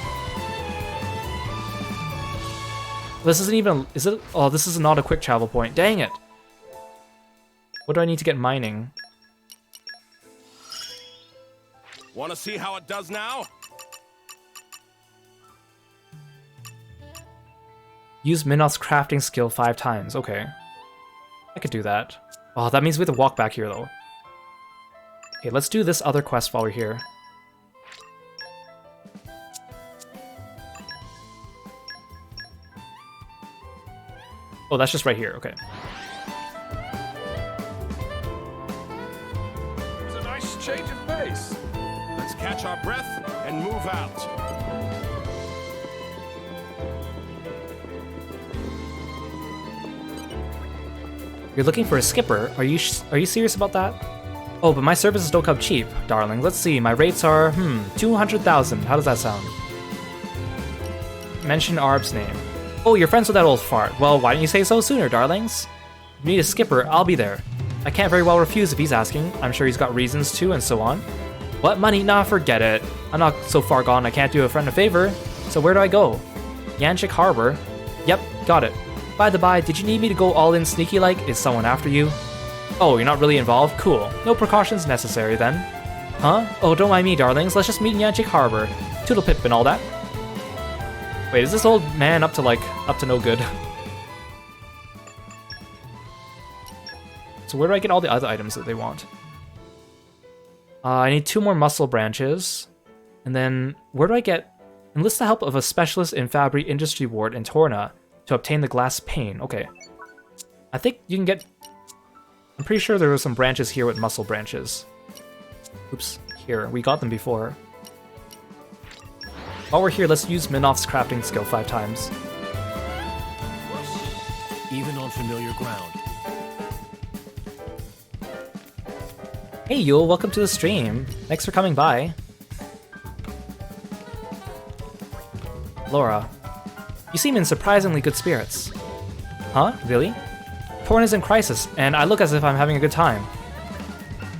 This isn't even... Is it... Oh, this is not a quick travel point. Dang it! What do I need to get mining? Want to see how it does now? Use Minoth's crafting skill 5 times. Okay. I could do that. Oh, that means we have to walk back here, though. Okay, let's do this other quest while we're here. Oh, that's just right here. Okay. It's a nice change of pace. Let's catch our breath and move out. You're looking for a skipper? Are you serious about that? Oh, but my services don't come cheap, darling. Let's see. My rates are 200,000. How does that sound? Mention Arb's name. Oh, you're friends with that old fart. Well, why didn't you say so sooner, darlings? If you need a skipper, I'll be there. I can't very well refuse if he's asking. I'm sure he's got reasons to, and so on. What, money? Nah, forget it. I'm not so far gone I can't do a friend a favor. So where do I go? Yanchik Harbor? Yep, got it. By the by, did you need me to go all in sneaky like? Is someone after you? Oh, you're not really involved? Cool. No precautions necessary then. Huh? Oh, don't mind me, darlings. Let's just meet in Yanchik Harbor. Toodle pip and all that. Wait, is this old man up to no good? So where do I get all the other items that they want? I need 2 more muscle branches. And then, where do I get... Enlist the help of a specialist in Fabry Industry Ward in Torna to obtain the glass pane. Okay. I think you can get... I'm pretty sure there were some branches here with muscle branches. Oops. Here. We got them before. While we're here, let's use Minoth's crafting skill 5 times. Even on familiar ground. Hey Yule, welcome to the stream. Thanks for coming by. Laura, you seem in surprisingly good spirits. Huh? Really? Torna's in crisis, and I look as if I'm having a good time.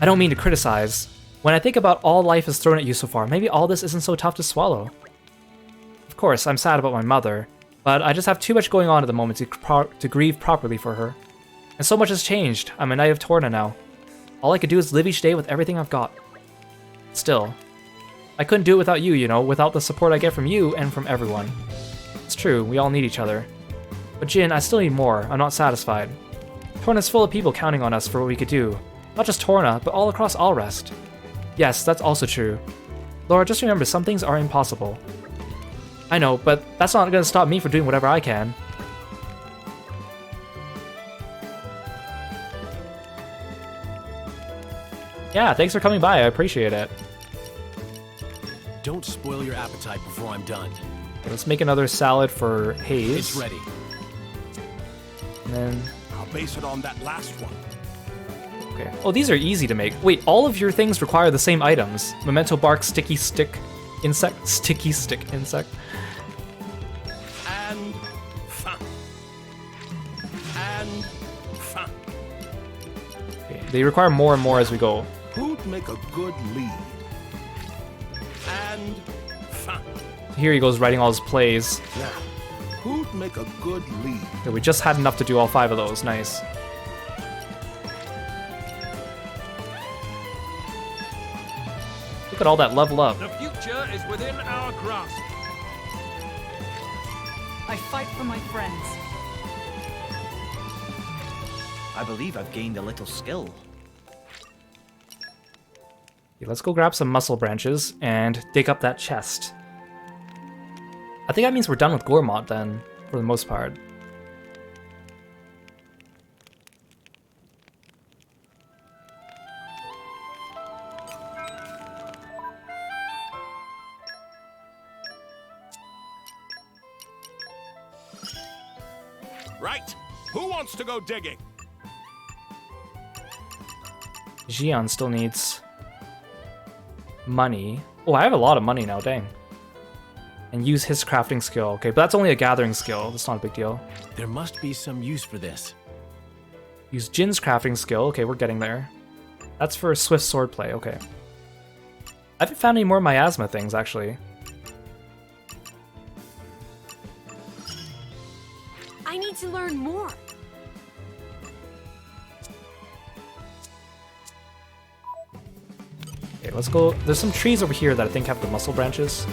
I don't mean to criticize. When I think about all life has thrown at you so far, maybe all this isn't so tough to swallow. Of course, I'm sad about my mother, but I just have too much going on at the moment to grieve properly for her. And so much has changed. I'm a knight of Torna now. All I could do is live each day with everything I've got. Still, I couldn't do it without you, you know, without the support I get from you and from everyone. It's true, we all need each other. But Jin, I still need more. I'm not satisfied. Torna's full of people counting on us for what we could do. Not just Torna, but all across Allrest. Yes, that's also true. Laura, just remember, some things are impossible. I know, but that's not going to stop me from doing whatever I can. Yeah, thanks for coming by. I appreciate it. Don't spoil your appetite before I'm done. Okay, let's make another salad for Hayes. It's ready. And then... I'll base it on that last one. Okay. Oh, these are easy to make. Wait, all of your things require the same items. Memento bark, sticky stick, insect, sticky stick, insect. And fin. And fin. Okay, they require more and more as we go. Who'd make a good lead? And fin. Here he goes writing all his plays. Now, who'd make a good lead? Okay, we just had enough to do all 5 of those. Nice. Look at all that level up. The future is within our grasp. I fight for my friends. I believe I've gained a little skill. Okay, let's go grab some muscle branches and dig up that chest. I think that means we're done with Gourmont then, for the most part. Right. Who wants to go digging? Xion still needs money. Oh, I have a lot of money now, dang. And use his crafting skill. Okay, but that's only a gathering skill. That's not a big deal. There must be some use for this. Use Jin's crafting skill. Okay, we're getting there. That's for swift swordplay. Okay. I haven't found any more miasma things, actually. I need to learn more. let's go. There's some trees over here that I think have the muscle branches.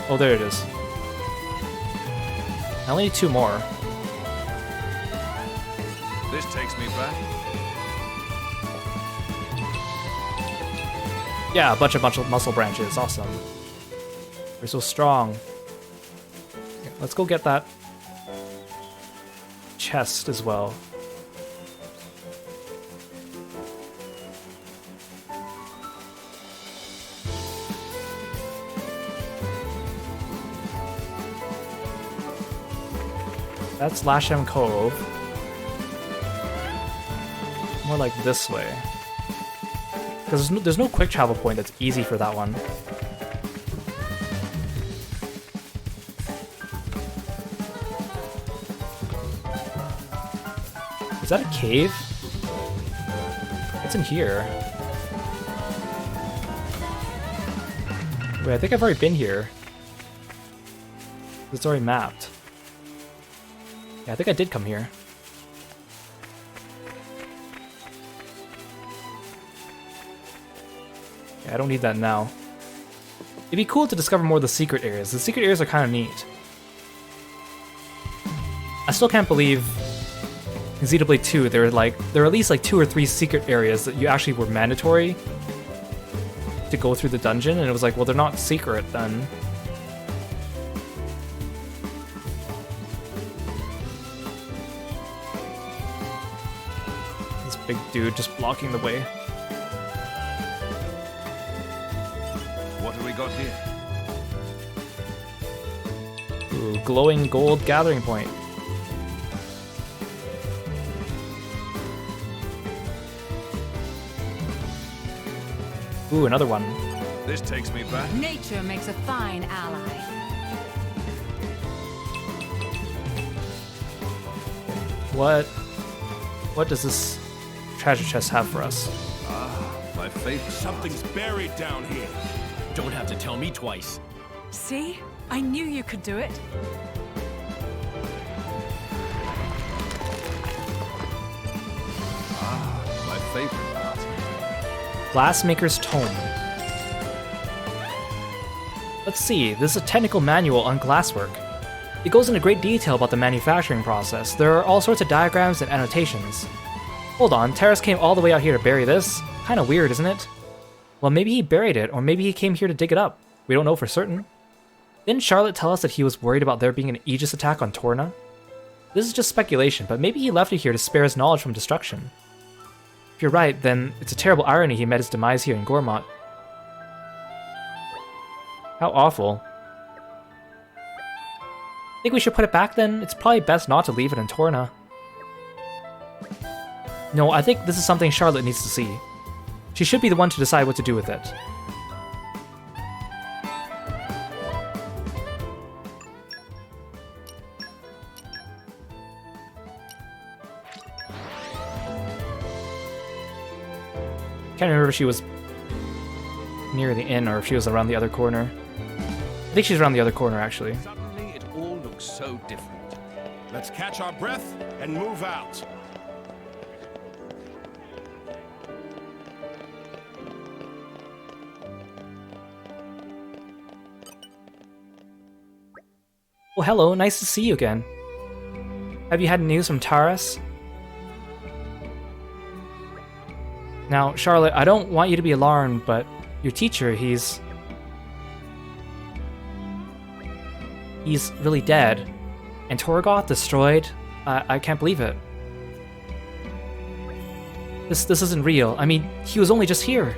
Oh, there it is. I only need 2 more. This takes me back. Yeah, a bunch of muscle branches. Awesome. We're so strong. Okay, let's go get that chest as well. That's Lashem Cove. More like this way. Because there's no quick travel point that's easy for that one. Is that a cave? What's in here? Wait, I think I've already been here. It's already mapped. Yeah, I think I did come here. Yeah, I don't need that now. It'd be cool to discover more of the secret areas. The secret areas are kind of neat. I still can't believe in Xenoblade 2 there are at least like 2 or 3 secret areas that you actually were mandatory to go through the dungeon, and it was like, well, they're not secret then. Big dude just blocking the way. What have we got here? Ooh, glowing gold gathering point. Ooh, another one. This takes me back. Nature makes a fine ally. What does this treasure chest have for us? Ah, my favorite. Something's buried down here. Don't have to tell me twice. See? I knew you could do it. Ah, my favorite part. Glassmaker's Tome. Let's see, this is a technical manual on glasswork. It goes into great detail about the manufacturing process. There are all sorts of diagrams and annotations. Hold on, Terrace came all the way out here to bury this? Kinda weird, isn't it? Well, maybe he buried it, or maybe he came here to dig it up. We don't know for certain. Didn't Charlotte tell us that he was worried about there being an Aegis attack on Torna? This is just speculation, but maybe he left it here to spare his knowledge from destruction. If you're right, then it's a terrible irony he met his demise here in Gormott. How awful. Think we should put it back then? It's probably best not to leave it in Torna. No, I think this is something Charlotte needs to see. She should be the one to decide what to do with it. Can't remember if she was near the inn or if she was around the other corner. I think she's around the other corner, actually. Suddenly, it all looks so different. Let's catch our breath and move out. Oh, hello, nice to see you again. Have you had news from Taras? Now, Charlotte, I don't want you to be alarmed, but your teacher, he's really dead. And Torgoth destroyed? I can't believe it. This isn't real. I mean, he was only just here.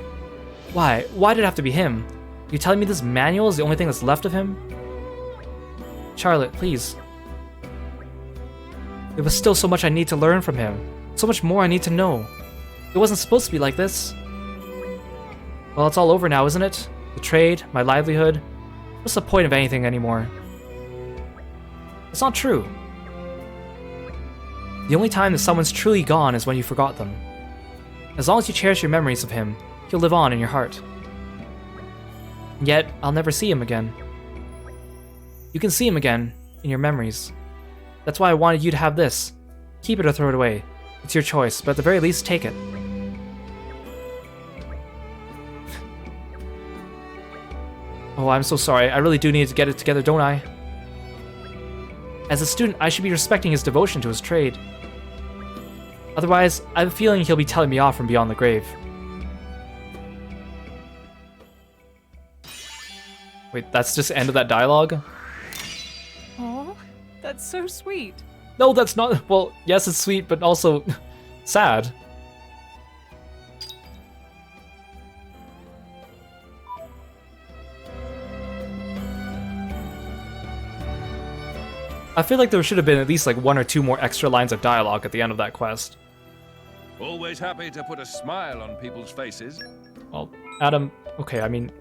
Why? Why did it have to be him? You telling me this manual is the only thing that's left of him? Charlotte, please. There was still so much I need to learn from him. So much more I need to know. It wasn't supposed to be like this. Well, it's all over now, isn't it? The trade, my livelihood. What's the point of anything anymore? It's not true. The only time that someone's truly gone is when you forgot them. As long as you cherish your memories of him, he'll live on in your heart. Yet, I'll never see him again. You can see him again in your memories. That's why I wanted you to have this. Keep it or throw it away. It's your choice, but at the very least, take it. Oh, I'm so sorry. I really do need to get it together, don't I? As a student, I should be respecting his devotion to his trade. Otherwise, I have a feeling he'll be telling me off from beyond the grave. Wait, that's just the end of that dialogue? Oh, that's so sweet. No, that's not. Well, yes, it's sweet, but also sad. I feel like there should have been at least like 1 or 2 more extra lines of dialogue at the end of that quest. Always happy to put a smile on people's faces. Well, Adam, okay, I mean...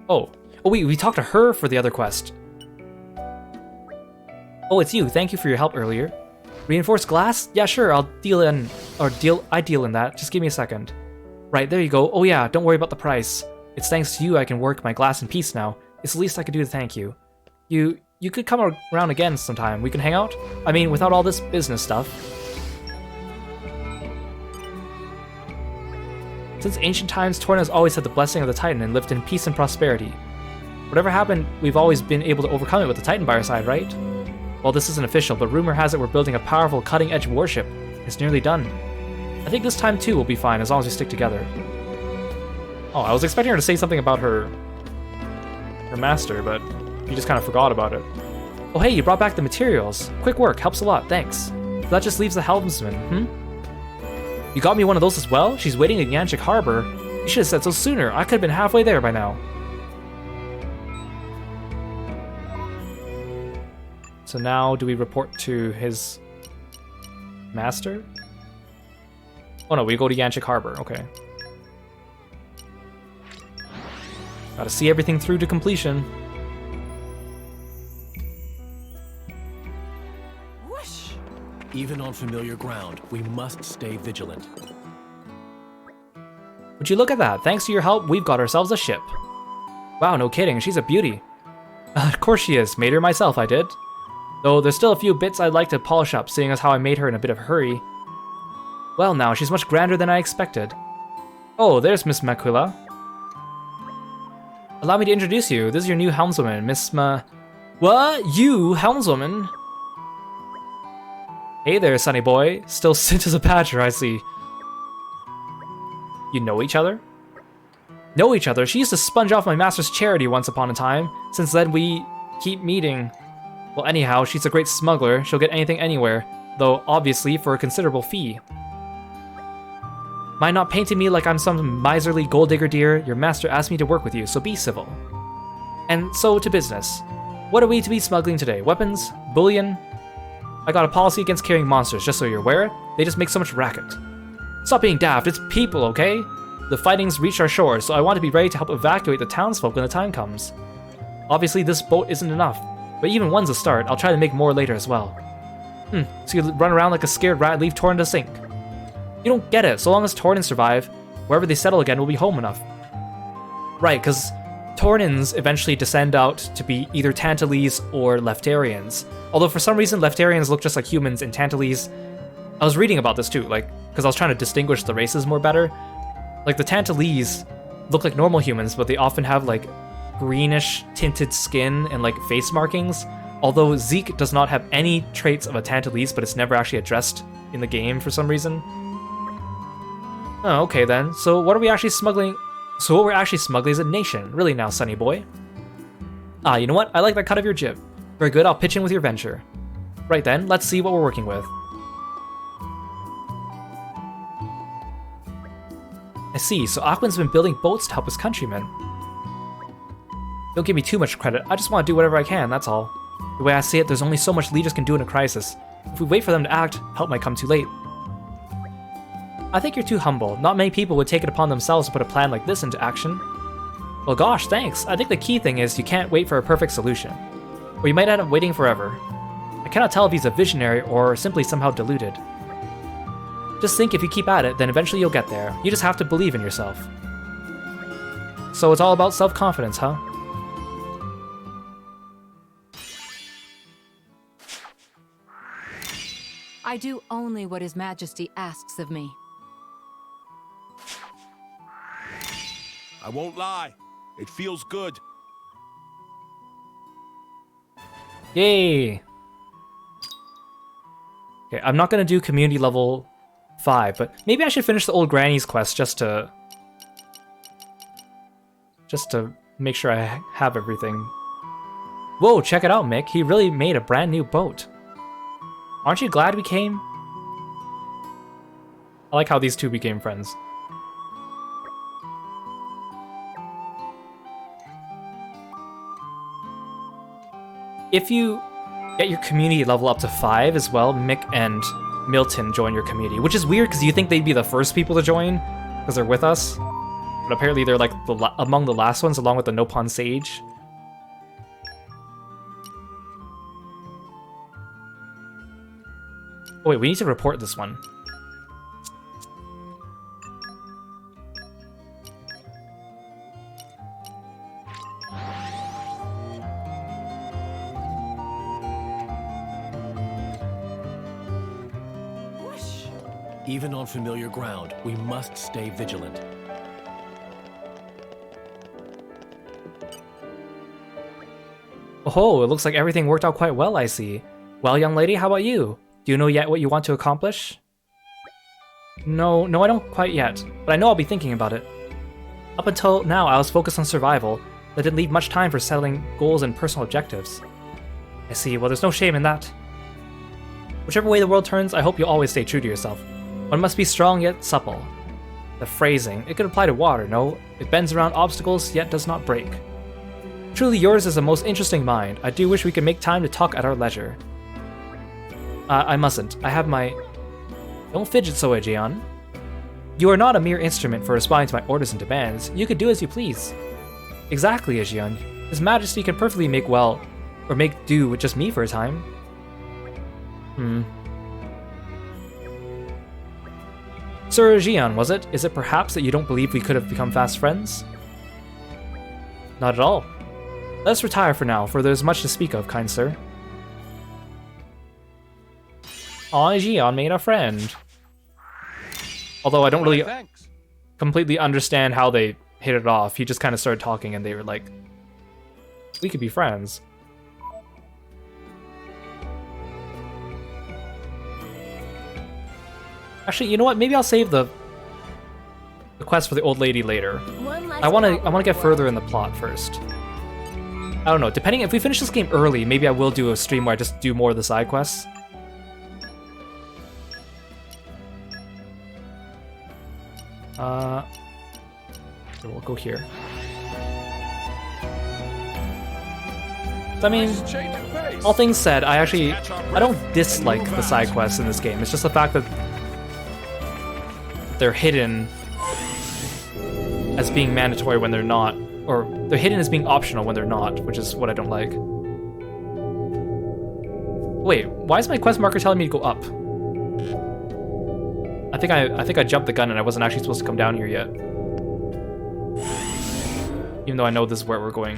Oh, wait, we talked to her for the other quest. Oh, it's you. Thank you for your help earlier. Reinforced glass? Yeah, sure, I deal in that. Just give me a second. Right, there you go. Oh yeah, don't worry about the price. It's thanks to you I can work my glass in peace now. It's the least I could do to thank you. You could come around again sometime. We can hang out? I mean, without all this business stuff. Since ancient times, Torna has always had the blessing of the Titan and lived in peace and prosperity. Whatever happened, we've always been able to overcome it with the Titan by our side, right? Well, this isn't official, but rumor has it we're building a powerful, cutting-edge warship. It's nearly done. I think this time, too, will be fine, as long as we stick together. Oh, I was expecting her to say something about her master, but you just kind of forgot about it. Oh hey, you brought back the materials. Quick work, helps a lot, thanks. So that just leaves the helmsman, You got me one of those as well? She's waiting in Yanchik Harbor. You should have said so sooner. I could have been halfway there by now. So now, do we report to his master? Oh no, we go to Yanchik Harbor, okay. Gotta see everything through to completion. Even on familiar ground, we must stay vigilant. Would you look at that? Thanks to your help, we've got ourselves a ship. Wow, no kidding, she's a beauty. Of course she is. Made her myself, I did. Though there's still a few bits I'd like to polish up, seeing as how I made her in a bit of a hurry. Well now, she's much grander than I expected. Oh, there's Miss Makula. Allow me to introduce you. This is your new helmswoman, Miss What? You, helmswoman? Hey there, sonny boy. Still sint as a badger, I see. You know each other? Know each other? She used to sponge off my master's charity once upon a time. Since then, we keep meeting. Well, anyhow, she's a great smuggler. She'll get anything anywhere, though obviously for a considerable fee. Mind not painting me like I'm some miserly gold digger, dear? Your master asked me to work with you, so be civil. And so to business. What are we to be smuggling today? Weapons? Bullion? I got a policy against carrying monsters, just so you're aware. They just make so much racket. Stop being daft, it's people, okay? The fighting's reached our shores, so I want to be ready to help evacuate the townsfolk when the time comes. Obviously, this boat isn't enough, but even one's a start. I'll try to make more later as well. So you run around like a scared rat and leave Torna to sink. You don't get it. So long as Tornans survive, wherever they settle again will be home enough. Right, because Tornans eventually descend out to be either Tantalese or Leftarians. Although for some reason Leftarians look just like humans in Tantalese. I was reading about this too, like, because I was trying to distinguish the races more better. Like the Tantalese look like normal humans, but they often have like greenish tinted skin and like face markings. Although Zeke does not have any traits of a Tantalese, but it's never actually addressed in the game for some reason. Oh, okay then. So what are we actually smuggling? So what we're actually smuggling is a nation. Really now, sonny boy. Ah, you know what? I like that cut of your jib. Very good, I'll pitch in with your venture. Right then, let's see what we're working with. I see, so Aquin's been building boats to help his countrymen. Don't give me too much credit, I just want to do whatever I can, that's all. The way I see it, there's only so much leaders can do in a crisis. If we wait for them to act, help might come too late. I think you're too humble. Not many people would take it upon themselves to put a plan like this into action. Well gosh, thanks. I think the key thing is you can't wait for a perfect solution. Or you might end up waiting forever. I cannot tell if he's a visionary or simply somehow deluded. Just think if you keep at it, then eventually you'll get there. You just have to believe in yourself. So it's all about self-confidence, huh? I do only what His Majesty asks of me. I won't lie. It feels good. Yay! Okay, I'm not gonna do community level 5, but maybe I should finish the old granny's quest just to make sure I have everything. Whoa, check it out, Mick. He really made a brand new boat. Aren't you glad we came? I like how these two became friends. If you get your community level up to 5 as well, Mick and Milton join your community, which is weird because you think they'd be the first people to join because they're with us. But apparently they're like among the last ones along with the Nopon Sage. Oh wait, we need to report this one. Even on familiar ground, we must stay vigilant. Oh, it looks like everything worked out quite well, I see. Well, young lady, how about you? Do you know yet what you want to accomplish? No, I don't quite yet, but I know I'll be thinking about it. Up until now, I was focused on survival. That didn't leave much time for settling goals and personal objectives. I see, well, there's no shame in that. Whichever way the world turns, I hope you'll always stay true to yourself. One must be strong yet supple. The phrasing, it could apply to water, no? It bends around obstacles, yet does not break. Truly yours is a most interesting mind. I do wish we could make time to talk at our leisure. I mustn't. I have my... Don't fidget so, Aegeon. You are not a mere instrument for responding to my orders and demands. You could do as you please. Exactly, Aegeon. His Majesty can perfectly make well, or make do with just me for a time. Sir Aegeon, was it? Is it perhaps that you don't believe we could have become fast friends? Not at all. Let's retire for now, for there's much to speak of, kind sir. Aw, Aegeon made a friend. Although I don't really completely understand how they hit it off. He just kind of started talking and they were like, we could be friends. Actually, you know what? Maybe I'll save the quest for the old lady later. I want to get further in the plot first. I don't know. Depending if we finish this game early, maybe I will do a stream where I just do more of the side quests. So we'll go here. So, I mean, all things said, I don't dislike the side quests in this game. It's just the fact that they're hidden as being mandatory when they're not, or they're hidden as being optional when they're not, which is what I don't like. Wait, why is my quest marker telling me to go up? I think I jumped the gun and I wasn't actually supposed to come down here yet. Even though I know this is where we're going.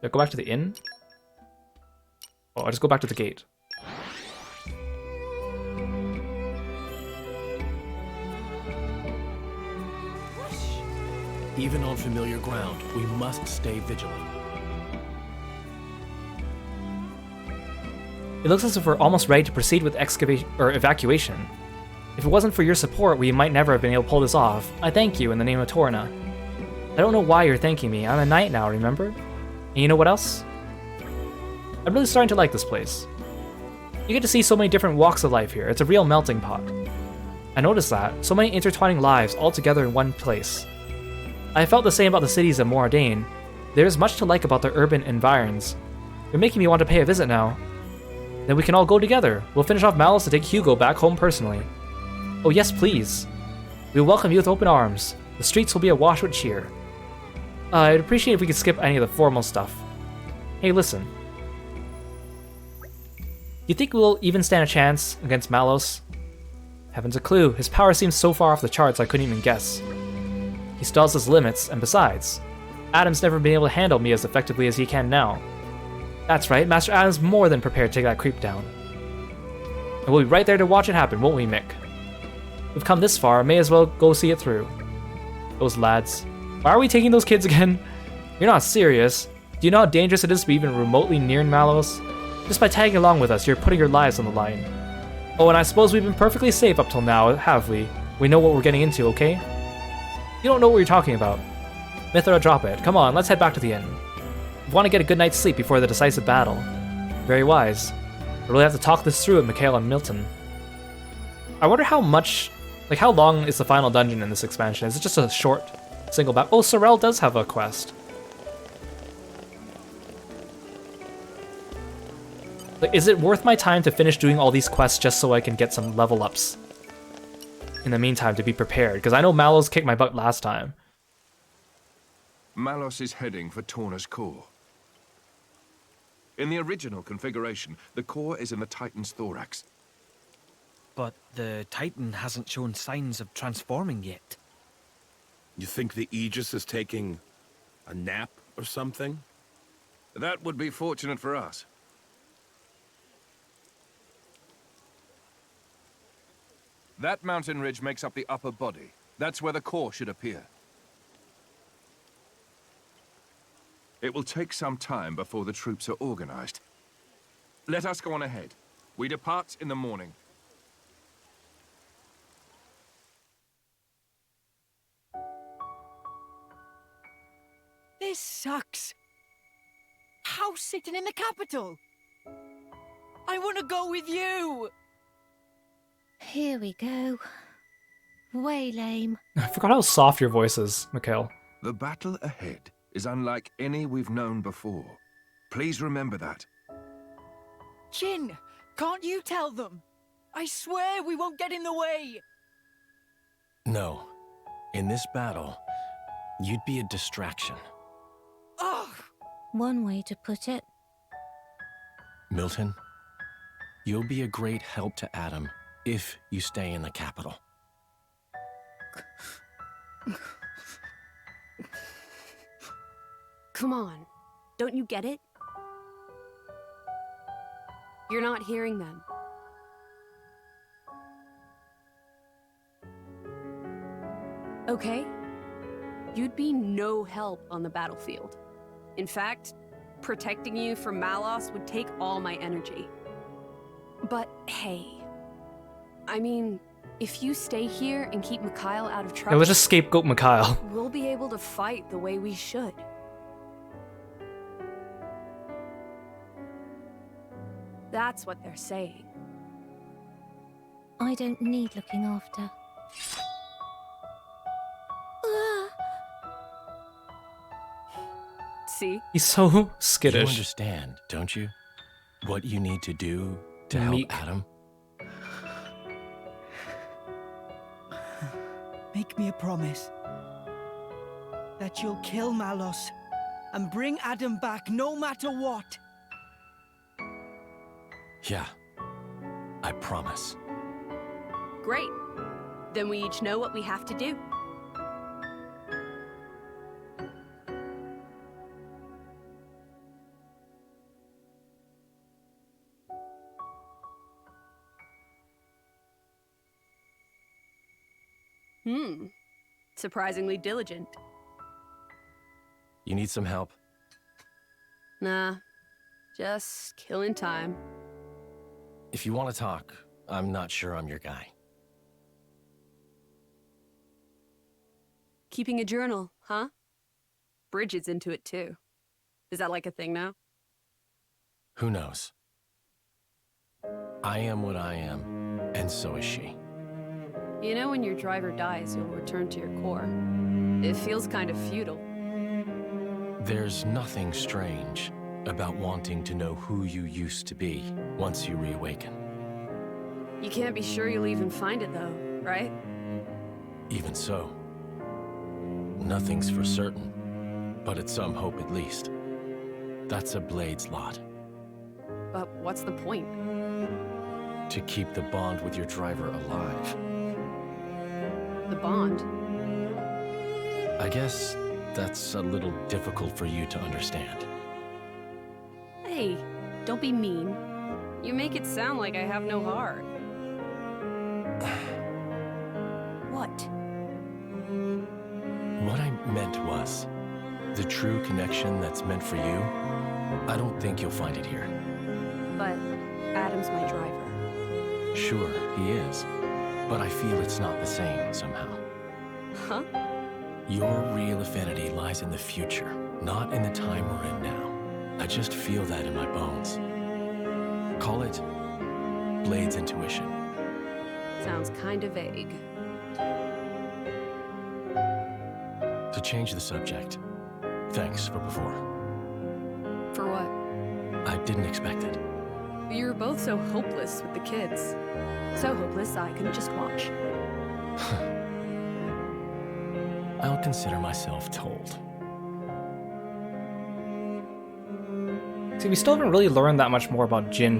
Did I go back to the inn? Oh, I just go back to the gate. Even on familiar ground, we must stay vigilant. It looks as if we're almost ready to proceed with evacuation. If it wasn't for your support, we might never have been able to pull this off. I thank you in the name of Torna. I don't know why you're thanking me. I'm a knight now, remember? And you know what else? I'm really starting to like this place. You get to see so many different walks of life here. It's a real melting pot. I noticed that. So many intertwining lives all together in one place. I felt the same about the cities of Moradane. There's much to like about their urban environs. You're making me want to pay a visit now. Then we can all go together. We'll finish off Malice to take Hugo back home personally. Oh yes, please. We will welcome you with open arms. The streets will be awash with cheer. I'd appreciate if we could skip any of the formal stuff. Hey, listen. You think we'll even stand a chance against Malos? Haven't a clue. His power seems so far off the charts I couldn't even guess. He still has his limits, and besides, Adam's never been able to handle me as effectively as he can now. That's right, Master Adam's more than prepared to take that creep down. And we'll be right there to watch it happen, won't we, Mick? We've come this far, may as well go see it through. Those lads. Why are we taking those kids again? You're not serious. Do you know how dangerous it is to be even remotely near Malos? Just by tagging along with us, you're putting your lives on the line. Oh, and I suppose we've been perfectly safe up till now, have we? We know what we're getting into, okay? You don't know what you're talking about. Mithra, drop it. Come on, let's head back to the inn. We want to get a good night's sleep before the decisive battle. Very wise. We'll really have to talk this through with Mikhail and Milton. I wonder how much... Like, how long is the final dungeon in this expansion? Is it just a short, single battle? Oh, Sorel does have a quest. Like, is it worth my time to finish doing all these quests just so I can get some level ups? In the meantime, to be prepared, because I know Malos kicked my butt last time. Malos is heading for Torna's core. In the original configuration, the core is in the Titan's thorax. But the Titan hasn't shown signs of transforming yet. You think the Aegis is taking a nap or something? That would be fortunate for us. That mountain ridge makes up the upper body. That's where the core should appear. It will take some time before the troops are organized. Let us go on ahead. We depart in the morning. This sucks. House sitting in the capital. I want to go with you. Here we go. Way lame. I forgot how soft your voice is, Mikhail. The battle ahead is unlike any we've known before. Please remember that. Jin, can't you tell them? I swear we won't get in the way. No. In this battle, you'd be a distraction. Ugh. One way to put it. Milton, you'll be a great help to Adam if you stay in the capital. Come on. Don't you get it? You're not hearing them. Okay? You'd be no help on the battlefield. In fact, protecting you from Malos would take all my energy. But hey, I mean, if you stay here and keep Mikhail out of trouble... Yeah, let's just scapegoat Mikhail. We'll be able to fight the way we should. That's what they're saying. I don't need looking after. See? He's so skittish. You understand, don't you? What you need to do to help Adam? Make me a promise that you'll kill Malos and bring Adam back no matter what. Yeah, I promise. Great. Then we each know what we have to do. Surprisingly diligent. You need some help? Nah, just killing time. If you want to talk, I'm not sure I'm your guy. Keeping a journal, huh? Bridget's into it too. Is that like a thing now? Who knows? I am what I am, and so is she. You know when your driver dies, you'll return to your core. It feels kind of futile. There's nothing strange about wanting to know who you used to be once you reawaken. You can't be sure you'll even find it though, right? Even so, nothing's for certain, but it's some hope at least. That's a Blade's lot. But what's the point? to keep the bond with your driver alive. The bond? I guess that's a little difficult for you to understand. Hey, don't be mean. You make it sound like I have no heart. What? What I meant was, the true connection that's meant for you, I don't think you'll find it here. But Adam's my driver. Sure, he is. But I feel it's not the same somehow. Huh? Your real affinity lies in the future, not in the time we're in now. I just feel that in my bones. Call it Blade's intuition. Sounds kinda vague. To change the subject, thanks for before. For what? I didn't expect it. You were both so hopeless with the kids. So hopeless I couldn't just watch. I'll consider myself told. See, we still haven't really learned that much more about Jin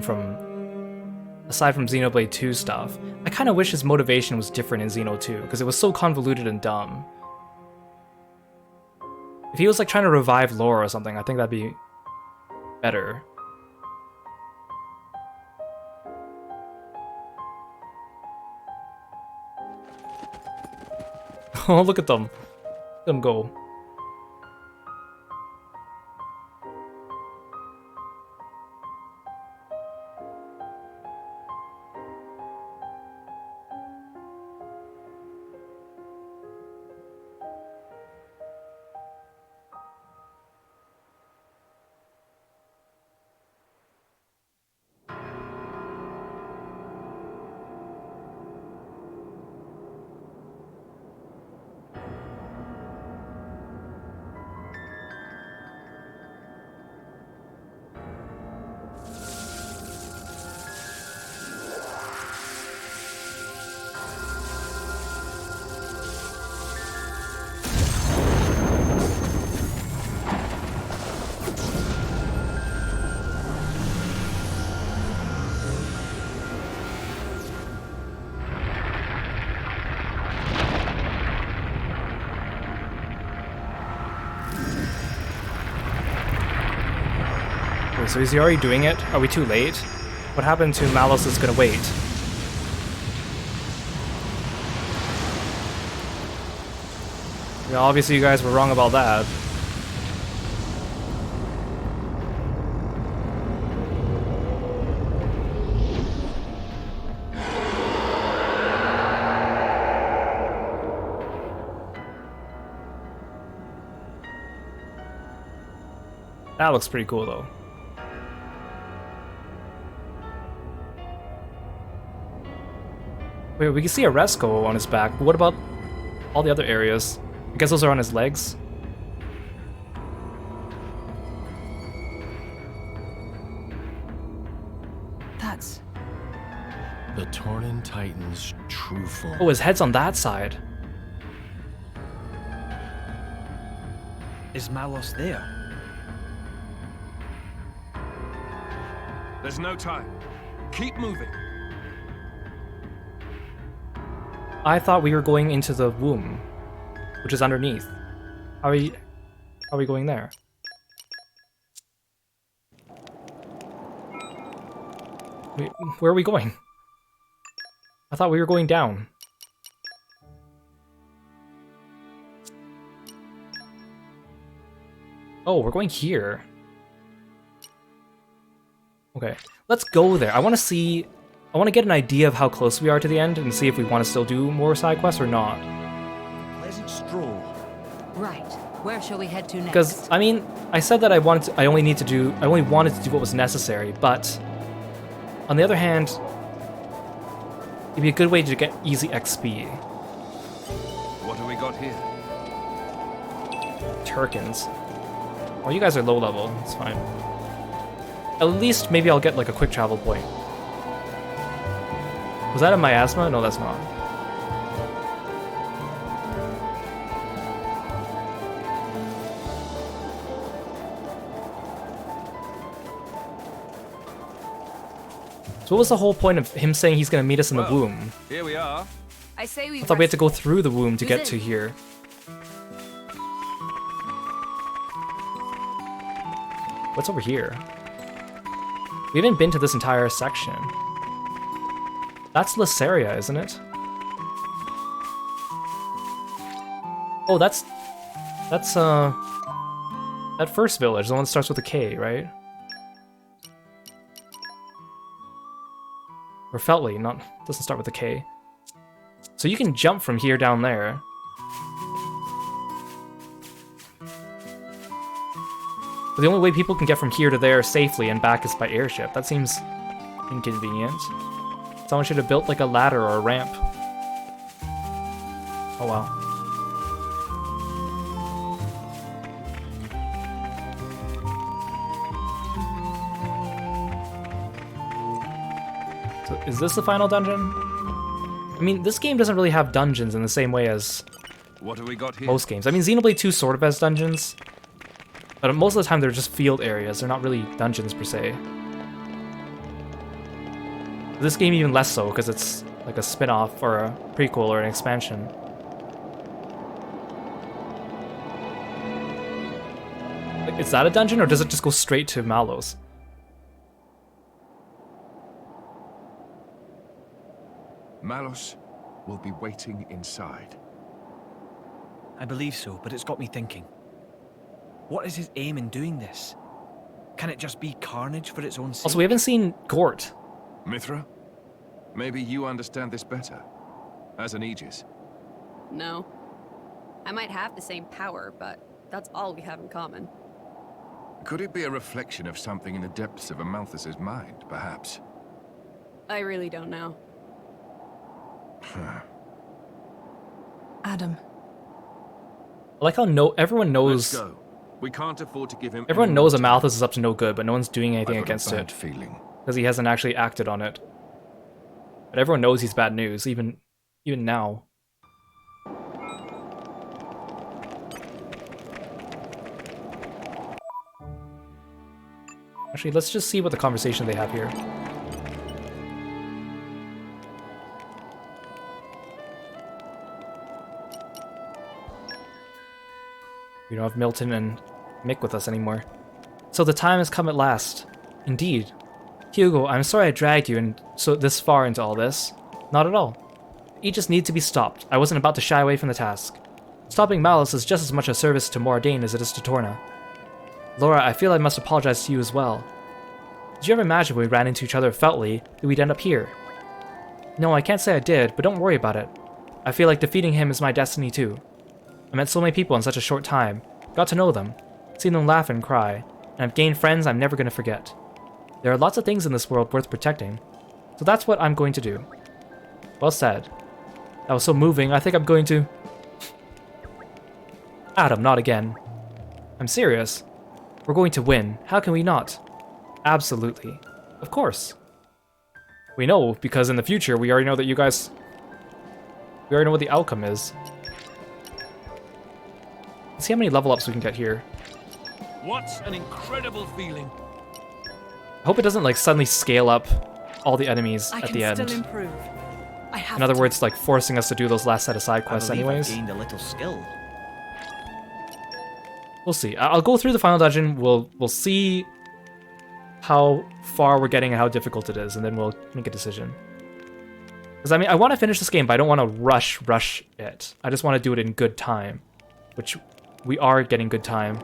aside from Xenoblade 2 stuff. I kind of wish his motivation was different in Xeno 2, because it was so convoluted and dumb. If he was like trying to revive lore or something, I think that'd be better. Oh, look at them. Let them go. Wait, so is he already doing it? Are we too late? What happened to Malus is gonna wait? Yeah, obviously you guys were wrong about that. That looks pretty cool though. Wait, we can see a Resco on his back, but what about all the other areas? I guess those are on his legs. That's... The Tornan Titan's true form. Oh, his head's on that side. Is Malos there? There's no time. Keep moving. I thought we were going into the womb, which is underneath. How are we going there? Wait, where are we going? I thought we were going down. Oh, we're going here. Okay, let's go there. I want to get an idea of how close we are to the end and see if we want to still do more side quests or not. Pleasant stroll. Right. Where shall we head to next? Because I mean, I said that I only wanted to do what was necessary, but on the other hand, it'd be a good way to get easy XP. What have we got here? Turkins. Oh, you guys are low level. It's fine. At least maybe I'll get like a quick travel point. Was that a miasma? No, that's not. So what was the whole point of him saying he's gonna meet us in the womb? Here we are. I say we. I thought we had to rest go a bit. through the womb to Who's get in? to here. What's over here? We haven't been to this entire section. That's Lysaria, isn't it? Oh, that's that first village, the one that starts with a K, right? Or Feltley, doesn't start with a K. So you can jump from here down there. But the only way people can get from here to there safely and back is by airship. That seems inconvenient. Someone should have built like a ladder or a ramp. Oh wow. So is this the final dungeon? I mean, this game doesn't really have dungeons in the same way as What have we got here? most games. I mean, Xenoblade 2 sort of has dungeons, but most of the time they're just field areas. They're not really dungeons per se. This game even less so, because it's like a spin-off or a prequel or an expansion. Like, is that a dungeon, or does it just go straight to Malos? Malos will be waiting inside. I believe so, but it's got me thinking. What is his aim in doing this? Can it just be carnage for its own sake? Also, we haven't seen Gort. Mithra? Maybe you understand this better. As an Aegis. No. I might have the same power, but that's all we have in common. Could it be a reflection of something in the depths of Amalthus's mind, perhaps? I really don't know. Adam. I like how everyone knows. Let's go. We can't afford to give him. Everyone any knows more time. Amalthus is up to no good, but no one's doing anything I've got a against bad it feeling. because he hasn't actually acted on it. But everyone knows he's bad news, even now. Actually, let's just see what the conversation they have here. We don't have Milton and Mick with us anymore. So the time has come at last. Indeed. Hugo, I'm sorry I dragged you this far into all this. Not at all. Aegis need to be stopped. I wasn't about to shy away from the task. Stopping Malice is just as much a service to Mordain as it is to Torna. Laura, I feel I must apologize to you as well. Did you ever imagine when we ran into each other at Feltley that we'd end up here? No, I can't say I did, but don't worry about it. I feel like defeating him is my destiny too. I met so many people in such a short time, got to know them, seen them laugh and cry, and I've gained friends I'm never going to forget. There are lots of things in this world worth protecting, so that's what I'm going to do. Well said. That was so moving, I think I'm going to... Adam, not again. I'm serious. We're going to win. How can we not? Absolutely. Of course. We know, because in the future, we already know that you guys... We already know what the outcome is. Let's see how many level ups we can get here. What an incredible feeling. I hope it doesn't like suddenly scale up all the enemies I at can the end. still improve. I have In other to. words, like forcing us to do those last set of side quests I believe anyways. I've gained a little skill. We'll see. I'll go through the final dungeon. We'll see how far we're getting and how difficult it is, and then we'll make a decision. Because I mean, I want to finish this game, but I don't want to rush it. I just want to do it in good time, which we are getting good time.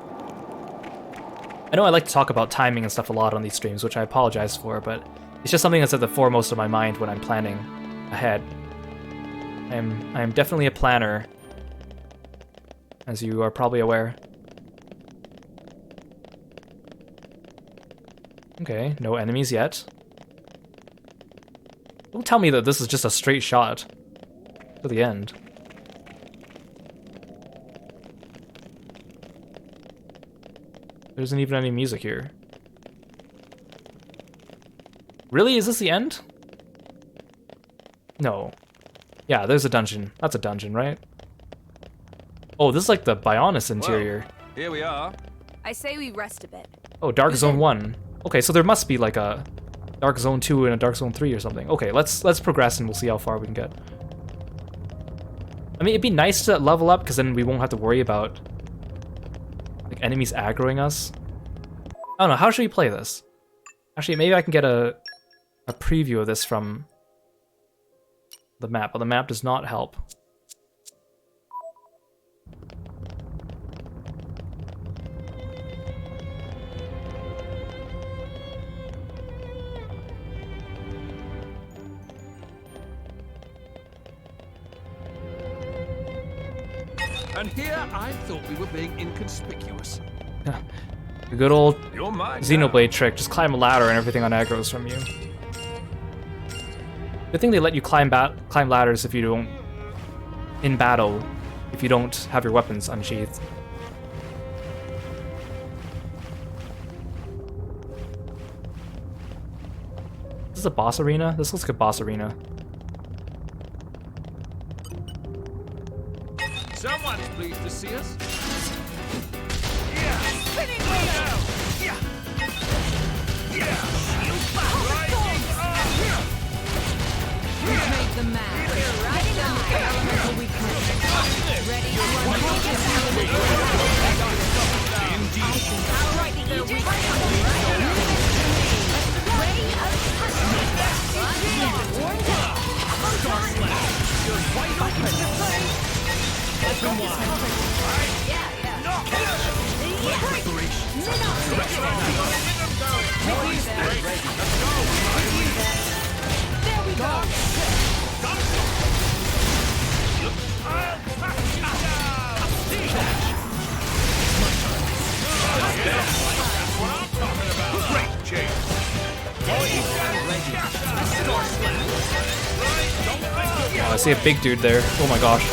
I know I like to talk about timing and stuff a lot on these streams, which I apologize for, but it's just something that's at the foremost of my mind when I'm planning ahead. I am definitely a planner, as you are probably aware. Okay, no enemies yet. Don't tell me that this is just a straight shot to the end. There isn't even any music here. Really? Is this the end? No. Yeah, there's a dungeon. That's a dungeon, right? Oh, this is like the Bionis interior. Well, here we are. I say we rest a bit. Oh, Dark Zone 1. Okay, so there must be like a Dark Zone 2 and a Dark Zone 3 or something. Okay, let's progress and we'll see how far we can get. I mean, it'd be nice to level up because then we won't have to worry about like enemies aggroing us. I don't know, how should we play this? Actually, maybe I can get a preview of this from the map, but the map does not help. And here I thought we were being inconspicuous. The good old You're mine Xenoblade trick, just climb a ladder and everything on aggroes from you. Good thing they let you climb ladders if you don't, in battle, if you don't have your weapons unsheathed. Is this a boss arena? This looks like a boss arena. Someone's pleased to see us. Make them mad. Riding on elemental weakness. Ready to run outright their weakness. Ray There we go. Oh, I see a big dude there. Oh my gosh.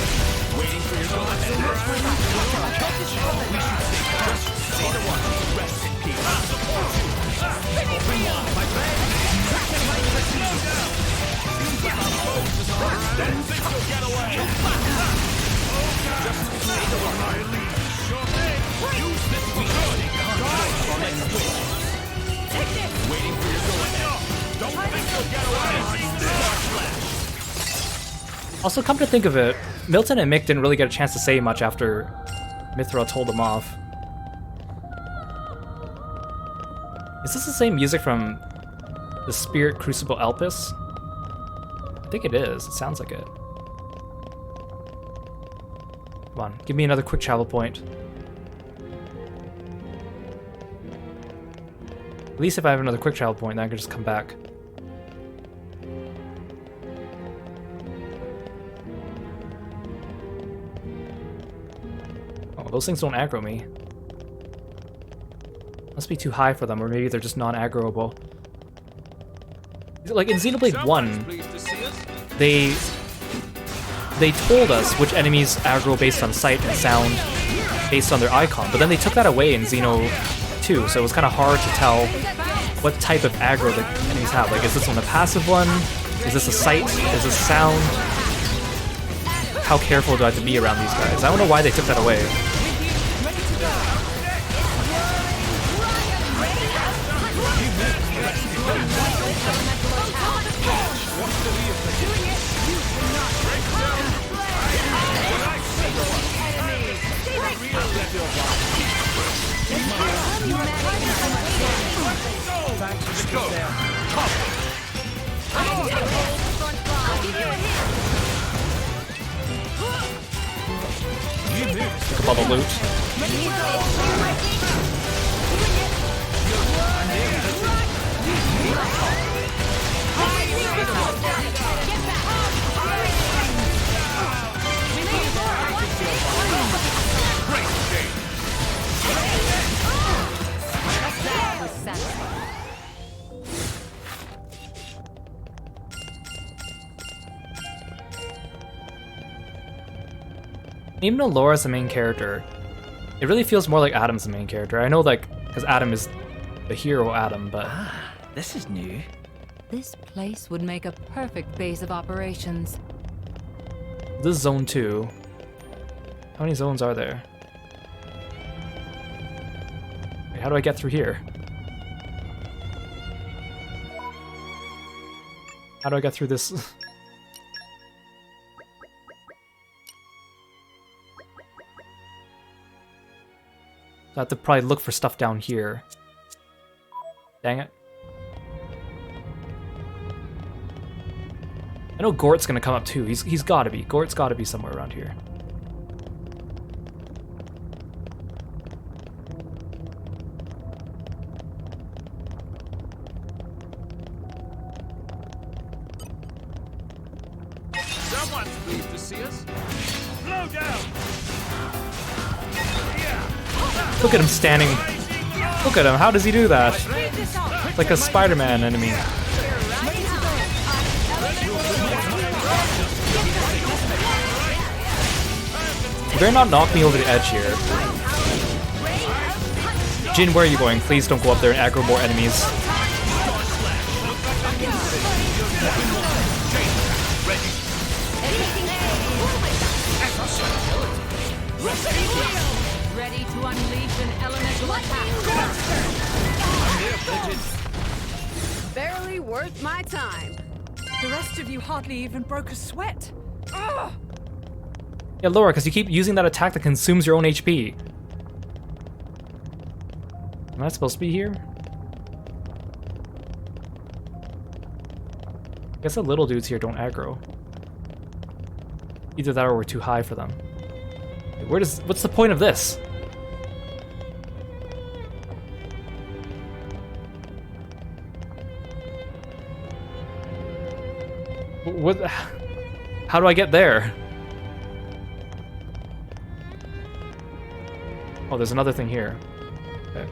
Also, come to think of it, Milton and Mick didn't really get a chance to say much after Mithra told them off. Is this the same music from the Spirit Crucible Elpis? I think it is. It sounds like it. Come on, give me another quick travel point. At least if I have another quick travel point, then I can just come back. Oh, those things don't aggro me. Must be too high for them, or maybe they're just non-aggroable. Like in Xenoblade 1, they told us which enemies aggro based on sight and sound based on their icon, but then they took that away in Xeno 2, so it was kind of hard to tell what type of aggro the enemies have. Like, is this one a passive one? Is this a sight? Is this sound? How careful do I have to be around these guys? I don't know why they took that away. Look at all the loot. Even though Laura's the main character, it really feels more like Adam's the main character. I know, like, because Adam is the hero Adam, but... Ah, this is new. This place would make a perfect base of operations. This is Zone 2. How many zones are there? Wait, how do I get through here? How do I get through this? I have to probably look for stuff down here. Dang it. I know Gort's gonna come up too. He's gotta be. Gort's gotta be somewhere around here. Someone's pleased to see us. Slow down! Look at him standing. Look at him. How does he do that? Like a Spider-Man enemy. You better not knock me over the edge here. Jin, where are you going? Please don't go up there and aggro more enemies. Ready to unleash an elemental attack. Barely worth my time. The rest of you hardly even broke a sweat. Ugh! Yeah, Laura, because you keep using that attack that consumes your own HP. Am I supposed to be here? I guess the little dudes here don't aggro. Either that or we're too high for them. What's the point of this? What? How do I get there? Oh, there's another thing here. Okay.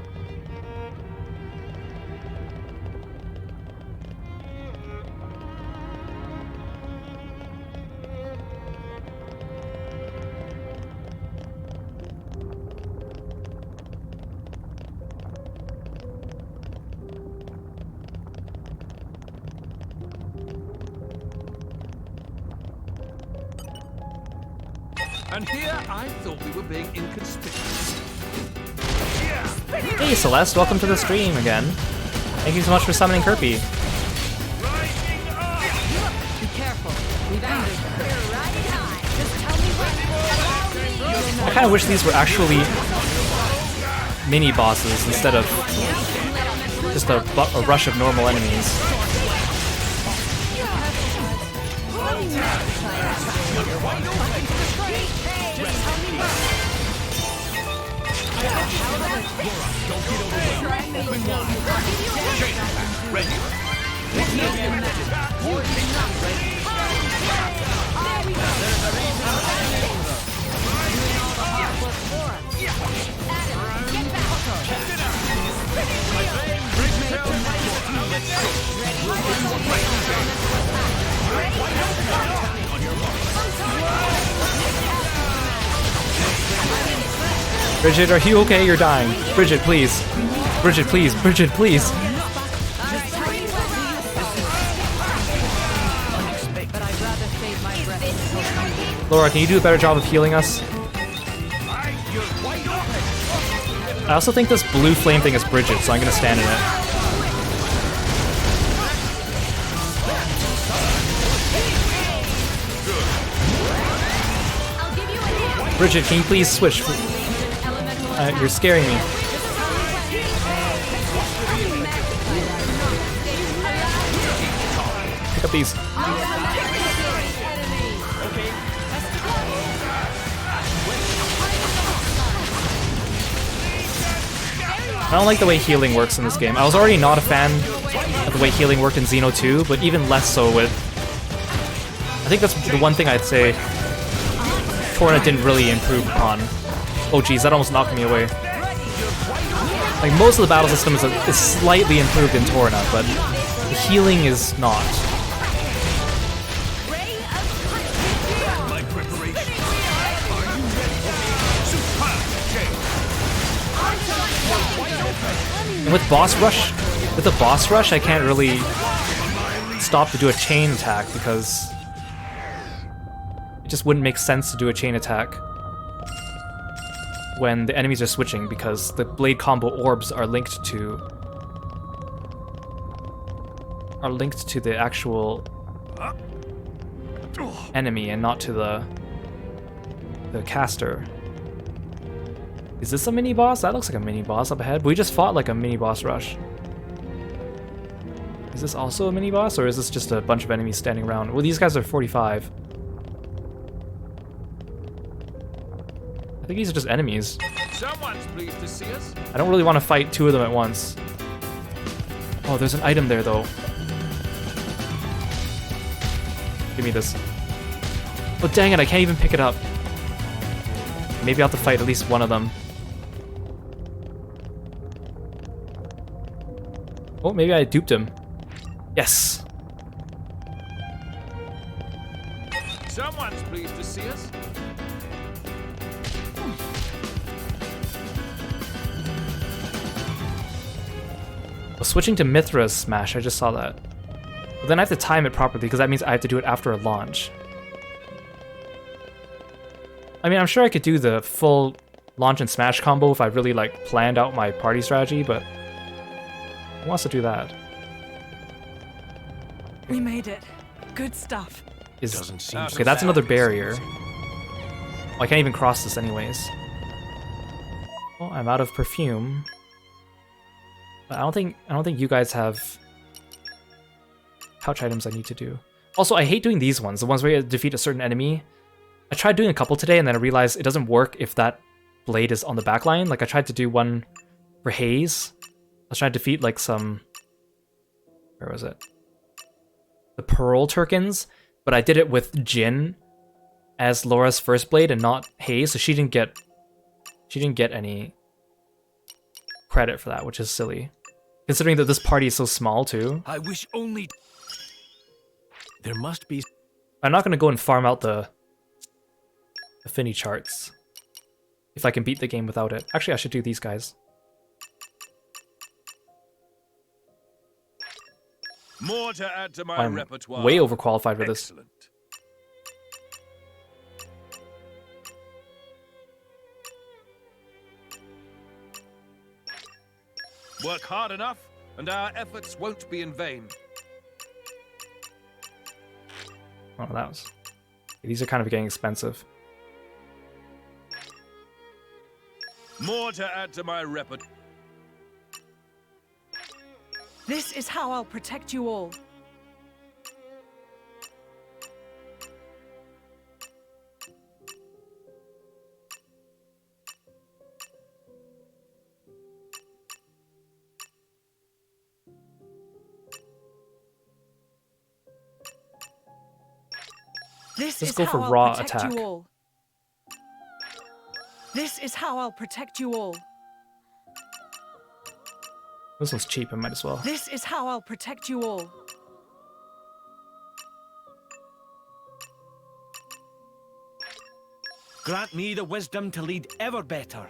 And here I thought we were being inconspicuous. Hey Celeste, welcome to the stream again. Thank you so much for summoning Kirby. Be careful. We've angered them. We're riding high. Just tell me what. I kind of wish these were actually mini bosses instead of just a rush of normal enemies. Bridget, are you okay? You're dying. Bridget, please. Bridget, please. Bridget, please. Laura, can you do a better job of healing us? I also think this blue flame thing is Bridget, so I'm gonna stand in it. Bridget, can you please switch? You're scaring me. Pick up these. I don't like the way healing works in this game. I was already not a fan of the way healing worked in Xeno 2, but even less so with... I think that's the one thing I'd say Torna didn't really improve upon. Oh geez, that almost knocked me away. Like, most of the battle system is slightly improved in Torna, but the healing is not. And with the boss rush, I can't really stop to do a chain attack because it just wouldn't make sense to do a chain attack when the enemies are switching, because the blade combo orbs are linked to the actual enemy and not to the caster. Is this a mini boss? That looks like a mini boss up ahead. We just fought like a mini boss rush. Is this also a mini boss, or is this just a bunch of enemies standing around? Well, these guys are 45. I think these are just enemies. Someone's pleased to see us. I don't really want to fight two of them at once. Oh, there's an item there though. Give me this. Oh dang it, I can't even pick it up. Maybe I'll have to fight at least one of them. Oh, maybe I duped him. Yes! Someone's pleased to see us. Well, switching to Mithra's Smash, I just saw that. But then I have to time it properly, because that means I have to do it after a launch. I mean, I'm sure I could do the full launch and smash combo if I really like planned out my party strategy, but who wants to do that? We made it. Good stuff. Doesn't seem Okay, that's another barrier. Oh, I can't even cross this anyways. Well, I'm out of perfume. But I don't think you guys have pouch items I need to do. Also, I hate doing these ones, the ones where you defeat a certain enemy. I tried doing a couple today and then I realized it doesn't work if that blade is on the back line. Like I tried to do one for Haze. I was trying to defeat like some... Where was it? The Pearl Turkins, but I did it with Jin as Laura's first blade and not Haze, so she didn't get any credit for that, which is silly. Considering that this party is so small too. I wish only... There must be... I'm not gonna go and farm out the affinity charts if I can beat the game without it. Actually, I should do these guys. More to add to my I'm repertoire. way overqualified for this. Excellent. Work hard enough, and our efforts won't be in vain. Oh, that was... These are kind of getting expensive. More to add to my repertoire. This is how I'll protect you all. Let's go for raw attack. This is how I'll protect you all. This one's cheap, I might as well. This is how I'll protect you all. Grant me the wisdom to lead ever better.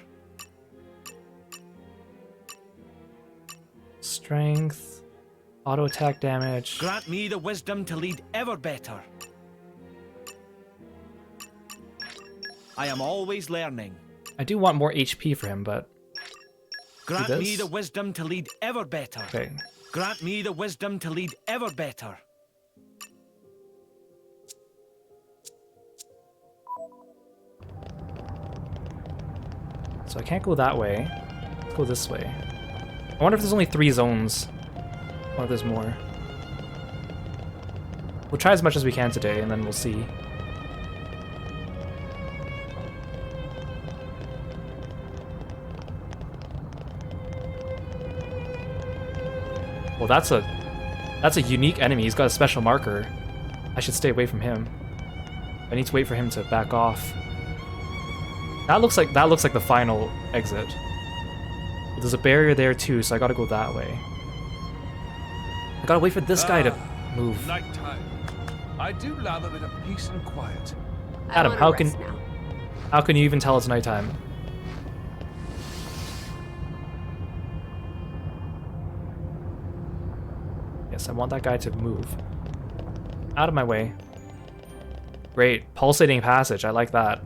Strength, auto attack damage. Grant me the wisdom to lead ever better. I am always learning. I do want more HP for him, but... Grant me the wisdom to lead ever better. Okay. Grant me the wisdom to lead ever better. So I can't go that way. Let's go this way. I wonder if there's only 3 zones. Or if there's more. We'll try as much as we can today, and then we'll see. Well, that's a unique enemy. He's got a special marker. I should stay away from him. I need to wait for him to back off. That looks like the final exit. But there's a barrier there too, so I gotta go that way. I gotta wait for this guy to move. Nighttime. I do love a bit of peace and quiet. Adam, how can you even tell it's nighttime? Yes, I want that guy to move. Out of my way. Great. Pulsating passage. I like that.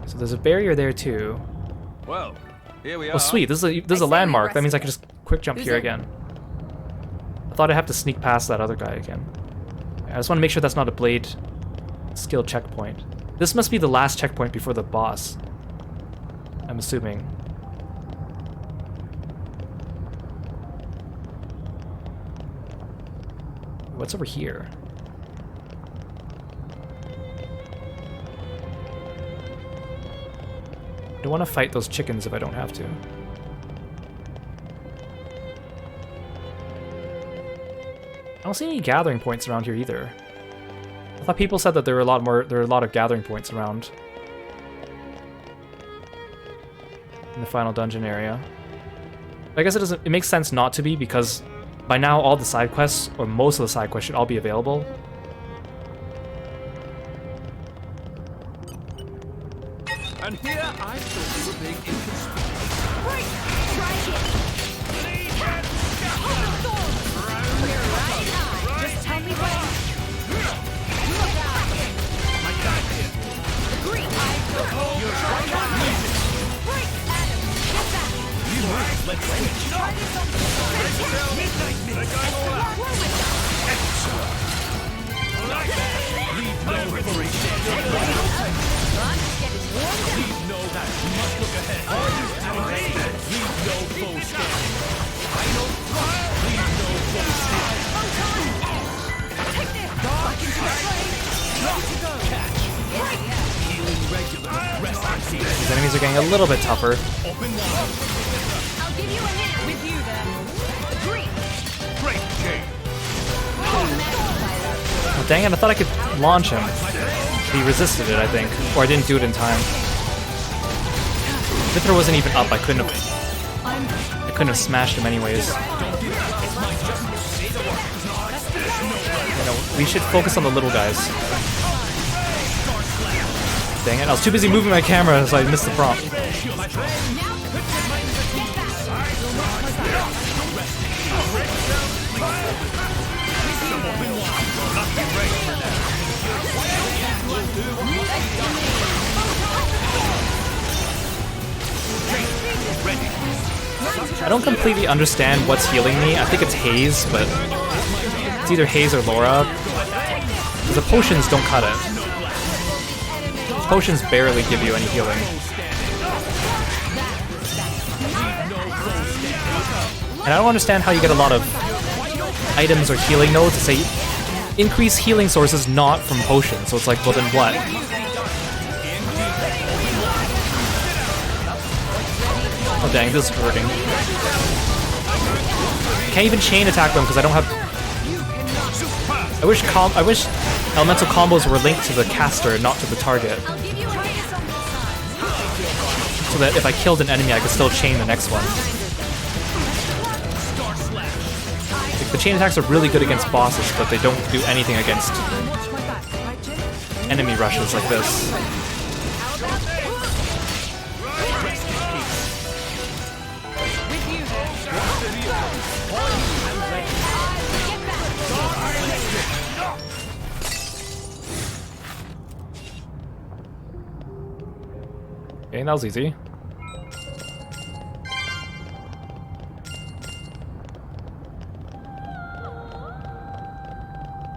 So there's a barrier there too. Well, here we are. Oh sweet, this is a landmark. That means I can just quick jump here again. I thought I'd have to sneak past that other guy again. I just want to make sure that's not a blade skill checkpoint. This must be the last checkpoint before the boss, I'm assuming. What's over here? I don't want to fight those chickens if I don't have to. I don't see any gathering points around here either. I thought people said that there were a lot of gathering points around in the final dungeon area. I guess it makes sense not to be, because by now all the side quests, or most of the side quests, should all be available. And here I thought we were being inconspicuous. Right! Try it! Hold the sword! You're right high! Just tell me when. Look out! I got it. Agree! You're right high! Break! Adam! Get back! You right. Let's switch. Try this on the side! Midnight me. Leave no reparation. Leave no that. You must look ahead. Leave no foe stand. I know. Leave no foe stand. Take this! Back into the flame! Ready to go! Catch. Healing regular. Rest in peace. These enemies are getting a little bit tougher. Open wide. I'll give you a hand! With you then! Agree! Break chain. Oh, dang it, I thought I could launch him. He resisted it, I think. Or I didn't do it in time. Mithra wasn't even up, I couldn't have smashed him anyways. You know, we should focus on the little guys. Dang it, I was too busy moving my camera, so I missed the prompt. I don't completely understand what's healing me. I think it's Haze, but it's either Haze or Laura. Because the potions don't cut it. Potions barely give you any healing. And I don't understand how you get a lot of items or healing nodes to say increase healing sources not from potions. So it's like, well then what? Oh dang, this is hurting. Can't even chain attack them because I don't have... I wish elemental combos were linked to the caster, not to the target. So that if I killed an enemy, I could still chain the next one. Like, the chain attacks are really good against bosses, but they don't do anything against enemy rushes like this. Okay, that was easy.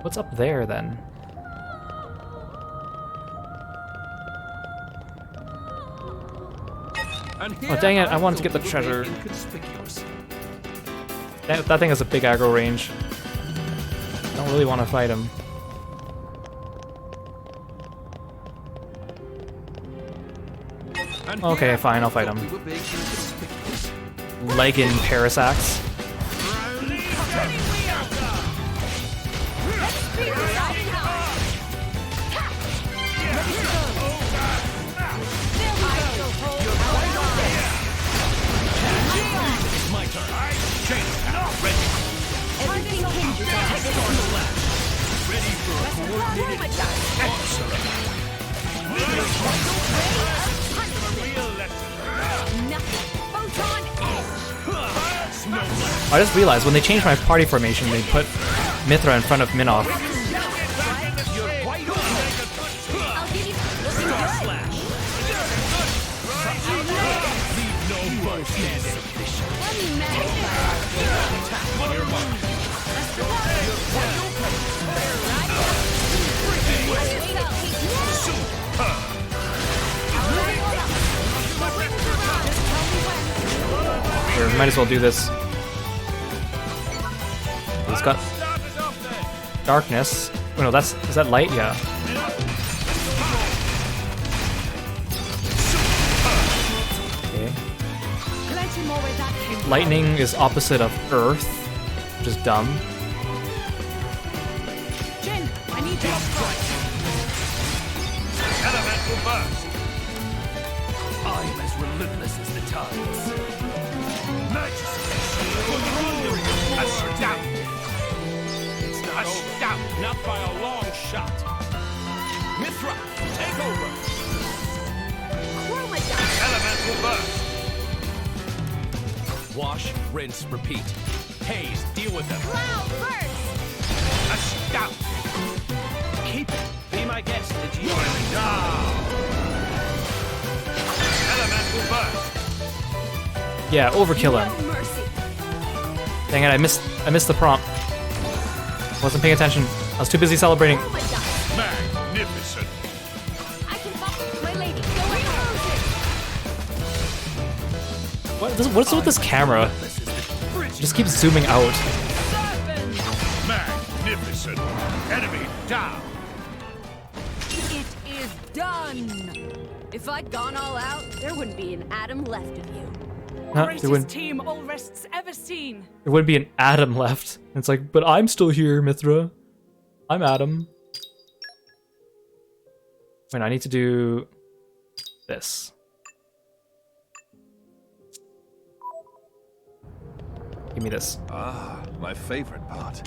What's up there, then? Oh, dang it, I wanted to get the treasure. That thing has a big aggro range. I don't really want to fight him. Okay, fine, I'll fight him. Leggin Parasax. Everything hinges on this. Ready for a coordinated I just realized when they changed my party formation, they put Mithra in front of Minoff. Might as well do this. He's got darkness. Oh no, is that light? Yeah. Okay. Lightning is opposite of Earth, which is dumb. Jin, I need you up front. Elemental burst. I'm as relentless as the tides. Majesty. Astounding. It's not over. Not by a long shot. Mithra, take over. Elemental burst. Wash, rinse, repeat. Haze, deal with them. Cloud first! Astounding. Keep it. Be my guest, the G. Down. Elemental burst. Yeah, overkill him. No mercy. Dang it, I missed the prompt. Wasn't paying attention. I was too busy celebrating. Magnificent. I can follow my lady. Go ahead. What's with this camera? Just keeps zooming out. Magnificent. Enemy down. It is done. If I'd gone all out, there wouldn't be an atom left of you. Huh, Greatest team Allrest's ever seen. there wouldn't be an Adam left. It's like, but I'm still here, Mithra. I'm Adam. Wait, I need to do this. Give me this. Ah, my favorite part.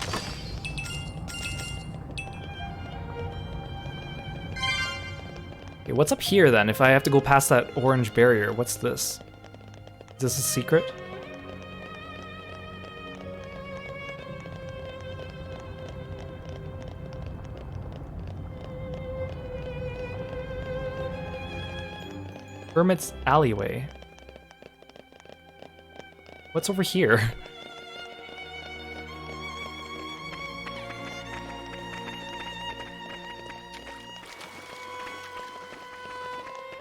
Okay, what's up here then? If I have to go past that orange barrier, what's this? Is this a secret? Hermit's alleyway. What's over here?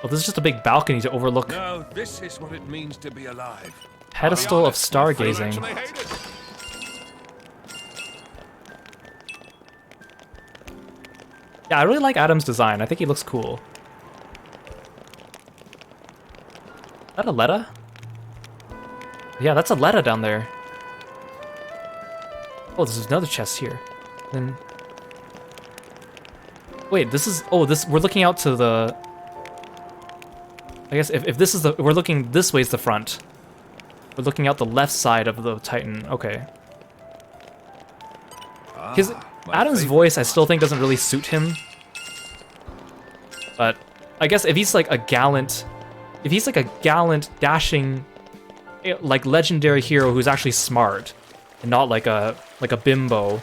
Oh, this is just a big balcony to overlook Now this is what it means to be alive. pedestal of stargazing. Yeah, I really like Adam's design. I think he looks cool. Is that a Letta? Yeah, that's a Letta down there. Oh, there's another chest here. Then... Wait, this is... Oh, we're looking out to the... I guess if this is the... We're looking this way's the front. We're looking out the left side of the Titan. Okay. Adam's voice, I still think, doesn't really suit him. But I guess if he's like a gallant... If he's like a gallant, dashing, like legendary hero who's actually smart, and not like a bimbo.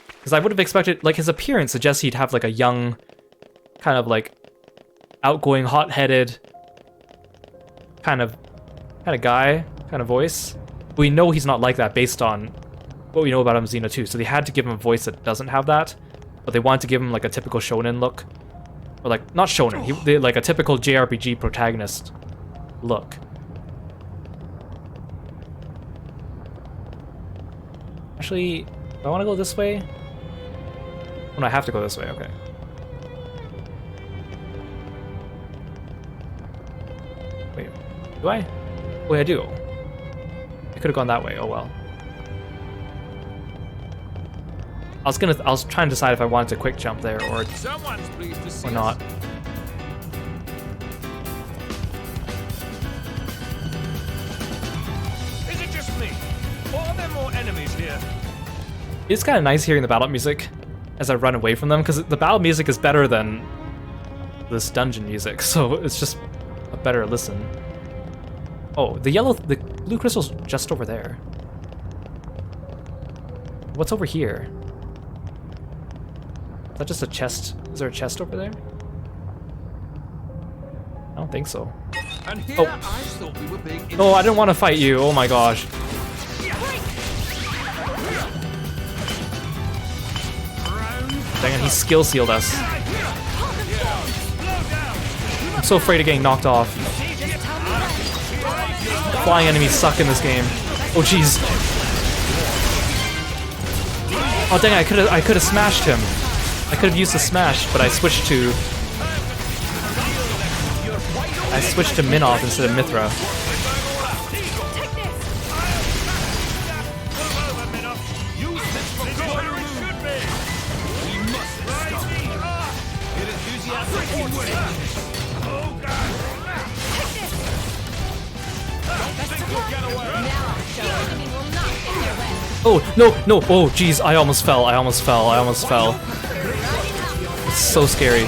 Because I would have expected, like, his appearance suggests he'd have like a young, kind of like outgoing, hot-headed kind of guy, kind of voice. But we know he's not like that based on what we know about him in Xeno 2. So they had to give him a voice that doesn't have that, but they wanted to give him like a typical shonen look. Or like, not shonen, they, like a typical JRPG protagonist look. Actually, do I want to go this way? Oh, no, I have to go this way, okay. Wait, do I? Wait, I do. I could have gone that way, oh well. I was trying to decide if I wanted to quick jump there or not. Is it just me? Or are there more enemies here? It's kind of nice hearing the battle music as I run away from them, because the battle music is better than this dungeon music, so it's just a better listen. Oh, the blue crystal's just over there. What's over here? Is that just a chest? Is there a chest over there? I don't think so. And here Oh. I thought we were being No, I didn't want to fight you. Oh my gosh. Dang it, he skill sealed us. I'm so afraid of getting knocked off. flying enemies suck in this game. Oh jeez. Oh dang! I could have smashed him. I could have used the smash, but I switched to Minoth instead of Mithra. Oh, no, no, oh, jeez, I almost fell. It's so scary.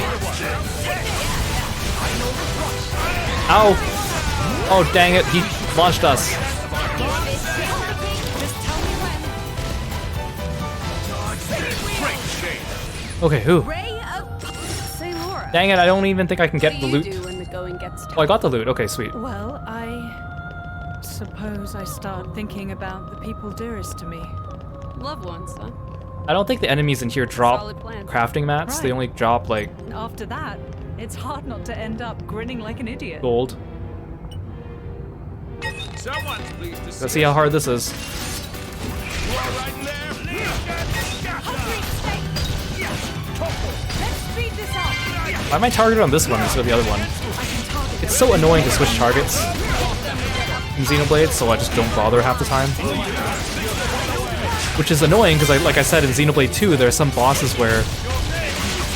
Ow! Oh, dang it, he launched us. Okay, who? Say, Laura. Dang it, I don't even think I can get the loot. Oh, I got the loot. Okay, sweet. Well, I suppose I start thinking about the people dearest to me. Loved ones, huh? I don't think the enemies in here drop Solid plan. crafting mats. Right. They only drop, like, After that, it's hard not to end up grinning like an idiot. gold. Someone's pleased to Let's see how hard this is. You are right in there. Let's speed this up. Why am I targeted on this one instead of the other one? It's so annoying to switch targets in Xenoblade, so I just don't bother half the time. Which is annoying because, like I said, in Xenoblade 2, there are some bosses where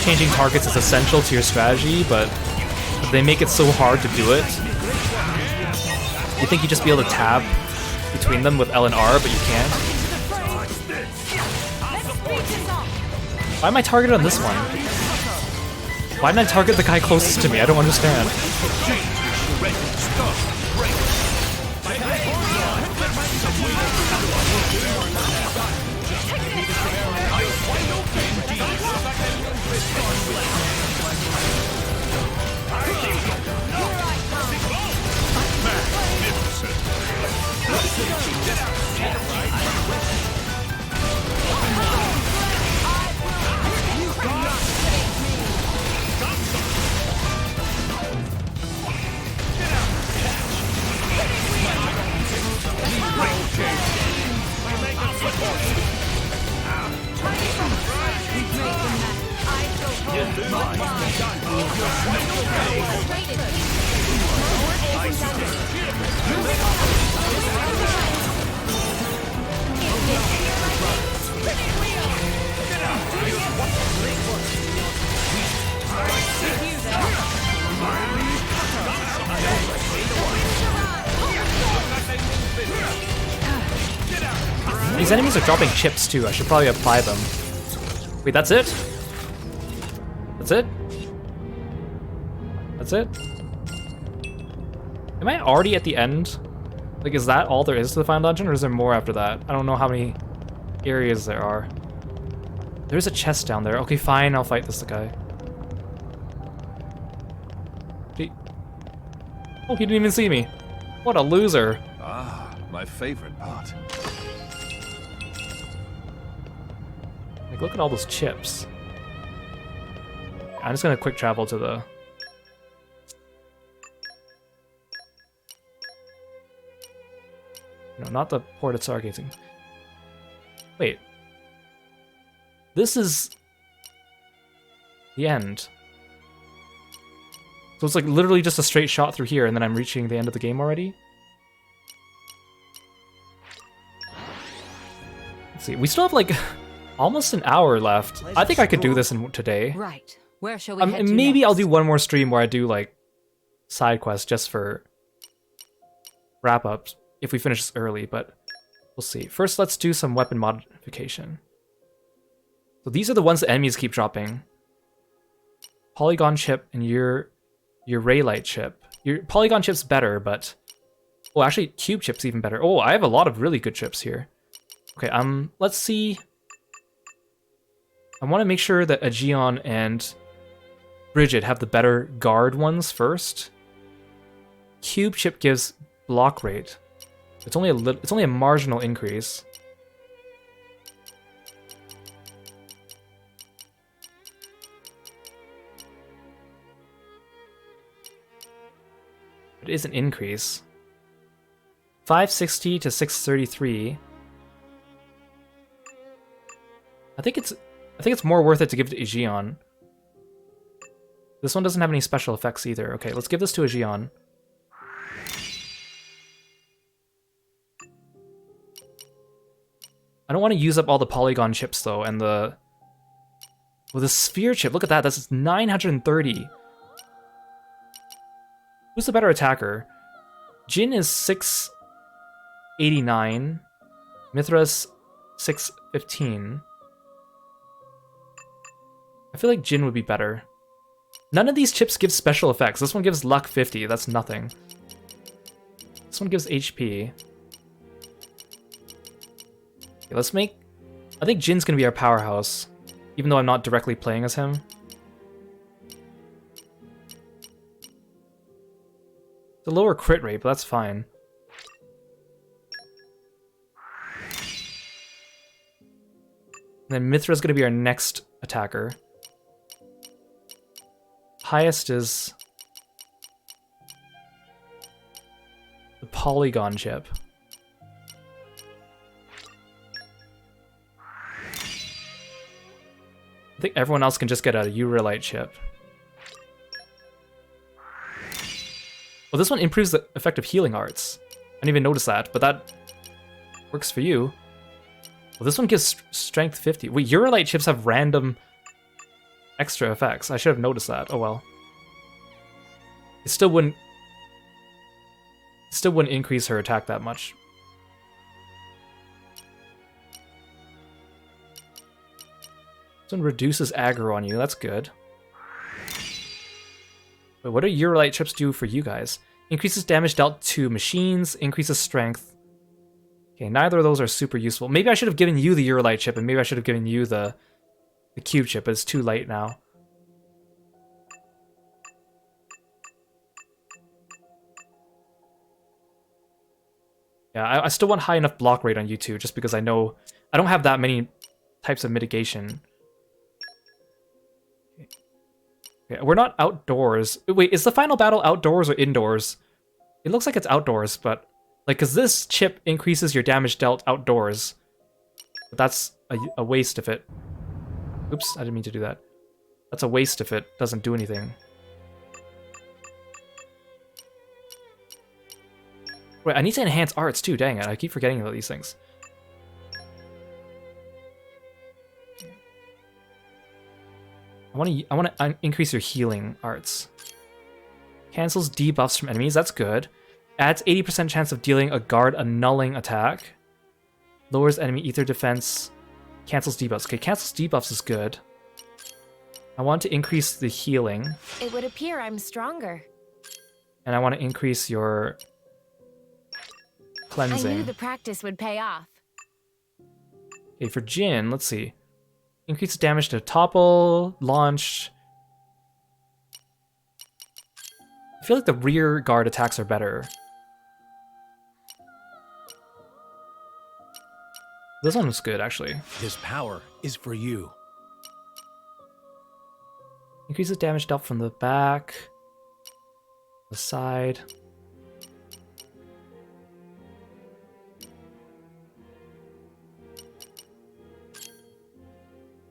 changing targets is essential to your strategy, but they make it so hard to do it. You think you'd just be able to tab between them with L and R, but you can't. Why am I targeted on this one? Why didn't I target the guy closest to me? I don't understand. These enemies are dropping chips too. I should probably apply them. Wait, that's it? That's it? That's it? Am I already at the end? Like, is that all there is to the final dungeon, or is there more after that? I don't know how many areas there are. There's a chest down there. Okay, fine, I'll fight this guy. Oh, he didn't even see me. What a loser. Ah, my favorite part. Like, look at all those chips. I'm just gonna quick travel to the... No, not the port of stargazing. Wait. This is... the end. So it's like literally just a straight shot through here, and then I'm reaching the end of the game already? Let's see, we still have like almost an hour left. I think I could do this in today. Right. Where shall we head to Maybe next? I'll do one more stream where I do like side quests just for wrap-ups if we finish this early, but we'll see. First, let's do some weapon modification. So these are the ones that enemies keep dropping. Polygon chip and your Raylite chip. Your Polygon chip's better, but... Oh, actually, cube chip's even better. Oh, I have a lot of really good chips here. Okay, let's see. I want to make sure that Aegeon and Bridget have the better guard ones first. Cube chip gives block rate. It's only a marginal increase. It is an increase. 560 to 633. I think it's more worth it to give to Aegeon. This one doesn't have any special effects either. Okay, let's give this to Aegeon. I don't want to use up all the polygon chips though, and the sphere chip. Look at that. That's 930. Who's the better attacker? Jin is 689. Mithra's 615. I feel like Jin would be better. None of these chips give special effects. This one gives luck 50. That's nothing. This one gives HP. Okay, let's make... I think Jin's gonna be our powerhouse, even though I'm not directly playing as him. It's a lower crit rate, but that's fine. And then Mithra's gonna be our next attacker. Highest is the polygon chip. I think everyone else can just get a Eurolite chip. Well, this one improves the effective healing arts. I didn't even notice that, but that works for you. Well, this one gives strength 50. Wait, Eurolite chips have random extra effects. I should have noticed that. Oh well. It still wouldn't increase her attack that much. This one reduces aggro on you. That's good. Wait, what do Eurolite chips do for you guys? Increases damage dealt to machines, increases strength. Okay, neither of those are super useful. Maybe I should have given you the Eurolite chip, and maybe I should have given you the cube chip, but it's too late now. Yeah, I still want high enough block rate on you two, just because I know I don't have that many types of mitigation. Okay, we're not outdoors. Wait, is the final battle outdoors or indoors? It looks like it's outdoors, but like, because this chip increases your damage dealt outdoors. But that's a waste if it... Oops, I didn't mean to do that. That's a waste if it doesn't do anything. Wait, I need to enhance arts too, dang it. I keep forgetting about these things. I want to increase your healing arts. Cancels debuffs from enemies, that's good. Adds 80% chance of dealing a guard annulling attack. Lowers enemy ether defense. Cancels debuffs. Okay, cancels debuffs is good. I want to increase the healing. It would appear I'm stronger. And I want to increase your cleansing. I knew the practice would pay off. Okay, for Jin, let's see. Increases damage to topple, launch. I feel like the rear guard attacks are better. This one was good, actually. This power is for you. Increases damage dealt from the back, the side.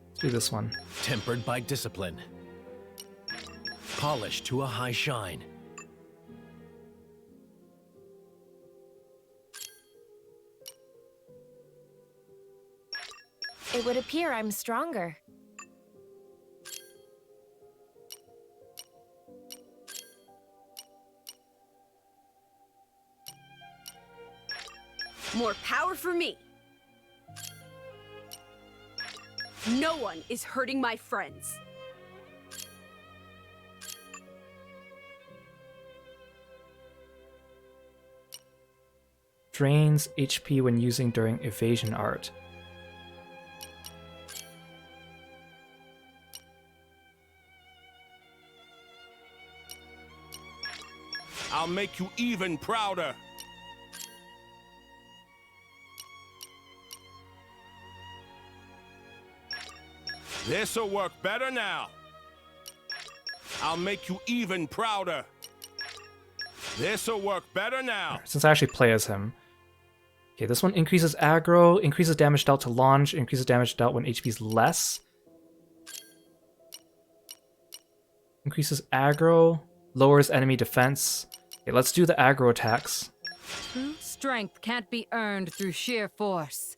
Let's do this one. Tempered by discipline. Polished to a high shine. It would appear I'm stronger. More power for me. No one is hurting my friends. Drains HP when using during evasion art. I'll make you even prouder. This'll work better now. I'll make you even prouder. This'll work better now. Since I actually play as him, Okay, this one increases aggro, increases damage dealt to launch, increases damage dealt when HP is less. Increases aggro, lowers enemy defense. Okay, let's do the aggro attacks. True strength can't be earned through sheer force.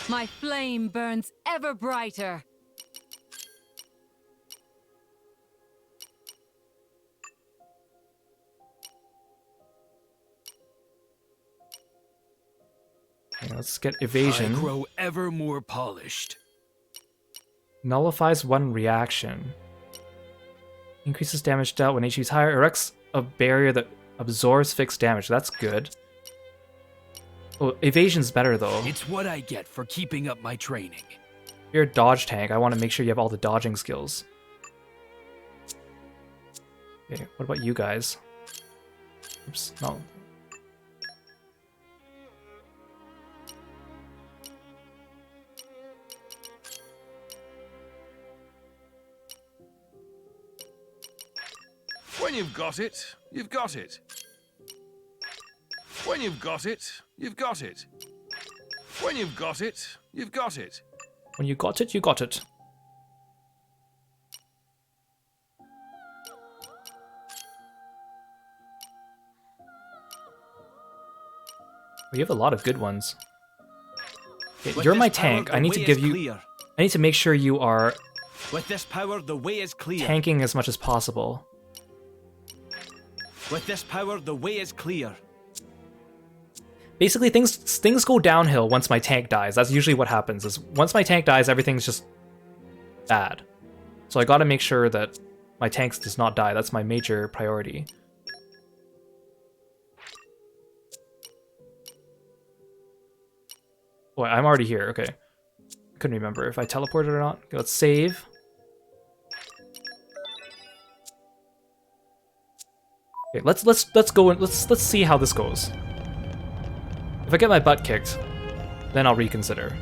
My flame burns ever brighter. Okay, let's get evasion. I grow ever more polished. Nullifies one reaction. Increases damage dealt when HP is higher. Erects a barrier that absorbs fixed damage. That's good. Oh, evasion's better though. It's what I get for keeping up my training. You're a dodge tank. I want to make sure you have all the dodging skills. Okay, what about you guys? Oops, no. When you've got it, you've got it. When you've got it, you've got it. When you've got it, you've got it. When you got it, you got it. We have a lot of good ones. Okay, you're my tank. I need to give you... I need to make sure you are... With this power, the way is clear. Tanking as much as possible. With this power, the way is clear. Basically, things go downhill once my tank dies. That's usually what happens, is once my tank dies, everything's just bad. So I gotta make sure that my tank does not die. That's my major priority. Boy, I'm already here, okay. Couldn't remember if I teleported or not. Okay, let's save. Okay, let's go and let's see how this goes. If I get my butt kicked, then I'll reconsider.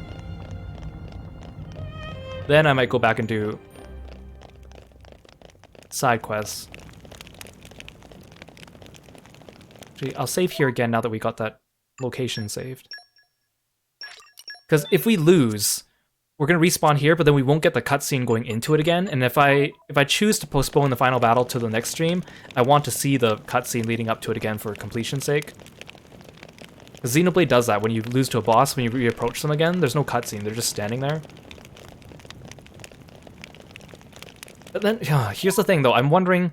Then I might go back and do side quests. Actually, I'll save here again now that we got that location saved. Because if we lose, we're gonna respawn here, but then we won't get the cutscene going into it again. And if I choose to postpone the final battle to the next stream, I want to see the cutscene leading up to it again for completion's sake. Xenoblade does that. When you lose to a boss, when you reapproach them again, there's no cutscene. They're just standing there. But then, here's the thing though. I'm wondering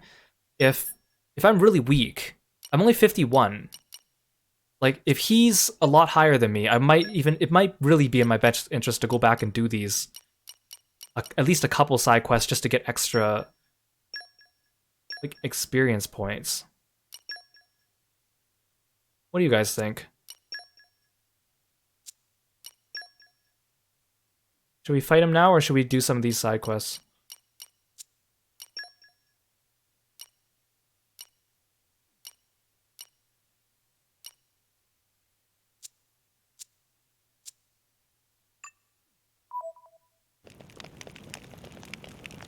if I'm really weak. I'm only 51. Like, if he's a lot higher than me, it might really be in my best interest to go back and do these, at least a couple side quests just to get extra, like, experience points. What do you guys think? Should we fight him now, or should we do some of these side quests?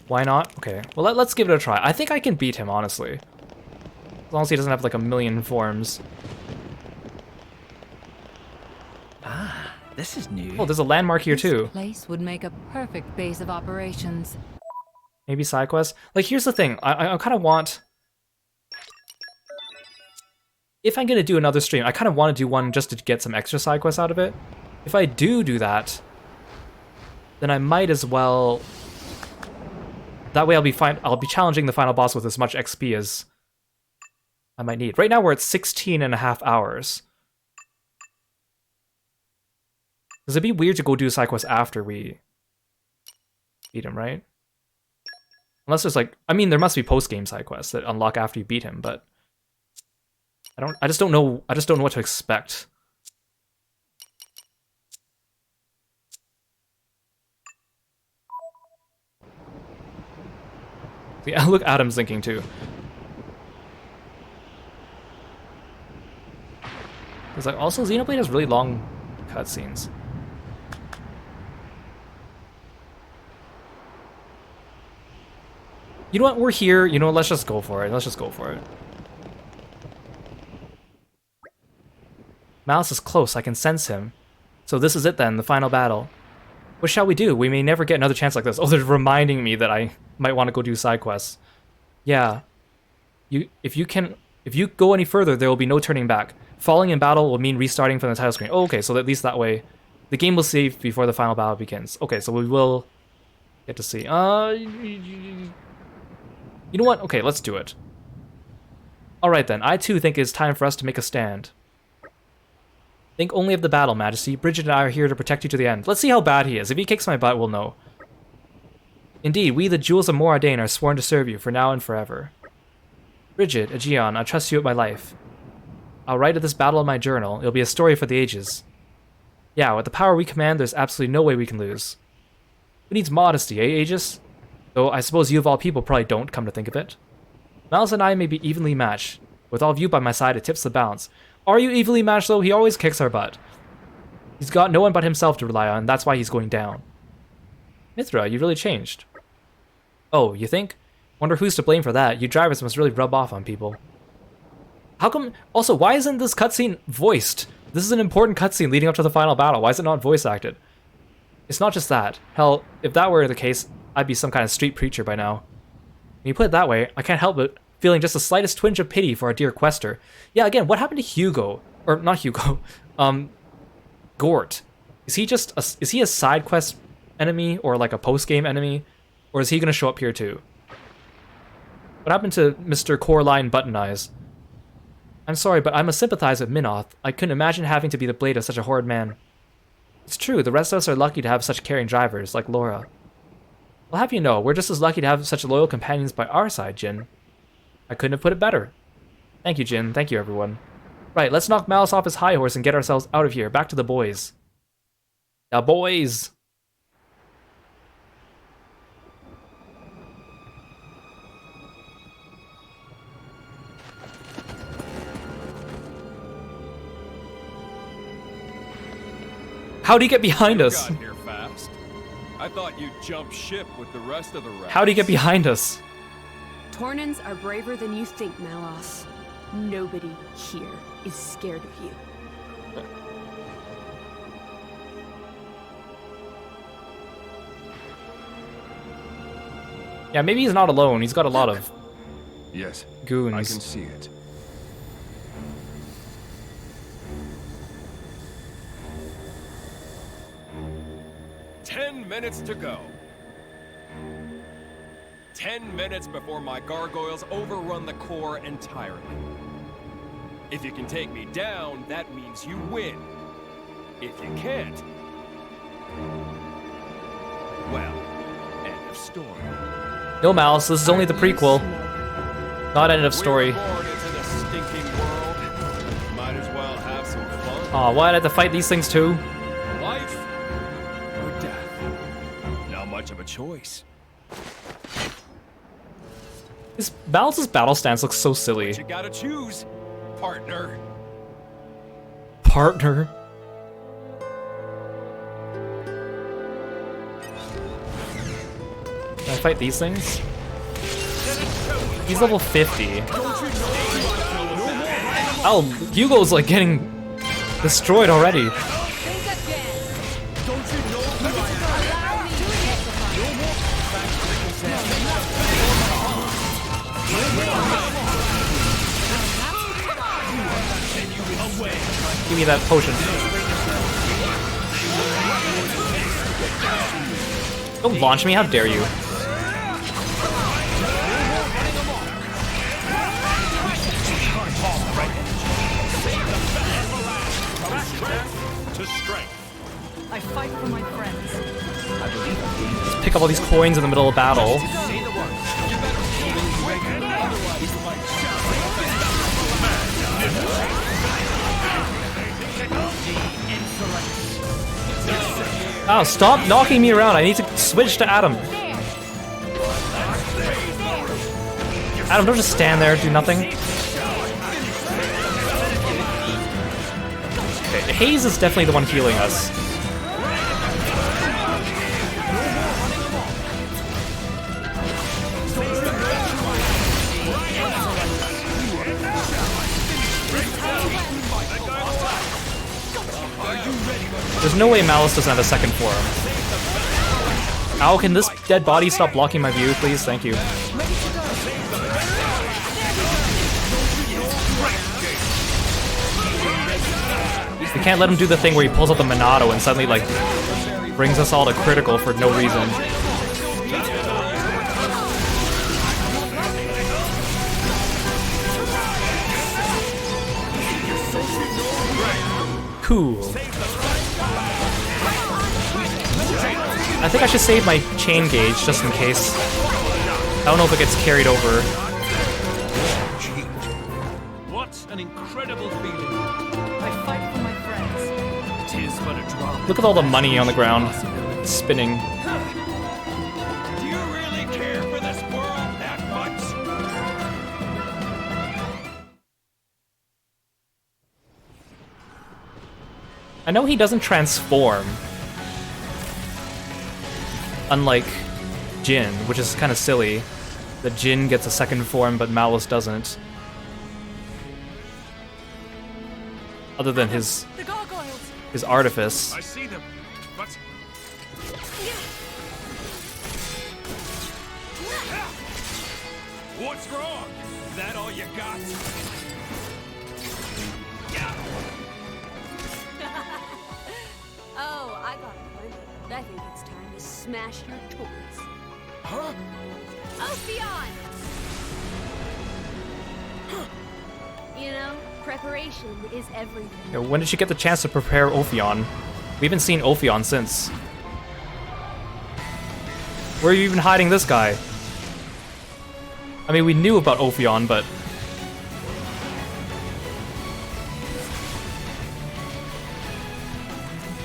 Why not? Okay, well let's give it a try. I think I can beat him, honestly. As long as he doesn't have like a million forms. Ah, this is new. Oh, there's a landmark here too. This place would make a perfect base of operations. Maybe side quests? Like, here's the thing. I kind of want... If I'm going to do another stream, I kind of want to do one just to get some extra side quests out of it. If I do that, then I might as well... That way I'll be challenging the final boss with as much XP as I might need. Right now we're at 16.5 hours. Because it'd be weird to go do a side quest after we beat him, right? Unless there's like, I mean, there must be post-game side quests that unlock after you beat him, but I just don't know what to expect. Yeah, look, Adam's thinking too. It's like, also Xenoblade has really long cutscenes. You know what? We're here. You know what? Let's just go for it. Let's just go for it. Malice is close, I can sense him. So this is it then, the final battle. What shall we do? We may never get another chance like this. Oh, they're reminding me that I might want to go do side quests. Yeah. If you go any further, there will be no turning back. Falling in battle will mean restarting from the title screen. Oh, okay, so at least that way the game will save before the final battle begins. Okay, so we will get to see. You know what? Okay, let's do it. Alright then, I too think it's time for us to make a stand. Think only of the battle, Majesty. Bridget and I are here to protect you to the end. Let's see how bad he is. If he kicks my butt, we'll know. Indeed, we, the Jewels of Moradane, are sworn to serve you, for now and forever. Bridget, Aegeon, I trust you with my life. I'll write of this battle in my journal. It'll be a story for the ages. Yeah, with the power we command, there's absolutely no way we can lose. Who needs modesty, eh, Aegis? Though I suppose you of all people probably don't, come to think of it. Miles and I may be evenly matched. With all of you by my side, it tips the balance. Are you evenly matched, though? He always kicks our butt. He's got no one but himself to rely on, that's why he's going down. Mithra, you really changed. Oh, you think? Wonder who's to blame for that. You drivers must really rub off on people. How come... Also, why isn't this cutscene voiced? This is an important cutscene leading up to the final battle. Why is it not voice acted? It's not just that. Hell, if that were the case, I'd be some kind of street preacher by now. When you put it that way, I can't help but feeling just the slightest twinge of pity for our dear quester. Yeah, again, what happened to Hugo? Or, not Hugo. Gort. Is he a side quest enemy or like a post-game enemy? Or is he going to show up here too? What happened to Mr. Coraline Button Eyes? I'm sorry, but I'm a sympathizer with Minoth. I couldn't imagine having to be the blade of such a horrid man. It's true, the rest of us are lucky to have such caring drivers, like Laura. Well, have you know, we're just as lucky to have such loyal companions by our side, Jin. I couldn't have put it better. Thank you, Jin. Thank you, everyone. Right, let's knock Malice off his high horse and get ourselves out of here. Back to the boys. The boys! How'd he get behind us? You got here fast. I thought you'd jump ship with the rest of the rats. How'd he get behind us? Tornans are braver than you think, Malos. Nobody here is scared of you. Yeah, maybe he's not alone. He's got a lot of Yes, goons. I can see it. Minutes to go. 10 minutes before my gargoyles overrun the core entirely. If you can take me down, that means you win. If you can't, well, end of story. No, Malice, this is only the prequel. Not end of story. We're born into the stinking world. Might as well have some fun. Aw, why'd I have to fight these things too? Life or death? Not much of a choice. Malice's battle stance looks so silly. But you gotta choose, partner. Partner. Can I fight these things? He's level 50. Oh, Hugo's like getting destroyed already. Give me that potion. Don't launch me, how dare you. To strength. I fight for my friends. Just pick up all these coins in the middle of battle. Oh, stop knocking me around. I need to switch to Adam. Adam, don't just stand there, do nothing. Okay, Hayes is definitely the one healing us. There's no way Malice doesn't have a second form. Ow, can this dead body stop blocking my view, please? Thank you. We can't let him do the thing where he pulls out the Monado and suddenly, like, brings us all to critical for no reason. Cool. I think I should save my chain gauge just in case. I don't know if it gets carried over. What an incredible feeling. I fight for my friends. Tis but a drop. Look at all the money on the ground spinning. Do you really care for this world that much? I know he doesn't transform. Unlike Jin, which is kind of silly. That Jin gets a second form, but Malice doesn't. Other than his The gargoyles! artifice. I see them, but What's wrong? Is that all you got? Oh, I got plenty. I think it's time to smash your toys. Huh? Ophion! You know, preparation is everything. You know, when did she get the chance to prepare Ophion? We haven't seen Ophion since. Where are you even hiding this guy? I mean, we knew about Ophion, but...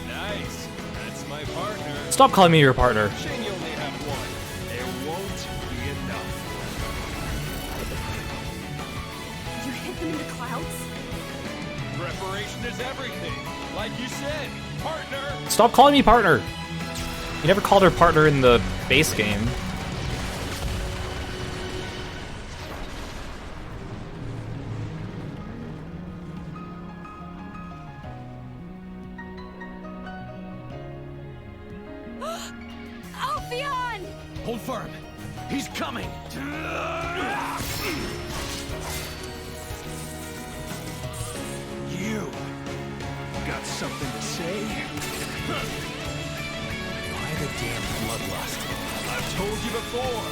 Nice. That's my partner. Stop calling me your partner. Shame you only have one. There won't be enough. You hit them in the clouds? Preparation is everything. Like you said, partner. Stop calling me partner! You never called her partner in the base game. Ophion! hold firm. He's coming. You got something to say? Why the damn bloodlust? I've told you before.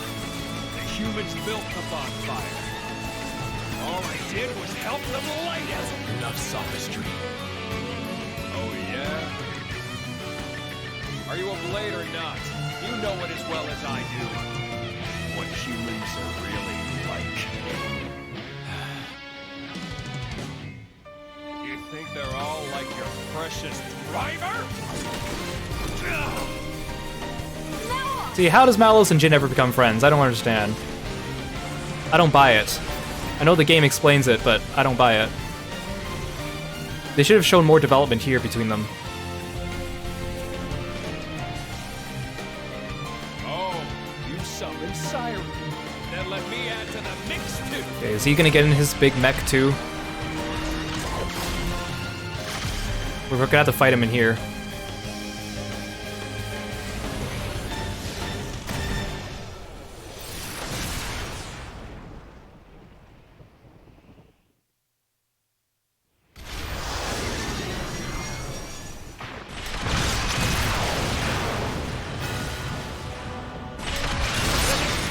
The humans built the bonfire. All I did was help them light it. Enough sophistry. Oh, yeah? Are you a blade or not? You know it as well as I do. What humans are really like. You think they're all like your precious driver? See, how does Malos and Jin ever become friends? I don't understand. I don't buy it. I know the game explains it, but I don't buy it. They should have shown more development here between them. Oh, you summoned Siren. Then let me add to the mix too. Okay, is he gonna get in his big mech too? We're gonna have to fight him in here.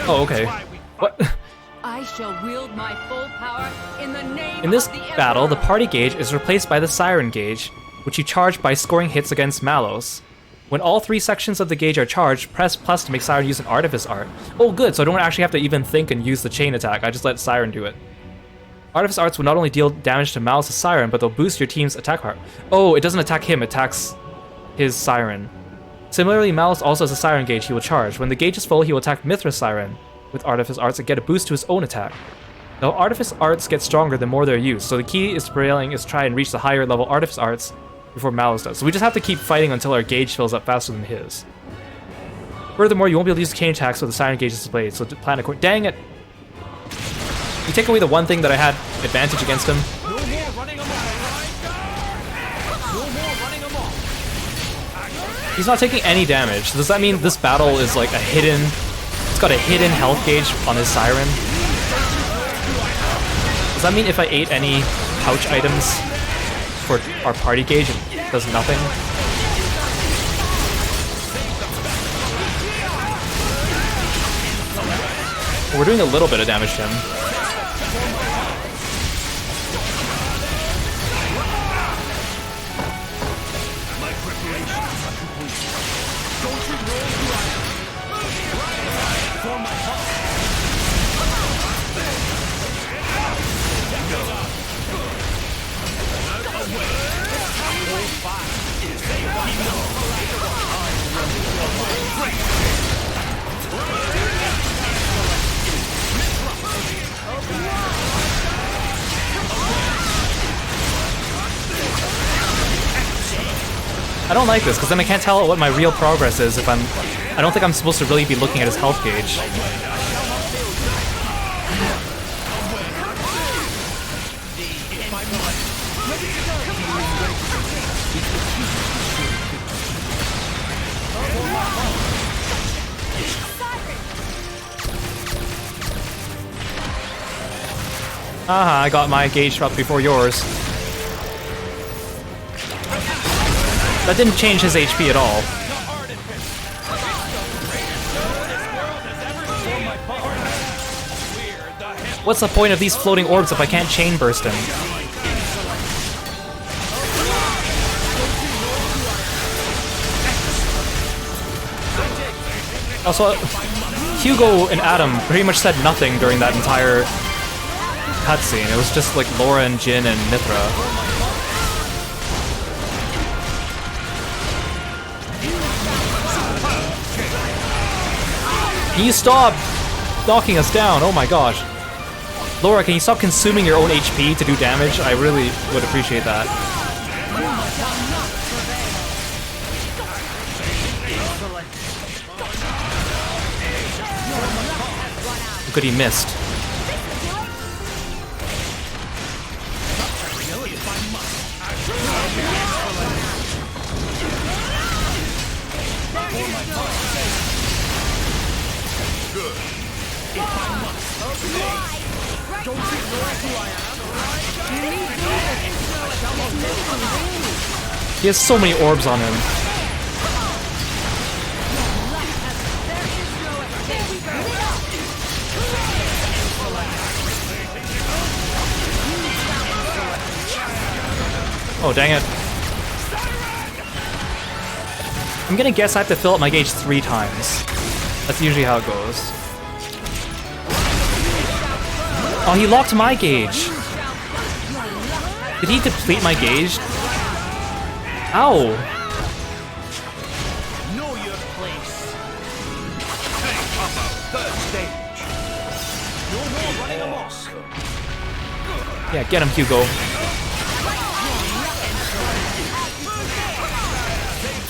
Oh, okay. What? I shall wield my full power in the name In this of the battle, the Emperor. party gauge is replaced by the Siren gauge, which you charge by scoring hits against Malos. When all three sections of the gauge are charged, press plus to make Siren use an Artifice Art. Oh good, so I don't actually have to even think and use the chain attack, I just let Siren do it. Artifice Arts will not only deal damage to Malos' Siren, but they'll boost your team's attack art. Oh, it doesn't attack him, it attacks his Siren. Similarly, Malos also has a Siren gauge he will charge. When the gauge is full, he will attack Mithra's Siren with Artifice Arts and get a boost to his own attack. Now, Artifice Arts get stronger the more they're used, so the key is to try and reach the higher level Artifice Arts before Malos does. So we just have to keep fighting until our gauge fills up faster than his. Furthermore, you won't be able to use chain attacks with the Siren gauge displayed, so plan accordingly. Dang it! You take away the one thing that I had advantage against him. No more running amok. No more running He's not taking any damage. Does that mean this battle is like a hidden... It's got a hidden health gauge on his Siren? Does that mean if I ate any pouch items for our party gauge, it does nothing? We're doing a little bit of damage to him. I don't like this, because then I can't tell what my real progress is if I don't think I'm supposed to really be looking at his health gauge. Haha, I got my gauge up before yours. That didn't change his HP at all. What's the point of these floating orbs if I can't chain burst him? Also, Hugo and Adam pretty much said nothing during that entire cutscene. It was just like Laura and Jin and Mithra. Can you stop knocking us down? Oh my gosh. Laura, can you stop consuming your own HP to do damage? I really would appreciate that. Good, he missed. He has so many orbs on him. Oh, dang it. I'm gonna guess I have to fill up my gauge 3 times. That's usually how it goes. Oh, he locked my gauge. Did he deplete my gauge? Ow! Know your place. Third stage. No more running amok. Yeah, get him, Hugo.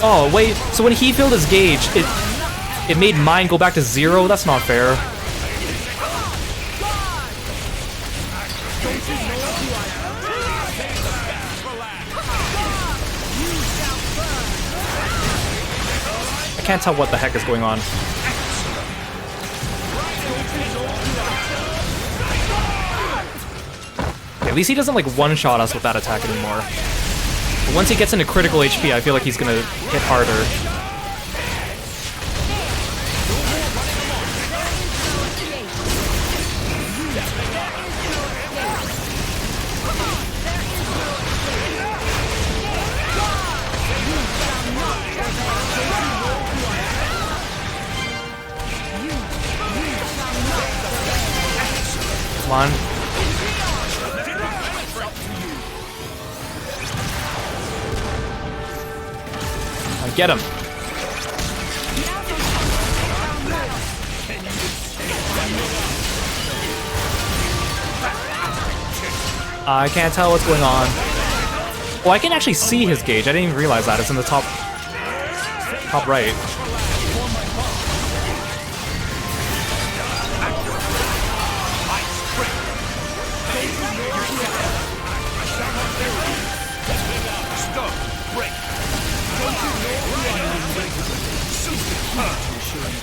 Oh, wait, so when he filled his gauge, it made mine go back to 0? That's not fair. I can't tell what the heck is going on. Okay, at least he doesn't like one-shot us with that attack anymore. But once he gets into critical HP, I feel like he's gonna hit harder. Come on. Get him. I can't tell what's going on. Oh, I can actually see his gauge. I didn't even realize that. It's in the top right.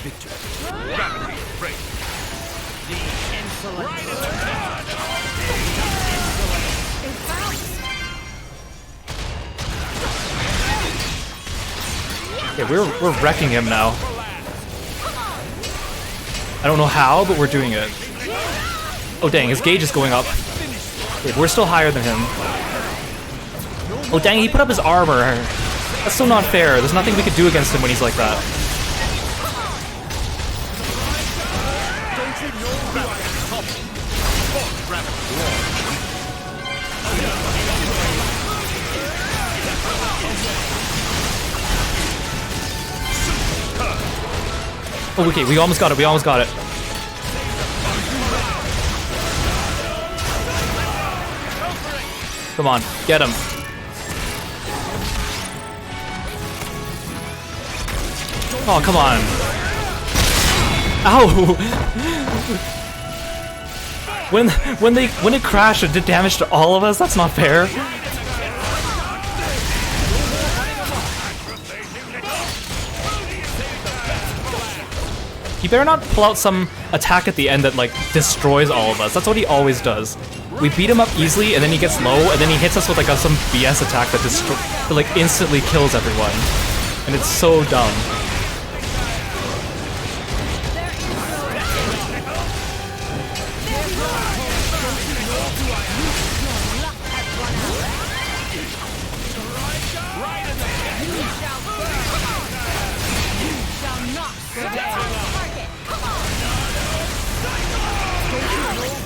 victory. Okay, we're wrecking him now. I don't know how, but we're doing it. Oh dang, his gauge is going up. Wait, we're still higher than him. Oh dang, he put up his armor. That's so not fair. There's nothing we could do against him when he's like that. Oh, okay, we almost got it, we almost got it. Come on, get him. Oh, come on. Ow! when it crashed, it did damage to all of us? That's not fair. He better not pull out some attack at the end that, like, destroys all of us. That's what he always does. We beat him up easily, and then he gets low, and then he hits us with, like, some BS attack that like, instantly kills everyone. And it's so dumb.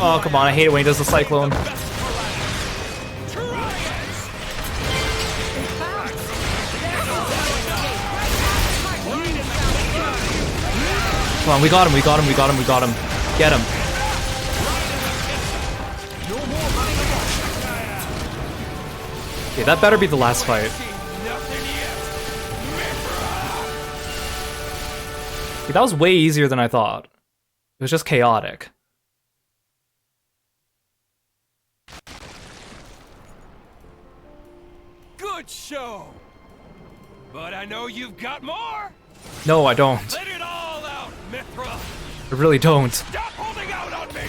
Oh, come on, I hate it when he does the cyclone. Come on, we got him, we got him, we got him, we got him. Get him. Okay, that better be the last fight. Okay, that was way easier than I thought. It was just chaotic. Good show! But I know you've got more! No, I don't. Let it all out, Mithra! I really don't. Stop holding out on me!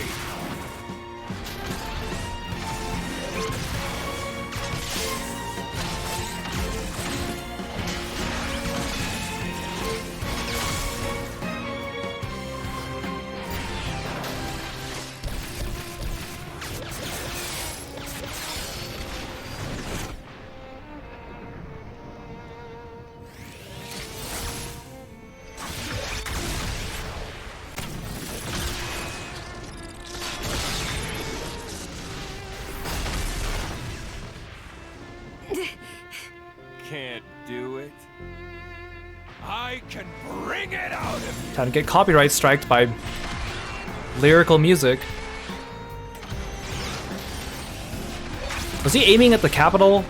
Can't do it. I can bring it out of you. Time to get copyright striked by lyrical music. Was he aiming at the Capitol?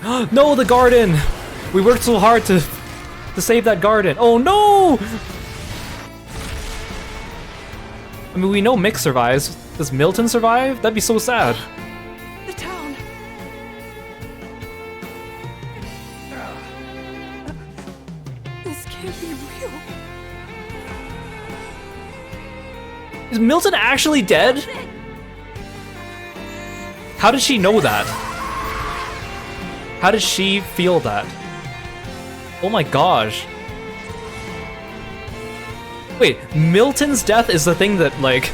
No, the garden! We worked so hard to save that garden. Oh no! I mean, we know Mick survives. Does Milton survive? That'd be so sad. The town. This can't be real. Is Milton actually dead? How did she know that? How did she feel that? Oh my gosh. Wait, Milton's death is the thing that, like,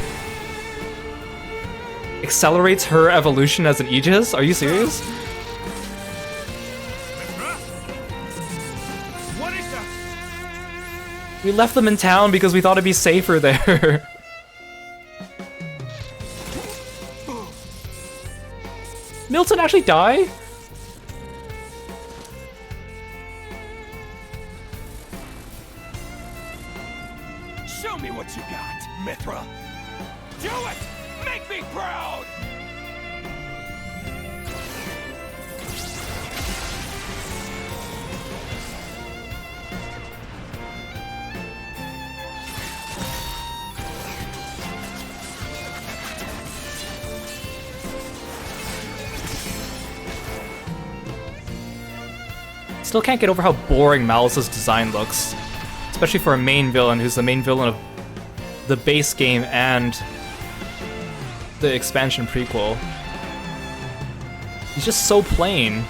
accelerates her evolution as an Aegis? Are you serious? What is that? We left them in town because we thought it'd be safer there. Milton actually die? Show me what you got, Mithra. Do it! Make me proud! Still can't get over how boring Malice's design looks. Especially for a main villain who's the main villain of the base game and the expansion prequel. He's just so plain.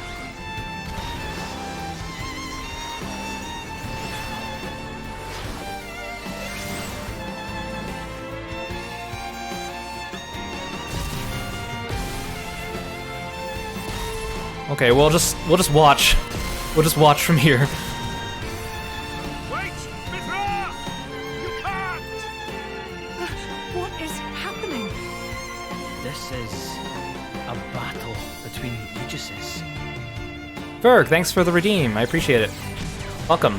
Okay, we'll just watch. We'll just watch from here. Wait! Mithra! You can't! What is happening? This is a battle between Aegises. Ferg, thanks for the redeem. I appreciate it. Welcome.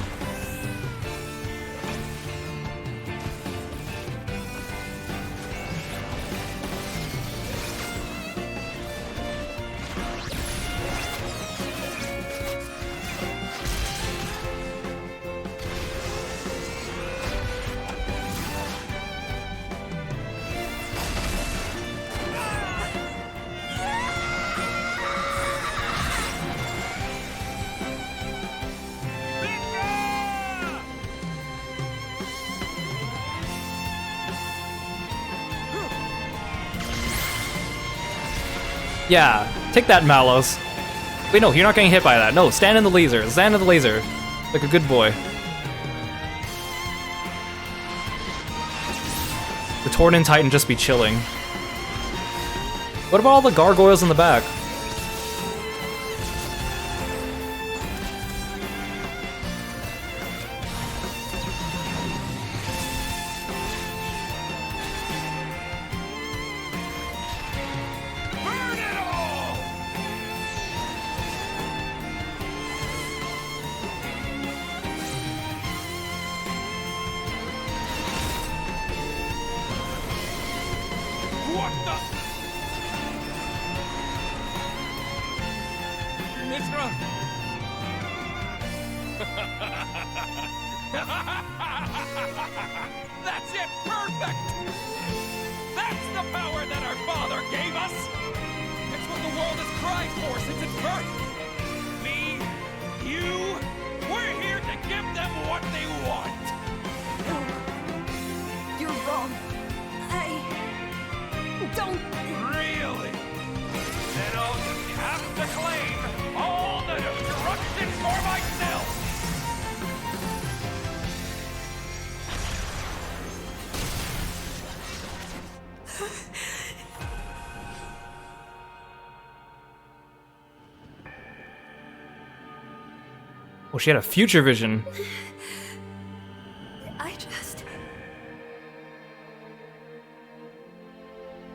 Yeah, take that, Malos. Wait, no, you're not getting hit by that. No, stand in the laser. Stand in the laser. Like a good boy. The Torna Titan just be chilling. What about all the gargoyles in the back? What the? Mithra! That's it! Perfect! That's the power that our father gave us! It's what the world has cried for since its birth! Me, you, we're here to give them what they want! You're wrong. Don't. Really? Then I'll just have to claim all the destruction for myself! Oh, she had a future vision. I just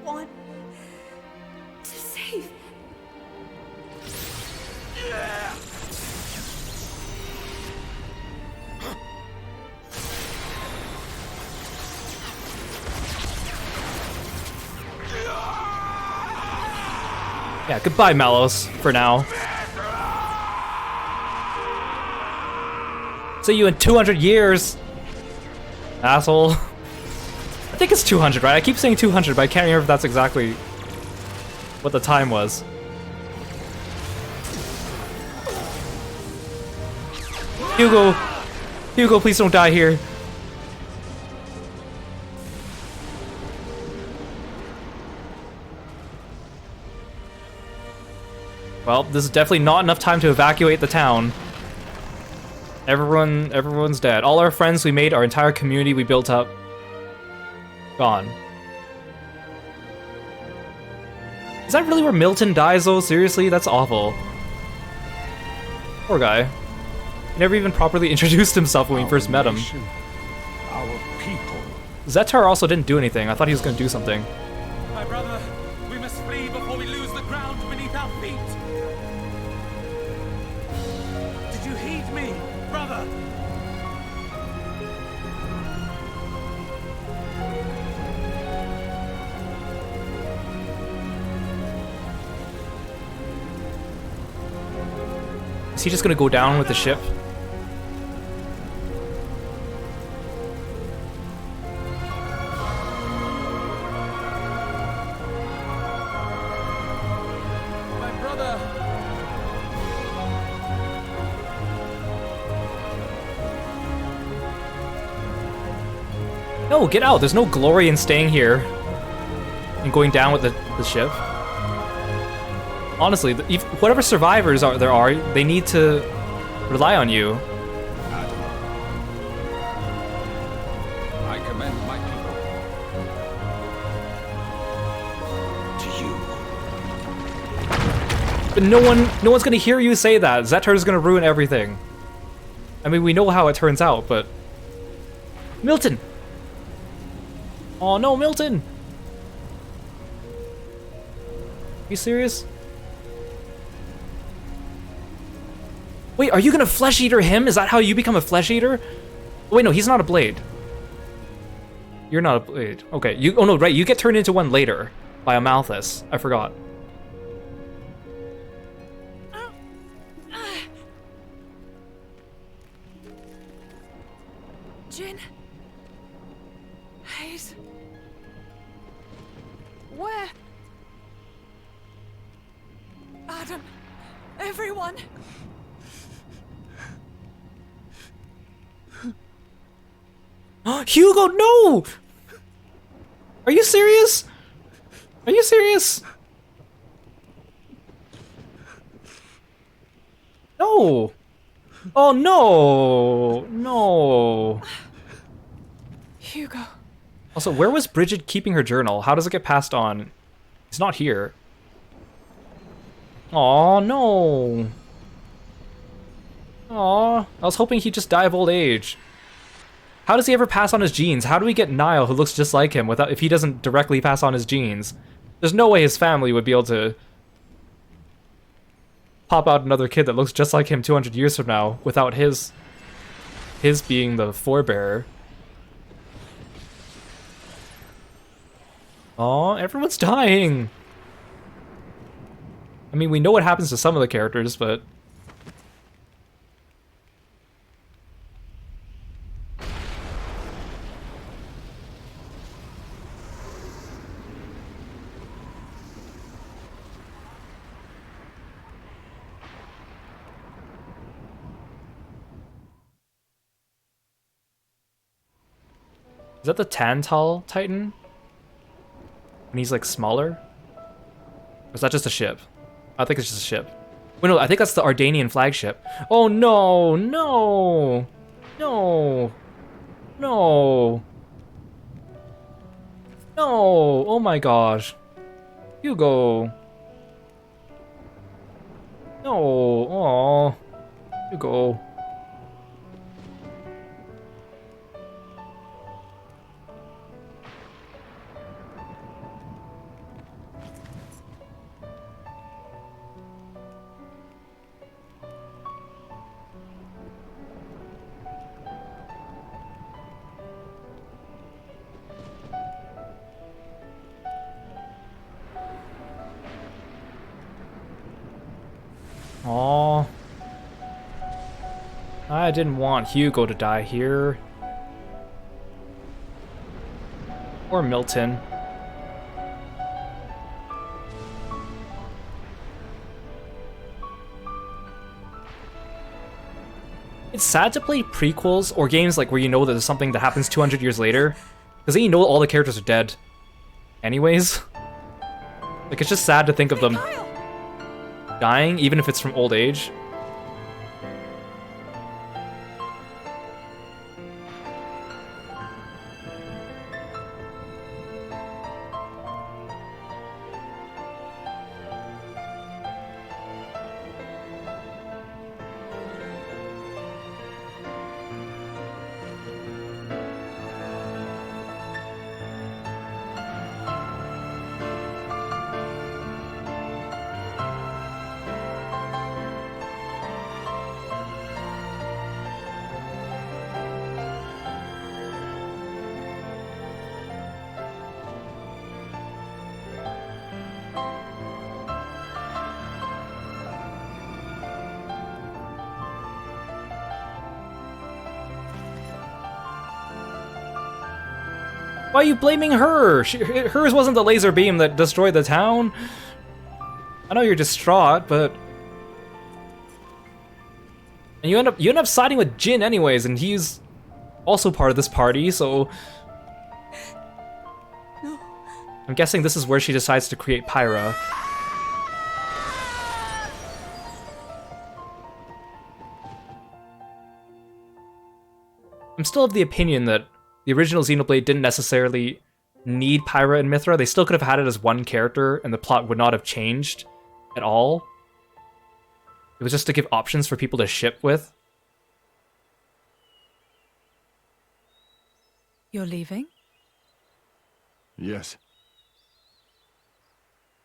want to save. Yeah, goodbye, Malos, for now. See you in 200 years, asshole. I think it's 200, right? I keep saying 200, but I can't remember if that's exactly what the time was. Hugo, please don't die here. Well, this is definitely not enough time to evacuate the town. Everyone's dead. All our friends we made, our entire community we built up, gone. Is that really where Milton dies, though? Seriously? That's awful. Poor guy. He never even properly introduced himself when we first met him. Our people. Zetar also didn't do anything. I thought he was gonna do something. My brother, we must flee before we lose the ground beneath our feet. Did you heed me, brother? Is he just gonna go down with the ship? My brother. No, get out. There's no glory in staying here and going down with the ship. Honestly, whatever survivors there are, they need to rely on you. I commend my people to you. But no one's gonna hear you say that. Zetar's gonna ruin everything. I mean, we know how it turns out, but... Milton! Oh no, Milton! You serious? Wait, are you gonna flesh eater him? Is that how you become a flesh eater? Oh, wait, no, he's not a blade. You're not a blade. Okay, oh no, right, you get turned into one later by a Malthus. I forgot. Jin? Hayes? Where? Adam? Everyone? Hugo, no! Are you serious? Are you serious? No! Oh no! No! Hugo. Also, where was Bridget keeping her journal? How does it get passed on? It's not here. Oh no! Aw, I was hoping he'd just die of old age. How does he ever pass on his genes? How do we get Niall, who looks just like him, if he doesn't directly pass on his genes? There's no way his family would be able to pop out another kid that looks just like him 200 years from now without his being the forebearer. Aw, everyone's dying! I mean, we know what happens to some of the characters, but... Is that the Tantal Titan? And he's like smaller? Or is that just a ship? I think it's just a ship. Wait, no, I think that's the Ardanian flagship. Oh no, no, no, no, no, oh my gosh. Hugo. No, oh, Hugo. Aww. I didn't want Hugo to die here. Or Milton. It's sad to play prequels or games like where you know that there's something that happens 200 years later, because then you know all the characters are dead anyways. Like, it's just sad to think of them dying, even if it's from old age. Why are you blaming her? Hers wasn't the laser beam that destroyed the town. I know you're distraught, but... And you end up siding with Jin anyways, and he's also part of this party, so... I'm guessing this is where she decides to create Pyra. I'm still of the opinion that the original Xenoblade didn't necessarily need Pyra and Mithra. They still could have had it as one character and the plot would not have changed at all. It was just to give options for people to ship with. You're leaving? Yes.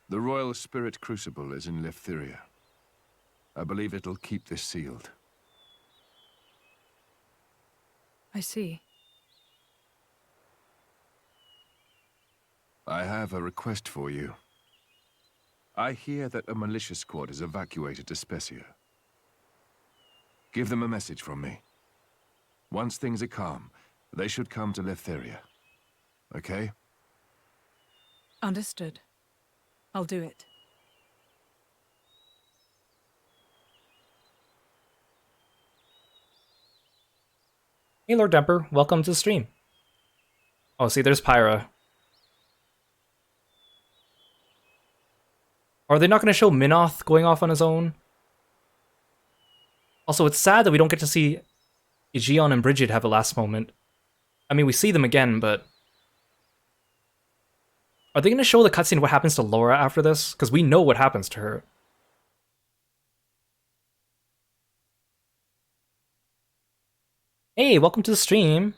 The Royal Spirit Crucible is in Leftheria. I believe it'll keep this sealed. I see. I have a request for you. I hear that a militia squad is evacuated to Specia. Give them a message from me. Once things are calm, they should come to Leftheria. Okay? Understood. I'll do it. Hey Lord Demper, welcome to the stream. Oh, see, there's Pyra. Are they not going to show Minoth going off on his own? Also, it's sad that we don't get to see Aegeon and Brigid have a last moment. I mean, we see them again, but... Are they going to show the cutscene what happens to Laura after this? Because we know what happens to her. Hey, welcome to the stream.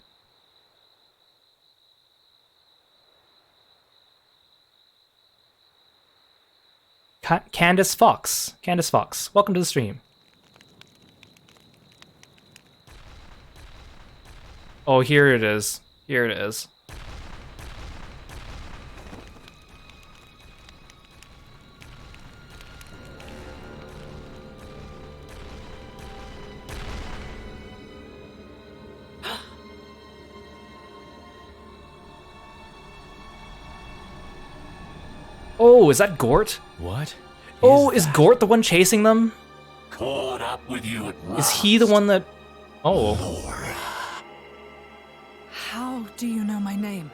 Candace Fox. Candace Fox, welcome to the stream. Oh, here it is. Here it is. Oh, is that Gort? What? Oh, is Gort the one chasing them? Caught up with you at Is he the one that... Oh. How do you know my name?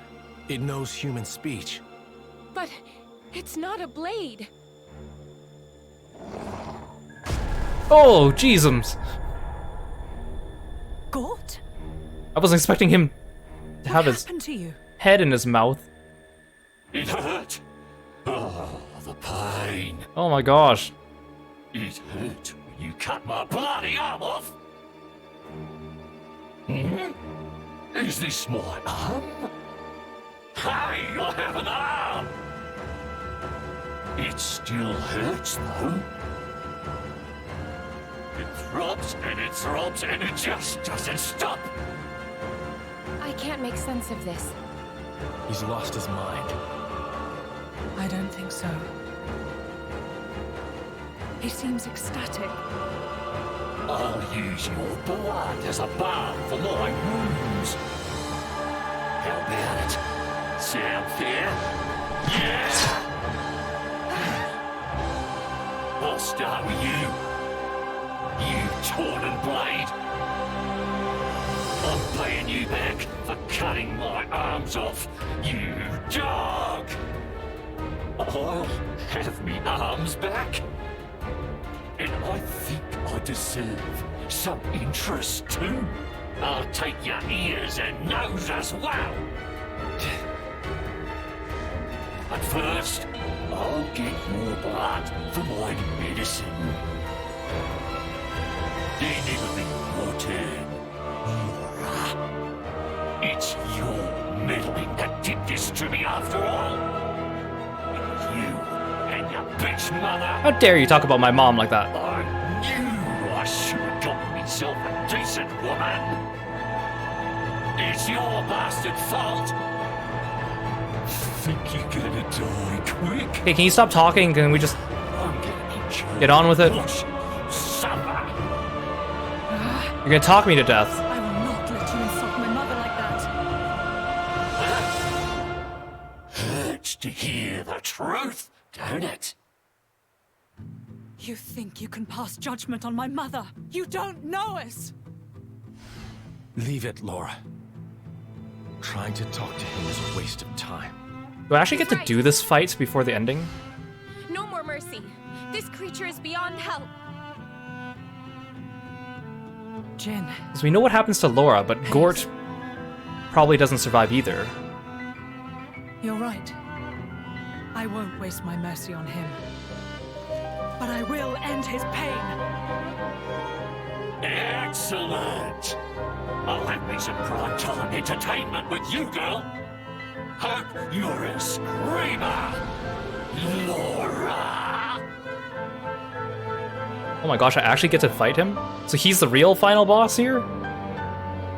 It knows human speech. But it's not a blade. Oh, jeezums. Gort? I wasn't expecting him to have his happened to you? head in his mouth. It hurt. Oh, the pain. Oh my gosh. It hurt when you cut my bloody arm off. Hmm? Is this my arm? Hey, I have an arm! It still hurts, though. It throbs and it throbs and it just doesn't stop. I can't make sense of this. He's lost his mind. I don't think so. He seems ecstatic. I'll use your blood as a balm for my wounds. How about it? Sound fair? Yes! I'll start with you. You torn blade. I'm paying you back for cutting my arms off, you dog! I'll have me arms back. And I think I deserve some interest too. I'll take your ears and nose as well. But first, I'll get more blood for my medicine. Then it'll be your turn. It's your meddling that did this to me after all. It was you and your bitch mother. How dare you talk about my mom like that? I knew I should have gotten myself a decent woman. It's your bastard fault. Think you're gonna die quick? Hey, can you stop talking? Can we just get on with it? Suffer. You're gonna talk me to death. I will not let you insult my mother like that. Hurts to hear the truth, don't it? You think you can pass judgment on my mother? You don't know us! Leave it, Laura. Trying to talk to him is a waste of time. Do I actually get to do this fight before the ending? No more mercy. This creature is beyond help. Jin. Because we know what happens to Laura, but Gort probably doesn't survive either. You're right. I won't waste my mercy on him. But I will end his pain. Excellent! I'll have me some prime-time entertainment with you, girl. Hope you're a screamer, Laura. Oh my gosh, I actually get to fight him? So he's the real final boss here?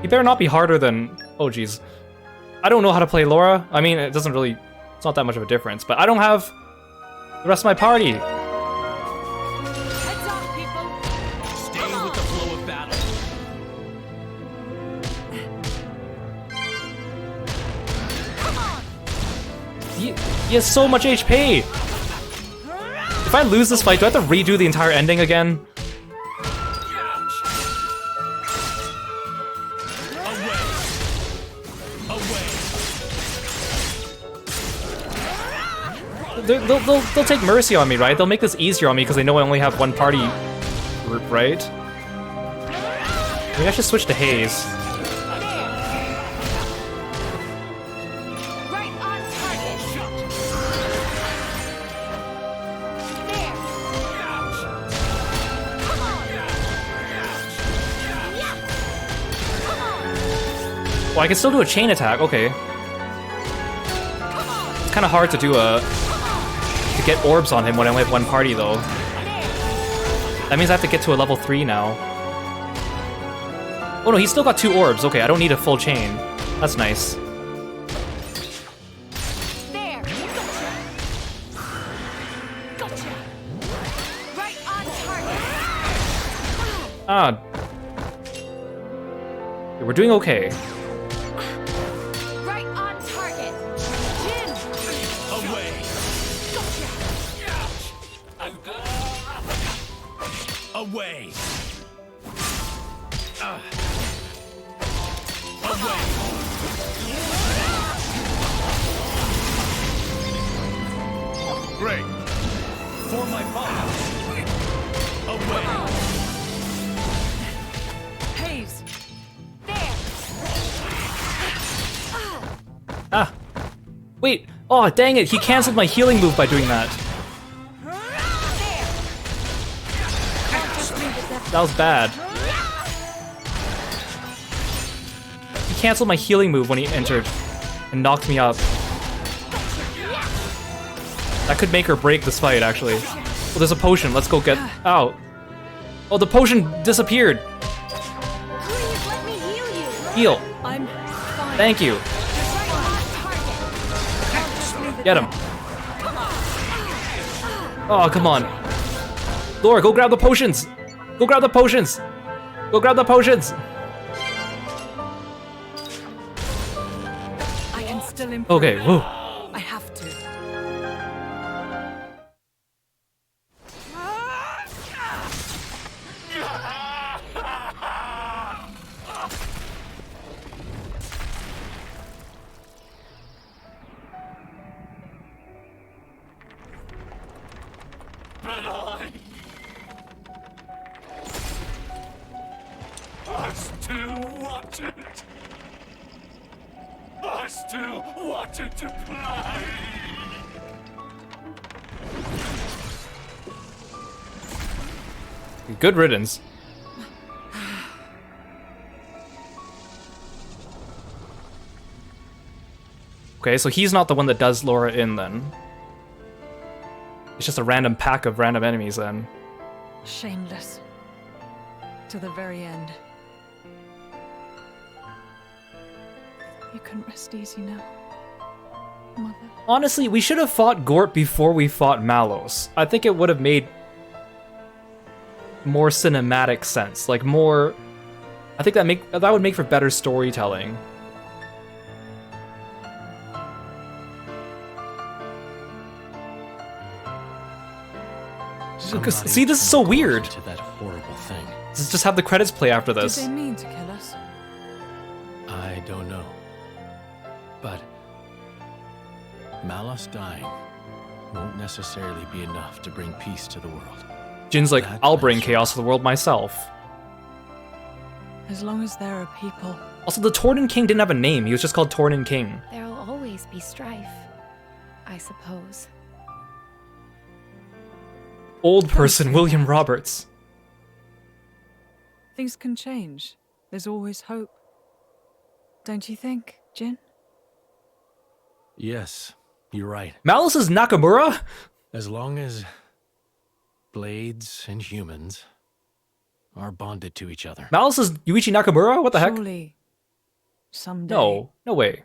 He better not be harder than... Oh jeez. I don't know how to play Laura. I mean, it doesn't really... It's not that much of a difference, but I don't have the rest of my party. Heads off, people. Stay with the flow of battle. He has so much HP! If I lose this fight, do I have to redo the entire ending again? They'll take mercy on me, right? They'll make this easier on me because they know I only have one party group, right? Maybe I should switch to Haze. Right on target. There. Come on. Well, I can still do a chain attack. Okay. It's kind of hard to do to get orbs on him when I only have one party, though. That means I have to get to a level 3 now. Oh no, he's still got 2 orbs. Okay, I don't need a full chain. That's nice. There. Gotcha. Right on target. Ah. We're doing okay. Right on target. Jin. Away. Away. Away. Great. For my father. Away. Haze. Ah. Wait. Oh, dang it. He canceled my healing move by doing that. That was bad. He canceled my healing move when he entered and knocked me up. That could make or break this fight, actually. Oh, there's a potion. Let's go get out. Oh, the potion disappeared. Please let me heal you. Heal. I'm fine. Thank you. Right on target. Get him. Oh, come on. Laura, go grab the potions. Go grab the potions. Go grab the potions. I can still improve. Okay, woo. I have to. I still want it. I still wanted to play. Good riddance. Okay, so he's not the one that does Laura in then. It's just a random pack of random enemies then. Shameless. To the very end. You can rest easy now, Mother. Honestly, we should have fought Gort before we fought Malos. I think it would have made more cinematic sense. Like more... I think that would make for better storytelling. See, this is so weird. To that horrible thing. Let's just have the credits play after Did this. they mean to kill us? I don't know. But Malos dying won't necessarily be enough to bring peace to the world. Jin's like, That I'll bring much. chaos to the world myself. As long as there are people. Also, the Tornan King didn't have a name. He was just called Tornan King. There'll always be strife, I suppose. Old person William Roberts. Things can change. There's always hope. Don't you think, Jin? Yes, you're right. Malice is Nakamura? As long as blades and humans are bonded to each other. Malice is Yuichi Nakamura? What the heck? Surely, someday. No, no way.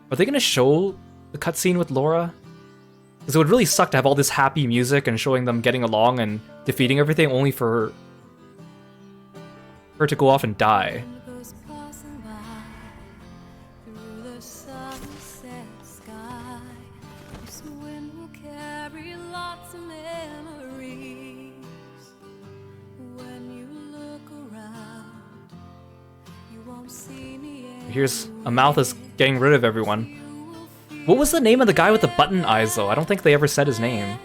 Are they gonna show the cutscene with Laura? Because it would really suck to have all this happy music and showing them getting along and defeating everything only for her to go off and die. Here's a mouth that's getting rid of everyone. What was the name of the guy with the button eyes, though? I don't think they ever said his name.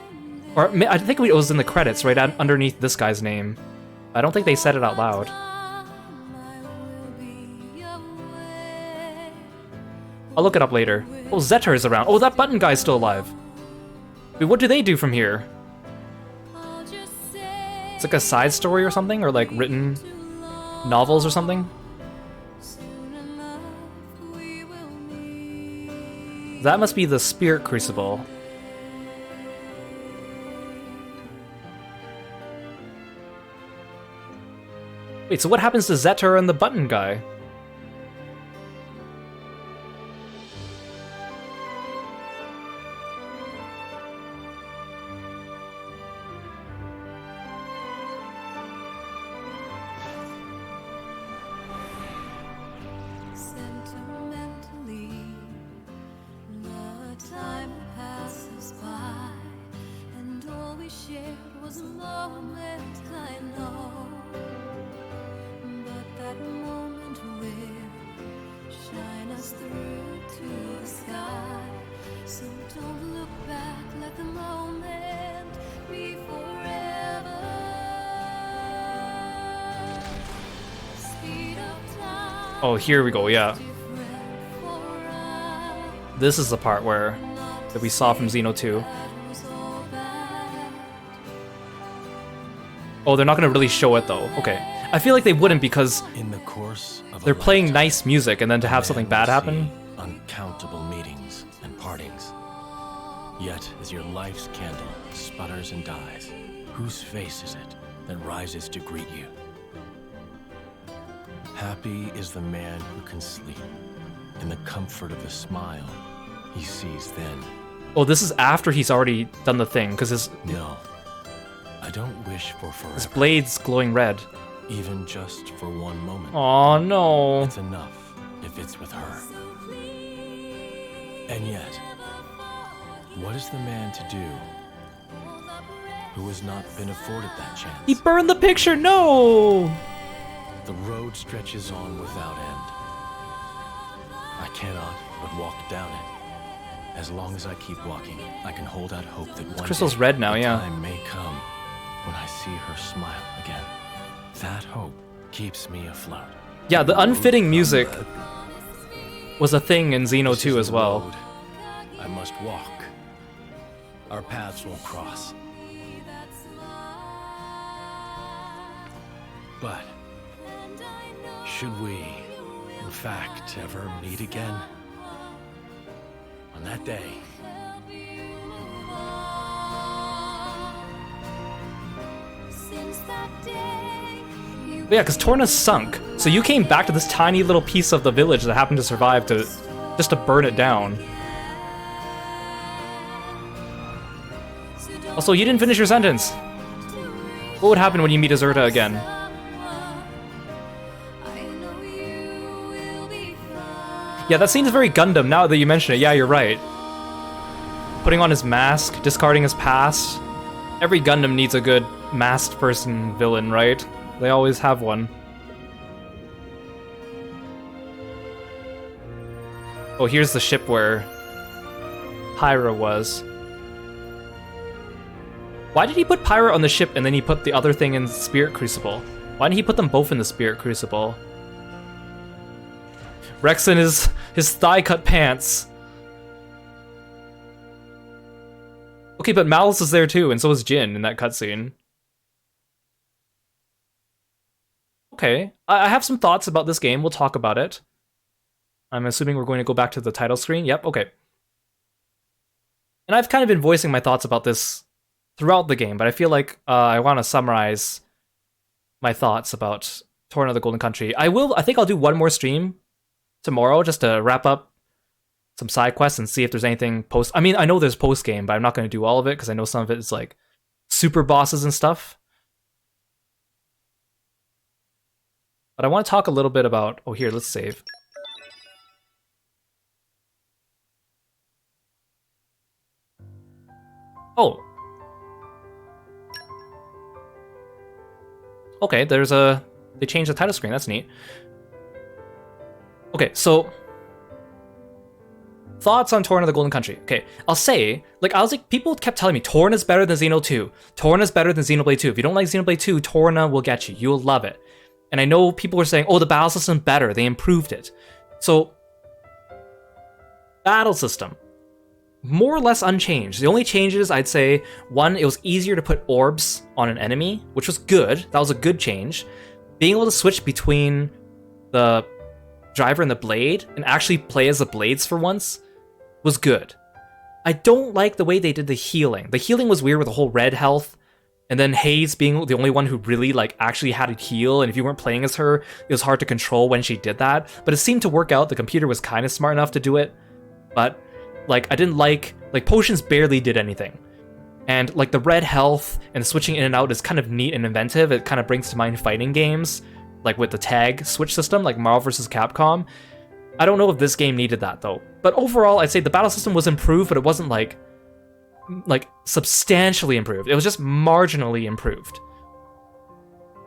Or I think it was in the credits, right underneath this guy's name. I don't think they said it out loud. I'll look it up later. Oh, Zetter is around. Oh, that button guy's still alive. Wait, what do they do from here? It's like a side story or something? Or like written novels or something? That must be the Spirit Crucible. Wait, so what happens to Zetter and the button guy? Oh, here we go, yeah. This is the part that we saw from Xeno 2. Oh, they're not gonna really show it though. Okay. I feel like they wouldn't because in the course of they're playing nice music and then to have something bad happen. Uncountable meetings and partings. Yet, as your life's candle sputters and dies, whose face is it that rises to greet you? Happy is the man who can sleep in the comfort of the smile he sees then. Oh, this is after he's already done the thing, because his... No, I don't wish for forever. His blade's glowing red. Even just for one moment. Oh no. It's enough if it's with her. And yet, what is the man to do who has not been afforded that chance? He burned the picture, no! The road stretches on without end. I cannot but walk down it. As long as I keep walking, I can hold out hope that one Crystal's day red now, the yeah. time may come when I see her smile again. That hope keeps me afloat. Yeah, the unfitting music was a thing in Xeno 2 as well. Road I must walk. Our paths will cross. But should we, in fact, ever meet again? On that day, But yeah, because Torna's sunk. So you came back to this tiny little piece of the village that happened to survive just to burn it down. Also, you didn't finish your sentence. What would happen when you meet Azurta again? Yeah, that seems very Gundam now that you mention it. Yeah, you're right. putting on his mask, discarding his past. Every Gundam needs a good masked person villain, right? They always have one. Oh, here's the ship where Pyra was. Why did he put Pyra on the ship and then he put the other thing in Spirit Crucible? Why didn't he put them both in the Spirit Crucible? Rex in his thigh-cut pants. Okay, but Malice is there too, and so is Jin in that cutscene. Okay, I have some thoughts about this game. We'll talk about it. I'm assuming we're going to go back to the title screen. Yep, okay. And I've kind of been voicing my thoughts about this throughout the game, but I feel like I want to summarize my thoughts about Torna The Golden Country. I think I'll do one more stream tomorrow just to wrap up some side quests and see if there's anything post. I mean, I know there's post game, but I'm not going to do all of it because I know some of it is like super bosses and stuff. But I want to talk a little bit about. Oh, here, let's save. Oh. Okay, they changed the title screen. That's neat. Okay, so thoughts on Torna The Golden Country. Okay, I'll say, people kept telling me Torna's better than Xeno 2. Torna's better than Xenoblade 2. If you don't like Xenoblade 2, Torna will get you. You'll love it. And I know people were saying, oh, the battle system's better. They improved it. So, battle system. More or less unchanged. The only changes, I'd say, one, it was easier to put orbs on an enemy, which was good. That was a good change. Being able to switch between the driver and the blade, and actually play as the blades for once, was good. I don't like the way they did the healing. The healing was weird with the whole red health, and then Haze being the only one who really actually had to heal, and if you weren't playing as her, it was hard to control when she did that. But it seemed to work out. The computer was kind of smart enough to do it, but I didn't like potions barely did anything. And the red health and switching in and out is kind of neat and inventive. It kind of brings to mind fighting games, like with the tag switch system, like Marvel vs. Capcom. I don't know if this game needed that though. But overall, I'd say the battle system was improved, but it wasn't like substantially improved. It was just marginally improved.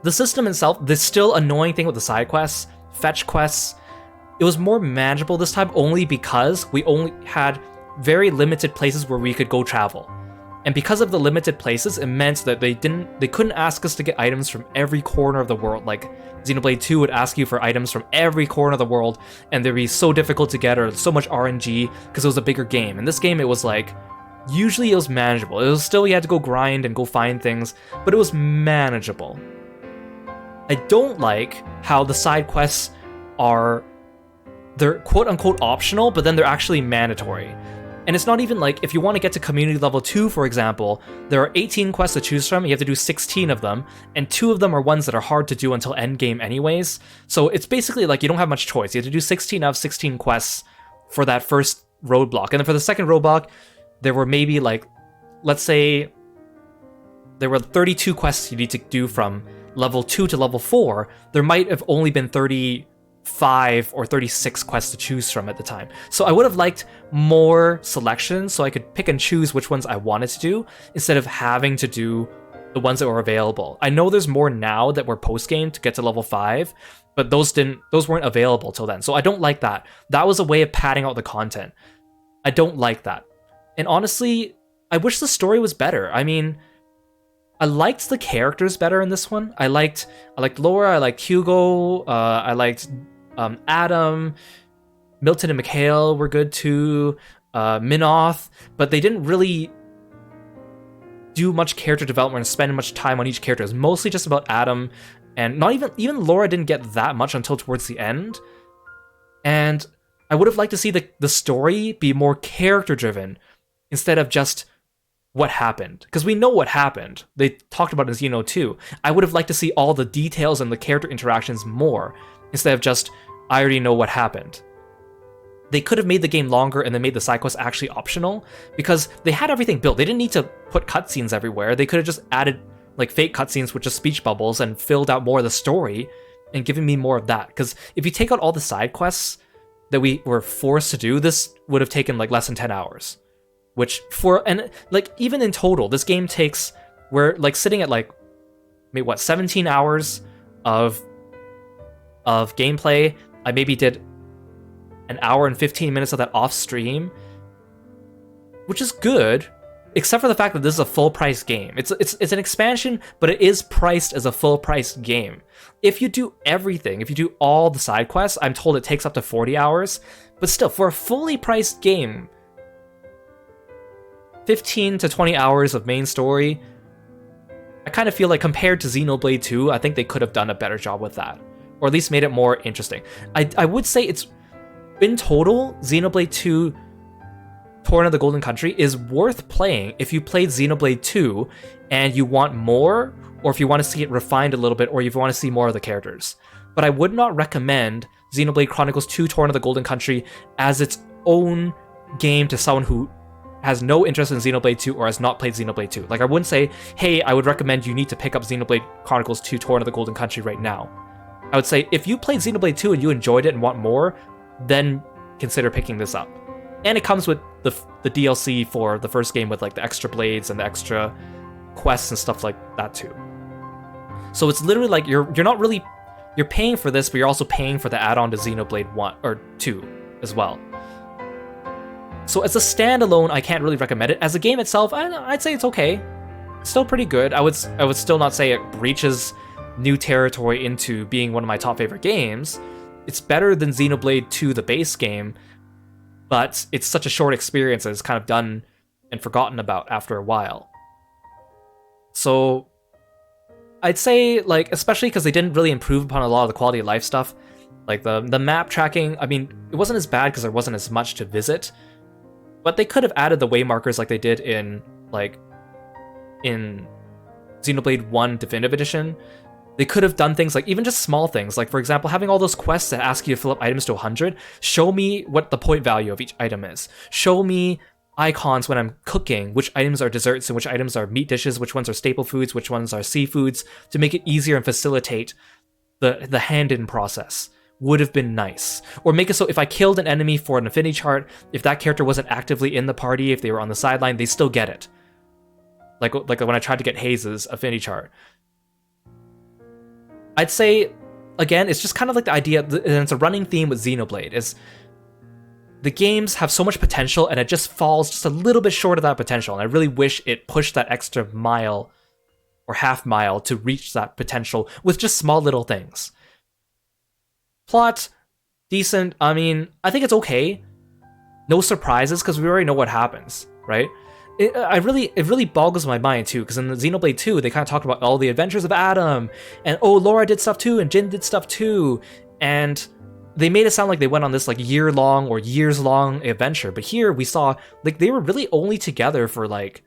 The system itself, the still annoying thing with the side quests, fetch quests, it was more manageable this time only because we only had very limited places where we could go travel. And because of the limited places, it meant that they couldn't ask us to get items from every corner of the world. Like Xenoblade 2 would ask you for items from every corner of the world, and they'd be so difficult to get or so much RNG because it was a bigger game. In this game, it was usually it was manageable. It was still, you had to go grind and go find things, but it was manageable. I don't like how the side quests they're quote-unquote optional, but then they're actually mandatory. And it's not even if you want to get to community level 2, for example, there are 18 quests to choose from, you have to do 16 of them, and 2 of them are ones that are hard to do until endgame anyways. So it's basically you don't have much choice. You have to do 16 out of 16 quests for that first roadblock. And then for the second roadblock, there were maybe let's say there were 32 quests you need to do from level 2 to level 4. There might have only been 35 or 36 quests to choose from at the time. So I would have liked more selection so I could pick and choose which ones I wanted to do instead of having to do the ones that were available. I know there's more now that were post-game to get to level 5, but those weren't available till then. So I don't like that. That was a way of padding out the content. I don't like that. And honestly, I wish the story was better. I mean, I liked the characters better in this one. I liked Laura, I liked Hugo, I liked Adam, Milton and Mikhail were good too, Minoth, but they didn't really do much character development and spend much time on each character. It was mostly just about Adam, and not even Laura didn't get that much until towards the end. And I would have liked to see the story be more character driven instead of just what happened, because we know what happened. They talked about it in Xeno 2. I would have liked to see all the details and the character interactions more, instead of just, I already know what happened. They could have made the game longer and then made the side quests actually optional, because they had everything built. They didn't need to put cutscenes everywhere. They could have just added fake cutscenes with just speech bubbles and filled out more of the story and given me more of that. Because if you take out all the side quests that we were forced to do, this would have taken less than 10 hours. which and like even in total, this game takes, we're like sitting at like maybe what, 17 hours of gameplay. I maybe did an hour and 15 minutes of that off stream, which is good, except for the fact that this is a full price game. It's an expansion, but it is priced as a full price game. If you do everything, if you do all the side quests, I'm told it takes up to 40 hours, but still, for a fully priced game, 15 to 20 hours of main story, I kind of feel like compared to Xenoblade 2, I think they could have done a better job with that, or at least made it more interesting. I would say it's, in total, Xenoblade 2 Torna The Golden Country is worth playing if you played Xenoblade 2 and you want more, or if you want to see it refined a little bit, or if you want to see more of the characters. But I would not recommend Xenoblade Chronicles 2 Torna The Golden Country as its own game to someone who has no interest in Xenoblade 2 or has not played Xenoblade 2. Like, I wouldn't say, hey, I would recommend you need to pick up Xenoblade Chronicles 2 Torna The Golden Country right now. I would say, if you played Xenoblade 2 and you enjoyed it and want more, then consider picking this up. And it comes with the DLC for the first game with like the extra blades and the extra quests and stuff like that too. So it's literally like you're not really, you're paying for this, but you're also paying for the add-on to Xenoblade 1 or 2 as well. So as a standalone, I can't really recommend it. As a game itself, I'd say it's okay. It's still pretty good. I would still not say it breaches new territory into being one of my top favorite games. It's better than Xenoblade 2, the base game, but it's such a short experience that it's kind of done and forgotten about after a while. So I'd say, like, especially because they didn't really improve upon a lot of the quality of life stuff, like the map tracking, I mean, it wasn't as bad because there wasn't as much to visit, but they could have added the way markers like they did in Xenoblade 1 Definitive Edition. They could have done things like, even just small things, like for example, having all those quests that ask you to fill up items to 100, show me what the point value of each item is. Show me icons when I'm cooking, which items are desserts and which items are meat dishes, which ones are staple foods, which ones are seafoods, to make it easier and facilitate the hand-in process. Would have been nice. Or make it so if I killed an enemy for an affinity chart, if that character wasn't actively in the party, if they were on the sideline, they still get it. Like when I tried to get Hayes' affinity chart. I'd say, again, it's just kind of like the idea, and it's a running theme with Xenoblade, is the games have so much potential and it just falls just a little bit short of that potential, and I really wish it pushed that extra mile or half mile to reach that potential with just small little things. Plot, decent, I mean, I think it's okay. No surprises, because we already know what happens, right? It really boggles my mind too, because in the Xenoblade 2, they kind of talked about all the adventures of Adam, and oh, Laura did stuff too, and Jin did stuff too, and they made it sound like they went on this like year-long or years-long adventure, but here we saw like they were really only together for like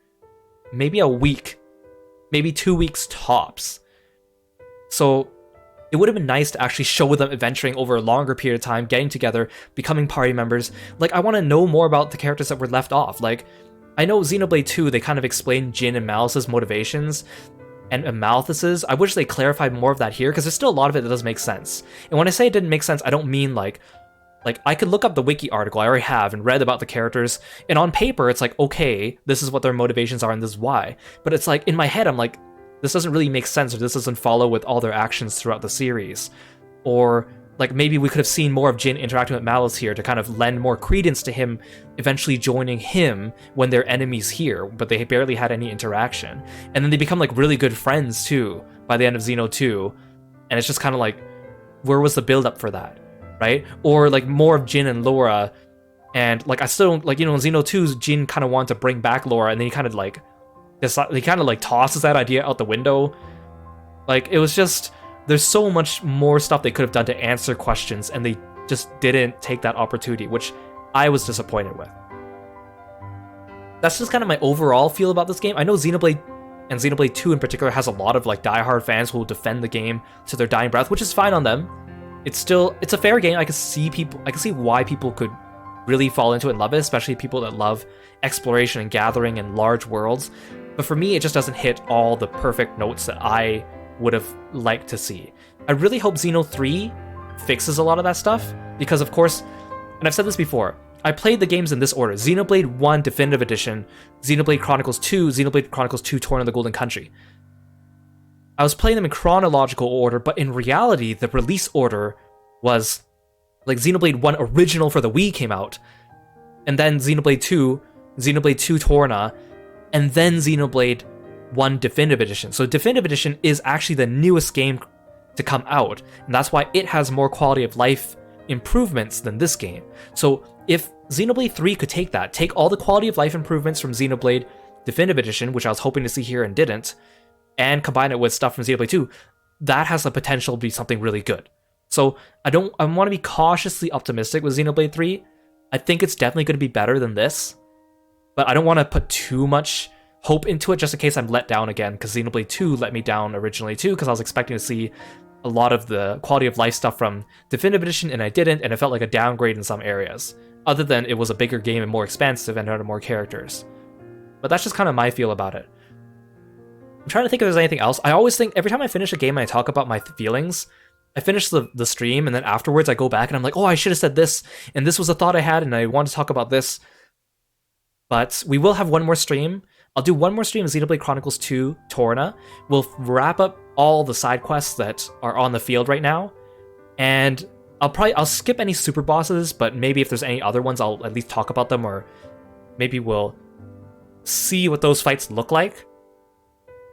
maybe a week, maybe 2 weeks tops. So it would have been nice to actually show them adventuring over a longer period of time, getting together, becoming party members. Like, I want to know more about the characters that were left off. Like, I know Xenoblade 2, they kind of explained Jin and Malice's motivations, and Malthus's. I wish they clarified more of that here, because there's still a lot of it that doesn't make sense. And when I say it didn't make sense, I don't mean like I could look up the wiki article, I already have, and read about the characters, and on paper, it's like, okay, this is what their motivations are, and this is why. But it's like, in my head, I'm like, this doesn't really make sense, or this doesn't follow with all their actions throughout the series. Or like maybe we could have seen more of Jin interacting with Malice here to kind of lend more credence to him eventually joining him when they're enemies here, but they barely had any interaction. And then they become like really good friends too by the end of Xeno 2. And it's just kind of like, where was the build up for that, right? Or like more of Jin and Laura, and like I still don't, like, you know, in Xeno 2, Jin kind of wanted to bring back Laura, and then he kind of like tosses that idea out the window. Like, it was just, there's so much more stuff they could have done to answer questions, and they just didn't take that opportunity, which I was disappointed with. That's just kind of my overall feel about this game. I know Xenoblade and Xenoblade 2 in particular has a lot of like diehard fans who will defend the game to their dying breath, which is fine on them. It's a fair game. I can see why people could really fall into it and love it, especially people that love exploration and gathering and large worlds. But for me, it just doesn't hit all the perfect notes that I would have liked to see. I really hope Xeno 3 fixes a lot of that stuff, because of course, and I've said this before, I played the games in this order: Xenoblade 1 Definitive Edition, Xenoblade Chronicles 2, Xenoblade Chronicles 2 Torna The Golden Country. I was playing them in chronological order, but in reality, the release order was like Xenoblade 1 Original for the Wii came out, and then Xenoblade 2 Torna, and then Xenoblade 1 Definitive Edition. So Definitive Edition is actually the newest game to come out, and that's why it has more quality of life improvements than this game. So if Xenoblade 3 could take all the quality of life improvements from Xenoblade Definitive Edition, which I was hoping to see here and didn't, and combine it with stuff from Xenoblade 2, that has the potential to be something really good. So I want to be cautiously optimistic with Xenoblade 3. I think it's definitely going to be better than this, but I don't want to put too much hope into it just in case I'm let down again, because Xenoblade 2 let me down originally too, because I was expecting to see a lot of the quality of life stuff from Definitive Edition, and I didn't, and it felt like a downgrade in some areas, other than it was a bigger game and more expansive and had more characters. But that's just kind of my feel about it. I'm trying to think if there's anything else. I always think, every time I finish a game and I talk about my feelings, I finish the stream, and then afterwards I go back and I'm like, oh, I should have said this, and this was a thought I had, and I want to talk about this. But we will have one more stream. I'll do one more stream of Xenoblade Chronicles 2 Torna. We'll wrap up all the side quests that are on the field right now, and I'll skip any super bosses, but maybe if there's any other ones, I'll at least talk about them, or maybe we'll see what those fights look like,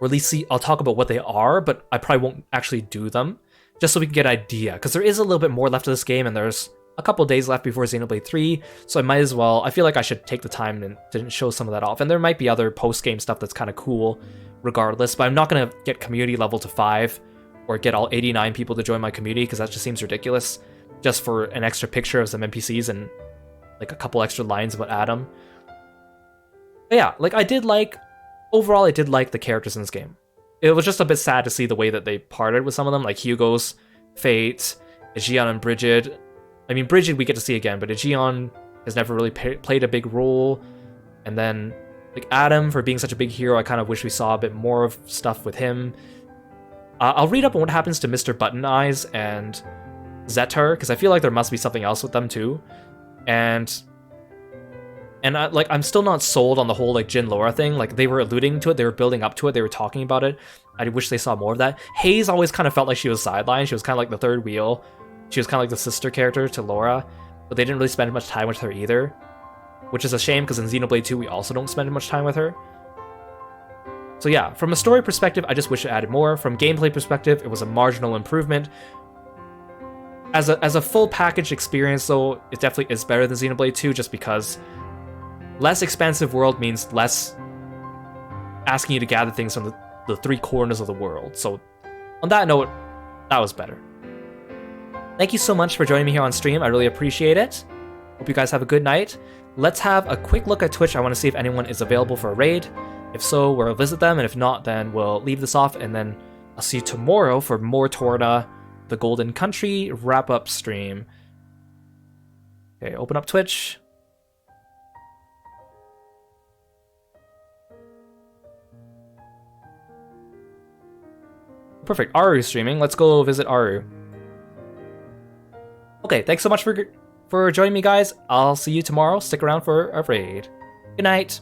or at least I'll talk about what they are, but I probably won't actually do them, just so we can get an idea, because there is a little bit more left of this game, and there's a couple days left before Xenoblade 3, so I might as well, I feel like I should take the time and didn't show some of that off, and there might be other post-game stuff that's kind of cool regardless, but I'm not going to get community level to 5, or get all 89 people to join my community, because that just seems ridiculous, just for an extra picture of some NPCs and like a couple extra lines about Adam. But yeah, like overall I did like the characters in this game. It was just a bit sad to see the way that they parted with some of them, like Hugo's, Fate, Aegeon, and Brigid. I mean, Brigid we get to see again, but Aegeon has never really played a big role. And then, like, Adam, for being such a big hero, I kind of wish we saw a bit more of stuff with him. I'll read up on what happens to Mr. Button Eyes and Zetar, because I feel like there must be something else with them too. And I'm still not sold on the whole, like, Jin Laura thing. Like, they were alluding to it, they were building up to it, they were talking about it. I wish they saw more of that. Hayes always kind of felt like she was sidelined. She was kind of like the third wheel. She was kind of like the sister character to Laura, but they didn't really spend much time with her either, which is a shame, because in Xenoblade 2 we also don't spend much time with her. So yeah, from a story perspective, I just wish it added more. From gameplay perspective, it was a marginal improvement. As a full package experience, though, it definitely is better than Xenoblade 2, just because less expansive world means less asking you to gather things from the three corners of the world. So on that note, that was better. Thank you so much for joining me here on stream. I really appreciate it. Hope you guys have a good night. Let's have a quick look at Twitch. I want to see if anyone is available for a raid. If so, we'll visit them, and if not, then we'll leave this off, and then I'll see you tomorrow for more Torna The Golden Country wrap-up stream. Okay, open up Twitch. Perfect, Aru's streaming. Let's go visit Aru. Okay, thanks so much for joining me, guys. I'll see you tomorrow. Stick around for a raid. Good night.